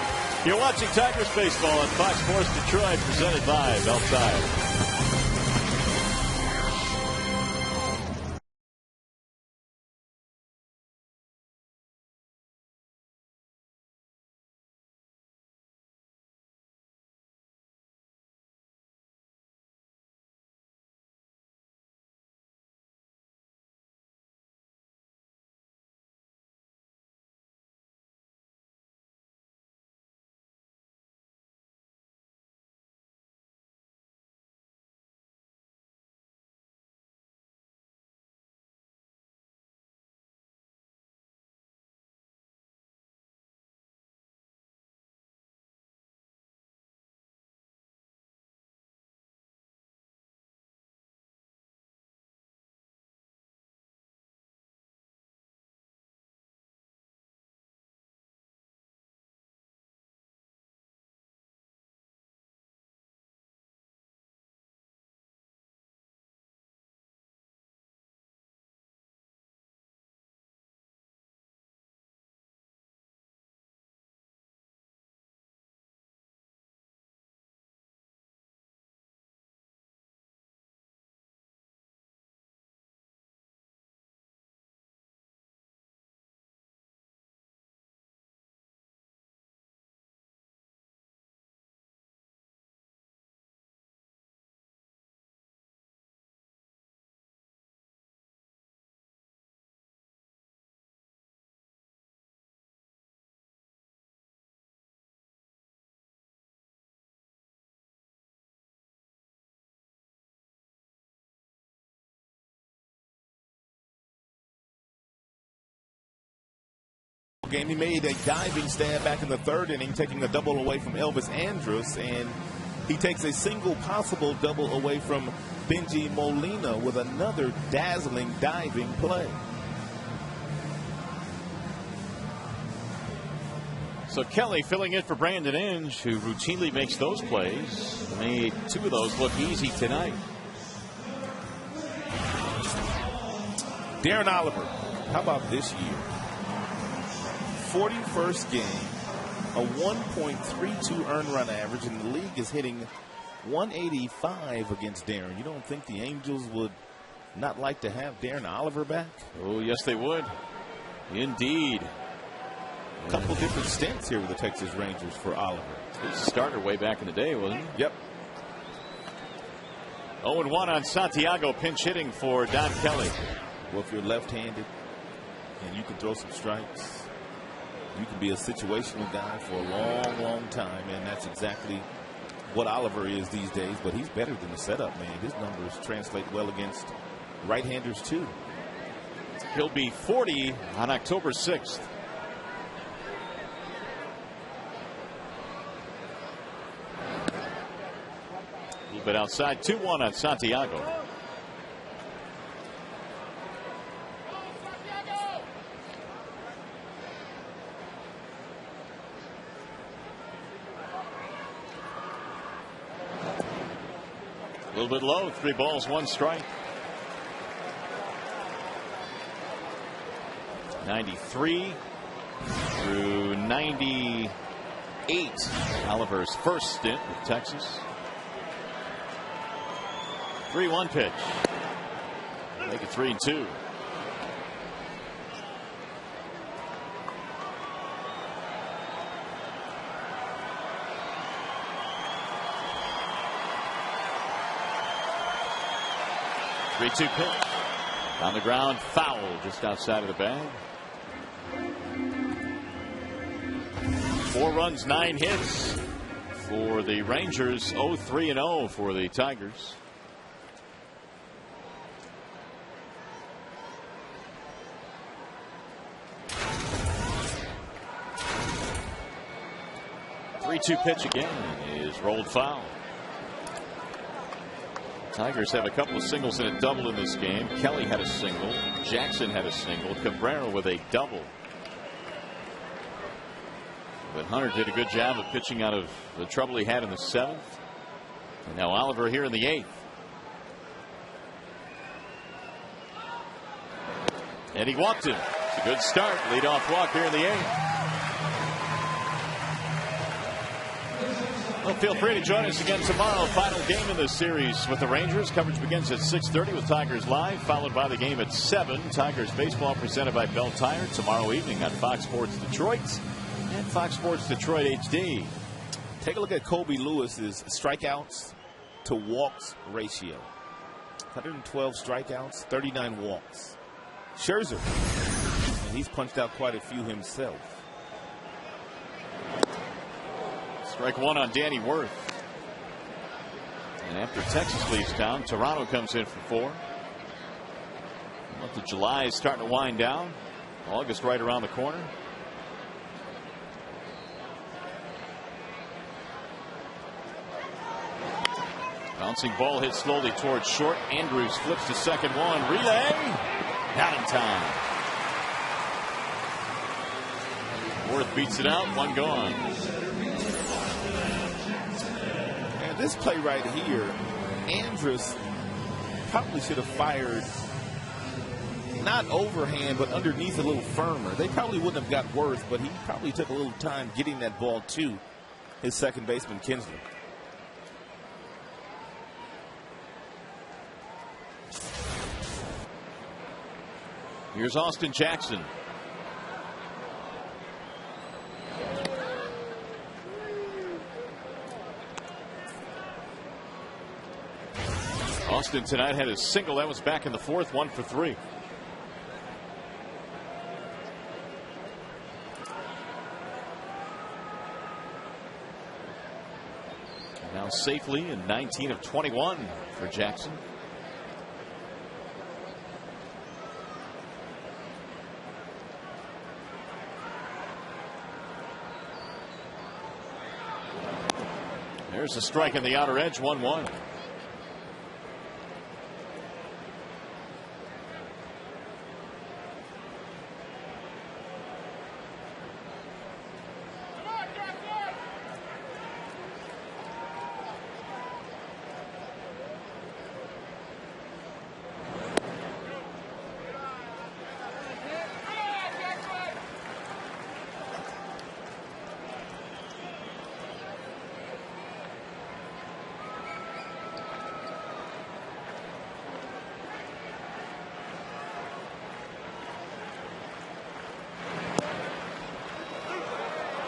Speaker 5: You're watching Tigers baseball on Fox Sports Detroit, presented by Bell Tire.
Speaker 4: Game. He made a diving stab back in the third inning, taking a double away from Elvis Andrus, and he takes a single possible double away from Benji Molina with another dazzling diving play.
Speaker 5: So Kelly filling in for Brandon Inge, who routinely makes those plays. Made two of those look easy tonight.
Speaker 4: Darren Oliver, how about this year? 41st game, a 1.32 earned run average, and the league is hitting 185 against Darren. You don't think the Angels would not like to have Darren Oliver back?
Speaker 5: Oh, yes, they would. Indeed.
Speaker 4: A couple different stints here with the Texas Rangers for Oliver.
Speaker 5: He was a starter way back in the day, wasn't he?
Speaker 4: Yep.
Speaker 5: 0-1 on Santiago, pinch hitting for Don Kelly.
Speaker 4: Well, if you're left-handed and you can throw some strikes, you can be a situational guy for a long, long time, and that's exactly what Oliver is these days. But he's better than the setup man. His numbers translate well against right-handers, too.
Speaker 5: He'll be 40 on October 6th. A little bit outside, 2-1 on Santiago. A little bit low, 3 balls, 1 strike. 93 through 98. Oliver's first stint with Texas. 3-1 pitch. Make it 3-2. 3-2 pitch. On the ground, foul just outside of the bag. 4 runs, 9 hits for the Rangers. 0-3-0 for the Tigers. Three-two pitch again is rolled foul. Tigers have a couple of singles and a double in this game. Kelly had a single. Jackson had a single. Cabrera with a double. But Hunter did a good job of pitching out of the trouble he had in the 7th. And now Oliver here in the 8th. And he walked him. It's a good start. Leadoff walk here in the 8th. Well, feel free to join us again tomorrow. Final game in this series with the Rangers. Coverage begins at 6:30 with Tigers Live, followed by the game at 7. Tigers baseball presented by Bell Tire tomorrow evening on Fox Sports Detroit and Fox Sports Detroit HD.
Speaker 4: Take a look at Kobe Lewis's strikeouts to walks ratio. 112 strikeouts, 39 walks. Scherzer, and he's punched out quite a few himself.
Speaker 5: Strike one on Danny Worth. And after Texas leaves town, Toronto comes in for 4. The month of July is starting to wind down. August right around the corner. Bouncing ball hit slowly towards short. Andrews flips to second one. Relay. Not in time. Worth beats it out. One gone.
Speaker 4: And this play right here, Andrews probably should have fired not overhand, but underneath a little firmer. They probably wouldn't have got Worth, but he probably took a little time getting that ball to his second baseman, Kinsley.
Speaker 5: Here's Austin Jackson. Austin tonight had his single. That was back in the 4th, 1 for 3. Now safely in 19 of 21 for Jackson. There's a strike on the outer edge, 1-1.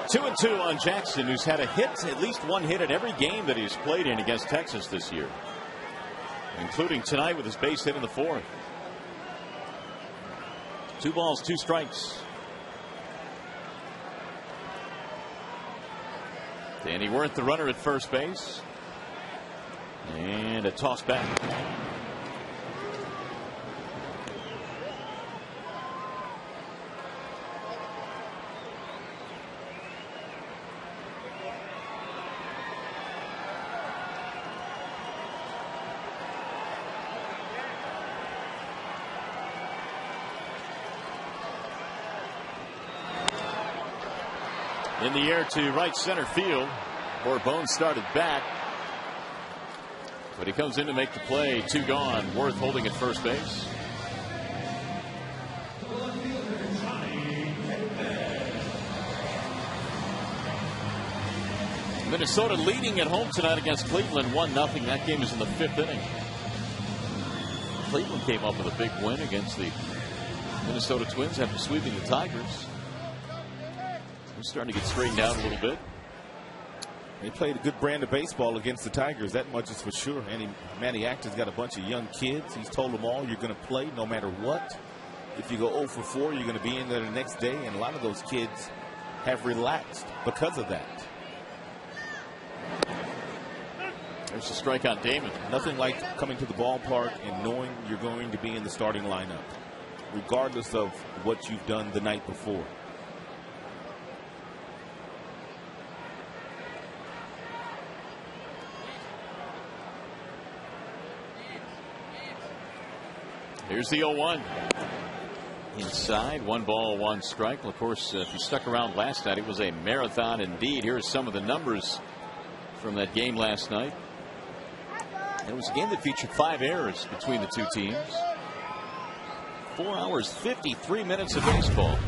Speaker 5: Two and two on Jackson, who's had a hit, at least one hit in every game that he's played in against Texas this year, including tonight with his base hit in the 4th. 2 balls, 2 strikes. Danny Worth, the runner at first base, and a toss back. In the air to right center field. Borbone started back, but he comes in to make the play. 2 gone. Worth holding at first base. Minnesota leading at home tonight against Cleveland, 1-0. That game is in the 5th inning. Cleveland came up with a big win against the Minnesota Twins after sweeping the Tigers. Starting to get straightened out a little bit.
Speaker 4: They played a good brand of baseball against the Tigers. That much is for sure. Manny Acton's got a bunch of young kids. He's told them all, you're going to play no matter what. If you go 0 for 4, you're going to be in there the next day. And a lot of those kids have relaxed because of that.
Speaker 5: There's a strike on Damon.
Speaker 4: Nothing like coming to the ballpark and knowing you're going to be in the starting lineup, regardless of what you've done the night before.
Speaker 5: Here's the 0-1. Inside, 1 ball, 1 strike. Well, of course, if you stuck around last night, it was a marathon indeed. Here's some of the numbers from that game last night. It was a game that featured 5 errors between the two teams. 4 hours, 53 minutes of baseball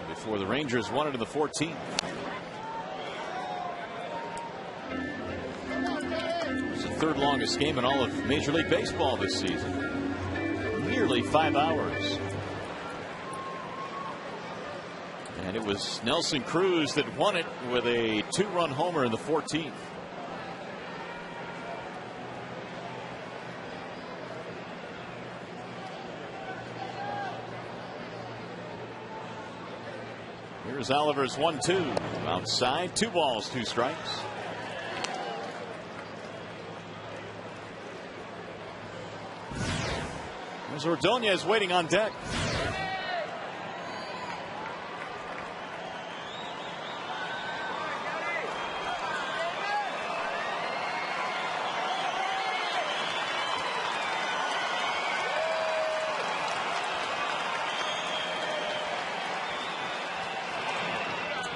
Speaker 5: before the Rangers won it in the 14th. It was the 3rd longest game in all of Major League Baseball this season. Nearly 5 hours. And it was Nelson Cruz that won it with a 2-run homer in the 14th. Here's Oliver's 1-2. Outside, 2 balls, 2 strikes. There's Ordonez waiting on deck.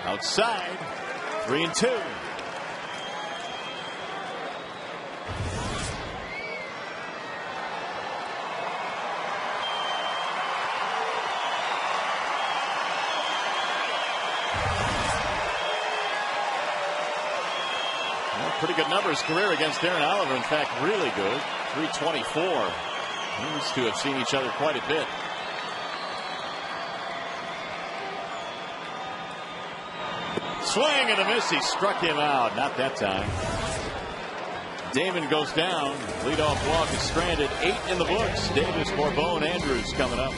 Speaker 5: Outside, 3-2. Pretty good numbers career against Darren Oliver. In fact, really good. 324. These two have seen each other quite a bit. Swing and a miss. He struck him out. Not that time. Damon goes down. Leadoff walk is stranded. 8 in the books. Davis, Borbone, Andrews coming up.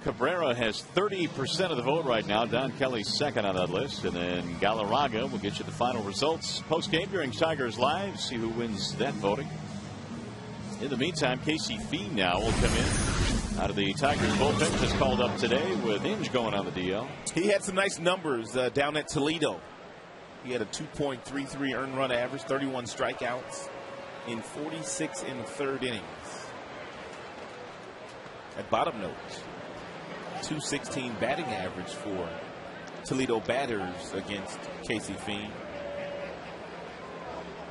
Speaker 5: Cabrera has 30% of the vote right now. Don Kelly's second on that list. And then Galarraga will get you the final results post-game during Tigers Live. See who wins that voting. In the meantime, Casey Fee now will come in out of the Tigers bullpen. Just called up today with Inge going on the DL.
Speaker 4: He had some nice numbers down at Toledo. He had a 2.33 earned run average, 31 strikeouts in 46 in the third innings. At bottom note, 216 batting average for Toledo batters against Casey Fee.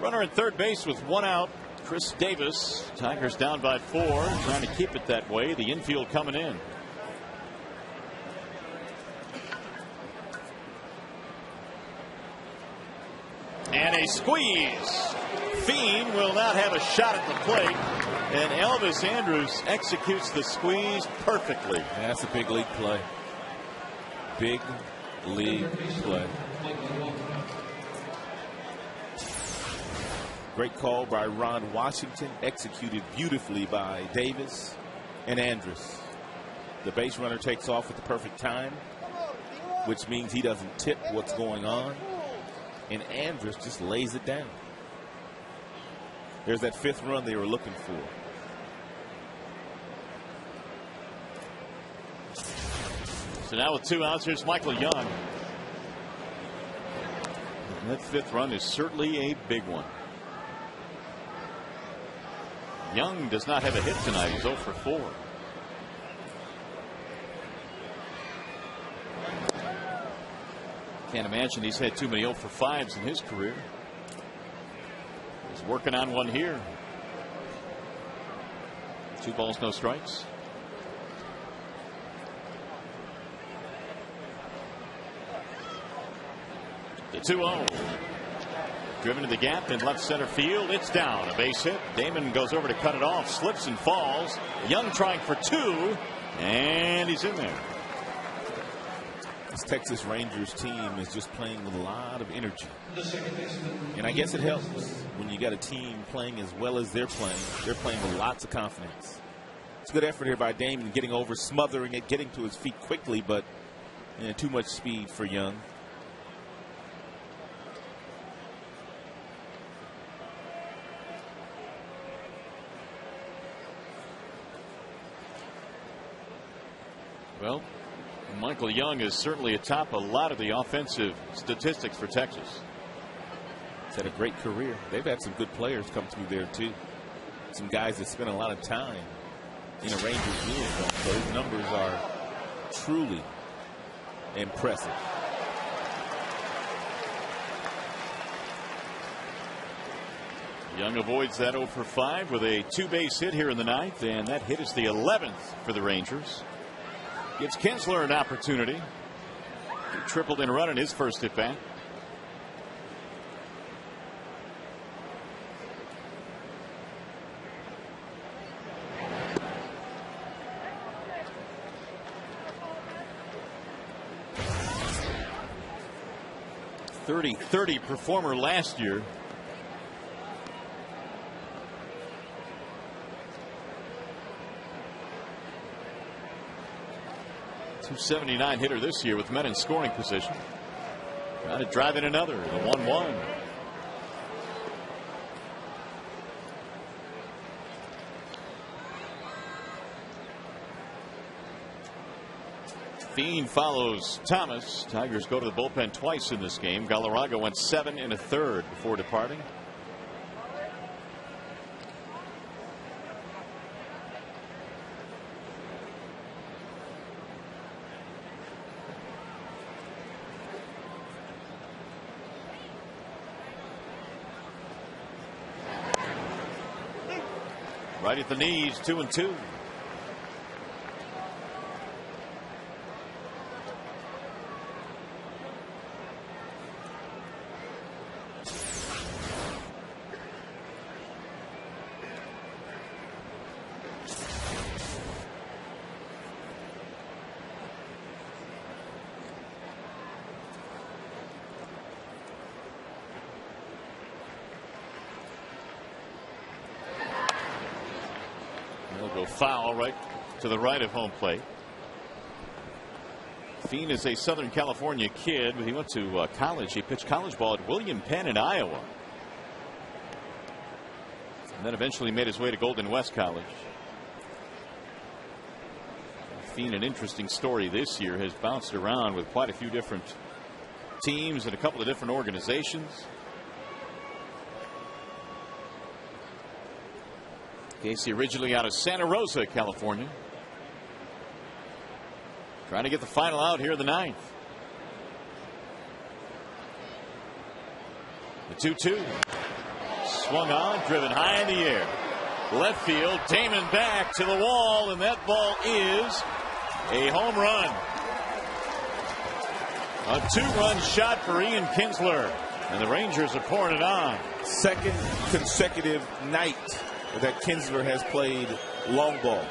Speaker 5: Runner at third base with one out. Chris Davis. Tigers down by 4, trying to keep it that way. The infield coming in. And a squeeze. Fiend will not have a shot at the plate. And Elvis Andrus executes the squeeze perfectly.
Speaker 4: That's a big league play. Big league play. Great call by Ron Washington, executed beautifully by Davis and Andrus. The base runner takes off at the perfect time, which means he doesn't tip what's going on, and Andrus just lays it down. There's that 5th run they were looking for.
Speaker 5: So now with 2 outs, here's Michael Young. And that 5th run is certainly a big one. Young does not have a hit tonight. He's 0 for 4. Can't imagine he's had too many 0 for 5s in his career. He's working on one here. 2 balls, no strikes. The 2-0. Driven to the gap in left center field. It's down. A base hit. Damon goes over to cut it off. Slips and falls. Young trying for 2. And he's in there.
Speaker 4: This Texas Rangers team is just playing with a lot of energy. And I guess it helps when you got a team playing as well as they're playing. They're playing with lots of confidence. It's a good effort here by Damon, getting over, smothering it, getting to his feet quickly, but too much speed for Young.
Speaker 5: Well, Michael Young is certainly atop a lot of the offensive statistics for Texas.
Speaker 4: He's had a great career. They've had some good players come through there, too. Some guys that spent a lot of time in a Rangers uniform. So his numbers are truly impressive.
Speaker 5: Young avoids that 0 for 5 with a 2-base hit here in the 9th, and that hit is the 11th for the Rangers. Gives Kinsler an opportunity. He tripled in a run in his first at bat. .30 performer last year. .279 hitter this year with men in scoring position. Trying to drive in another. The 1-1. Fiend follows Thomas. Tigers go to the bullpen twice in this game. Galarraga went 7 1/3 before departing. Right at the knees, 2-2. Foul right to the right of home plate. Fien is a Southern California kid, but he went to college. He pitched college ball at William Penn in Iowa. And then eventually made his way to Golden West College. Fien, an interesting story this year, has bounced around with quite a few different teams and a couple of different organizations. Casey originally out of Santa Rosa, California. Trying to get the final out here in the ninth. The 2-2. Swung on, driven high in the air. Left field, Damon back to the wall, and that ball is a home run. A 2-run shot for Ian Kinsler, and the Rangers are pouring it on.
Speaker 4: Second consecutive night that Kinsler has played long ball.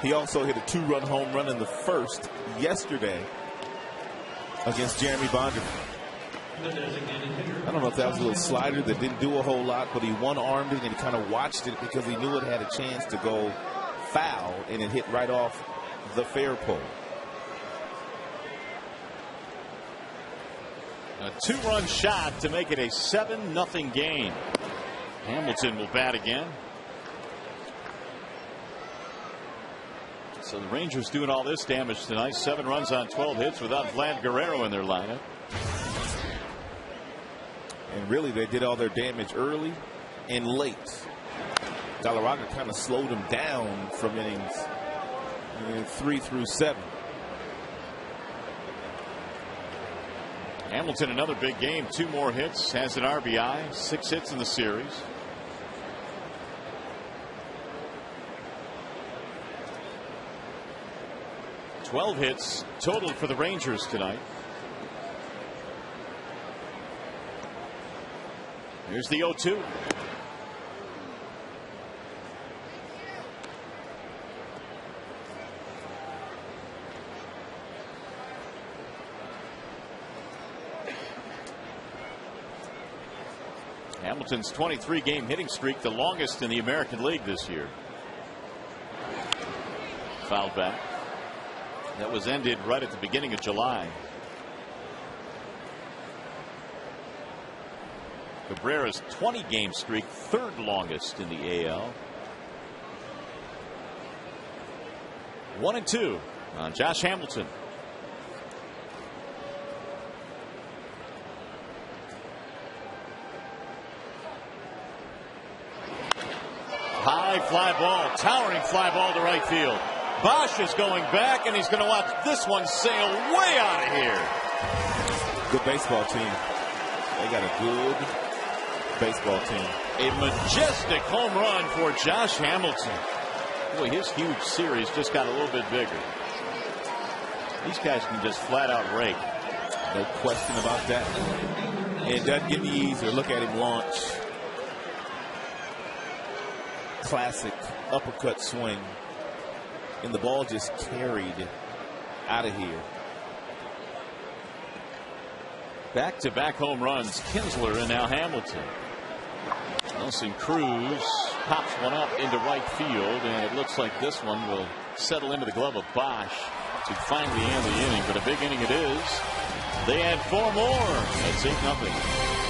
Speaker 4: He also hit a 2-run home run in the first yesterday against Jeremy Bonder. I don't know if that was a little slider that didn't do a whole lot, but he one-armed it and kind of watched it because he knew it had a chance to go foul, and it hit right off the fair pole.
Speaker 5: A 2-run shot to make it a 7-0 game. Hamilton will bat again. So the Rangers doing all this damage tonight. 7 runs on 12 hits without Vlad Guerrero in their lineup.
Speaker 4: And really, they did all their damage early and late. Galarraga kind of slowed them down from innings 3 through 7.
Speaker 5: Hamilton, another big game. 2 more hits, has an RBI, 6 hits in the series. $12 hits total for the Rangers tonight. Here's the 0-2. Hamilton's 23-game hitting streak, the longest in the American League this year. Fouled back. That was ended right at the beginning of July. Cabrera's 20-game streak, 3rd longest in the AL. 1-2 on Josh Hamilton. High fly ball, towering fly ball to right field. Bosch is going back, and he's going to watch this one sail way out of here.
Speaker 4: Good baseball team. They got a good baseball team.
Speaker 5: A majestic home run for Josh Hamilton. Boy, his huge series just got a little bit bigger. These guys can just flat out rake.
Speaker 4: No question about that. And it doesn't get any easier. Look at him launch. Classic uppercut swing. And the ball just carried out of here.
Speaker 5: Back-to-back home runs, Kinsler and now Hamilton. Nelson Cruz pops one up into right field, and it looks like this one will settle into the glove of Bosch to finally end the inning. But a big inning it is. They add 4 more. That's 8-0.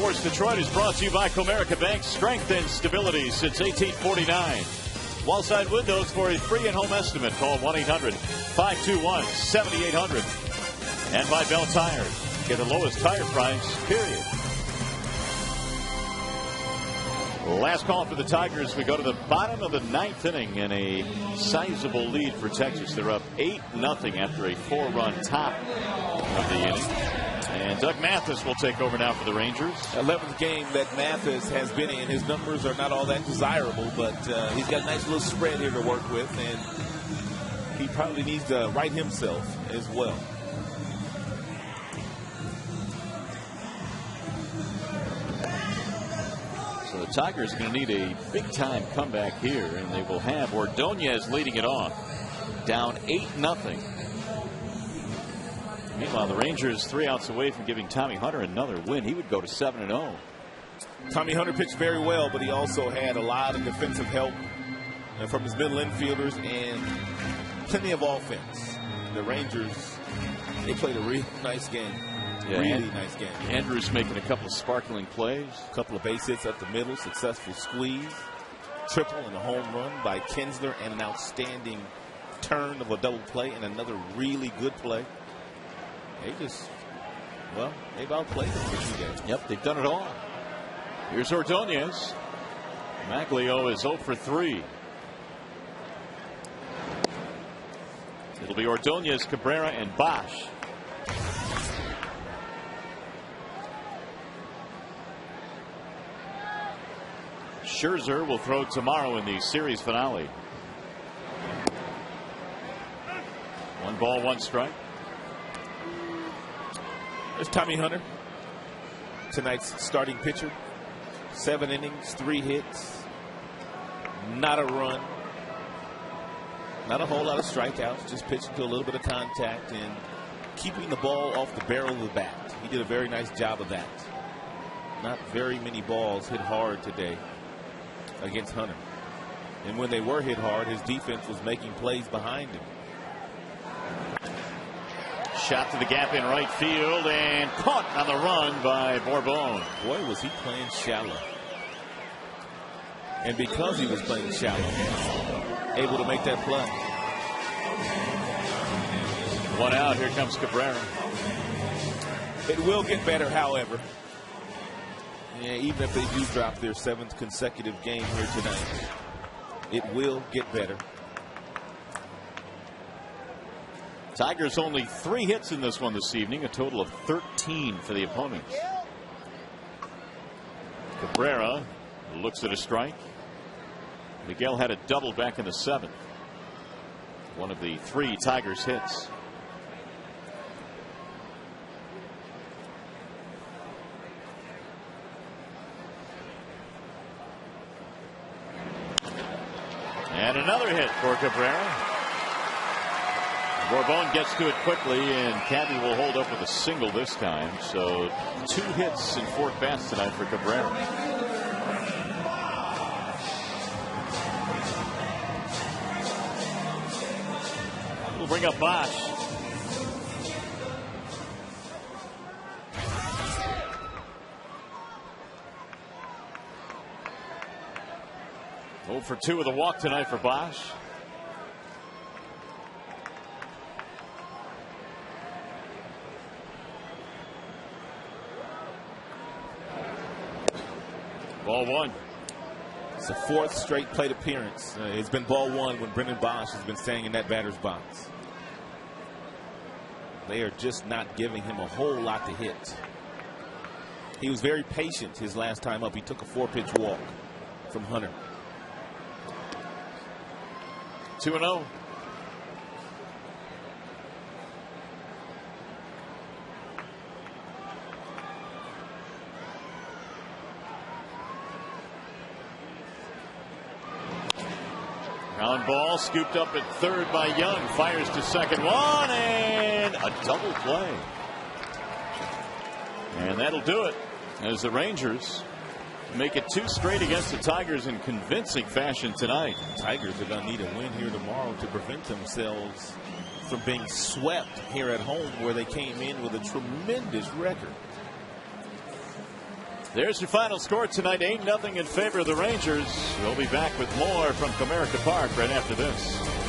Speaker 1: Sports Detroit is brought to you by Comerica Bank. Strength and stability since 1849. Wallside Windows for a free and home estimate. Call 1-800-521-7800. And by Bell Tires. Get the lowest tire price, period. Last call for the Tigers. We go to the bottom of the 9th inning and a sizable lead for Texas. They're up 8-0 after a 4-run top of the inning. And Doug Mathis will take over now for the Rangers.
Speaker 4: 11th game that Mathis has been in. His numbers are not all that desirable, but he's got a nice little spread here to work with, and he probably needs to right himself as well.
Speaker 5: So the Tigers are going to need a big-time comeback here, and they will have Ordonez leading it off. Down 8-0. Meanwhile, the Rangers 3 outs away from giving Tommy Hunter another win. He would go to 7-0.
Speaker 4: Tommy Hunter pitched very well, but he also had a lot of defensive help from his middle infielders and plenty of offense. The Rangers, they played a really nice game.
Speaker 5: Yeah,
Speaker 4: really nice game.
Speaker 5: Andrews making a couple of sparkling plays.
Speaker 4: A couple of base hits up the middle, successful squeeze, triple and a home run by Kinsler, and an outstanding turn of a double play and another really good play. They just, well, they've outplayed them for 2 games.
Speaker 5: Yep, they've done it all. Here's Ordonez. Maglio is 0 for 3. It'll be Ordonez, Cabrera, and Bosch. Scherzer will throw tomorrow in the series finale. 1 ball, 1 strike.
Speaker 4: There's Tommy Hunter, tonight's starting pitcher. 7 innings, 3 hits, not a run, not a whole lot of strikeouts, just pitching to a little bit of contact and keeping the ball off the barrel of the bat. He did a very nice job of that. Not very many balls hit hard today against Hunter. And when they were hit hard, his defense was making plays behind him.
Speaker 1: Shot to the gap in right field and caught on the run by Bourbon.
Speaker 4: Boy, was he playing shallow. And because he was playing shallow, able to make that play.
Speaker 1: 1 out. Here comes Cabrera.
Speaker 4: It will get better, however. Yeah, even if they do drop their 7th consecutive game here tonight, it will get better.
Speaker 5: Tigers only 3 hits in this one this evening, a total of 13 for the opponents. Cabrera looks at a strike. Miguel had a double back in the 7th. One of the 3 Tigers hits.
Speaker 1: And another hit for Cabrera. Bourbon gets to it quickly, and Cabby will hold up with a single this time. So 2 hits in 4 at-bats tonight for Cabrera. We'll bring up Bosch. For 2 with a walk tonight for Bosch. Ball 1.
Speaker 4: It's the 4th straight plate appearance. It's been ball 1 when Brendan Bosch has been staying in that batter's box. They are just not giving him a whole lot to hit. He was very patient his last time up. He took a 4-pitch walk from Hunter.
Speaker 5: 2-0.
Speaker 1: Ground ball scooped up at 3rd by Young. Fires to 2nd. 1 and a double play. And that'll do it as the Rangers make it 2 straight against the Tigers in convincing fashion tonight.
Speaker 4: Tigers are going to need a win here tomorrow to prevent themselves from being swept here at home, where they came in with a tremendous record.
Speaker 1: There's your final score tonight, 8-0 in favor of the Rangers. We'll be back with more from Comerica Park right after this.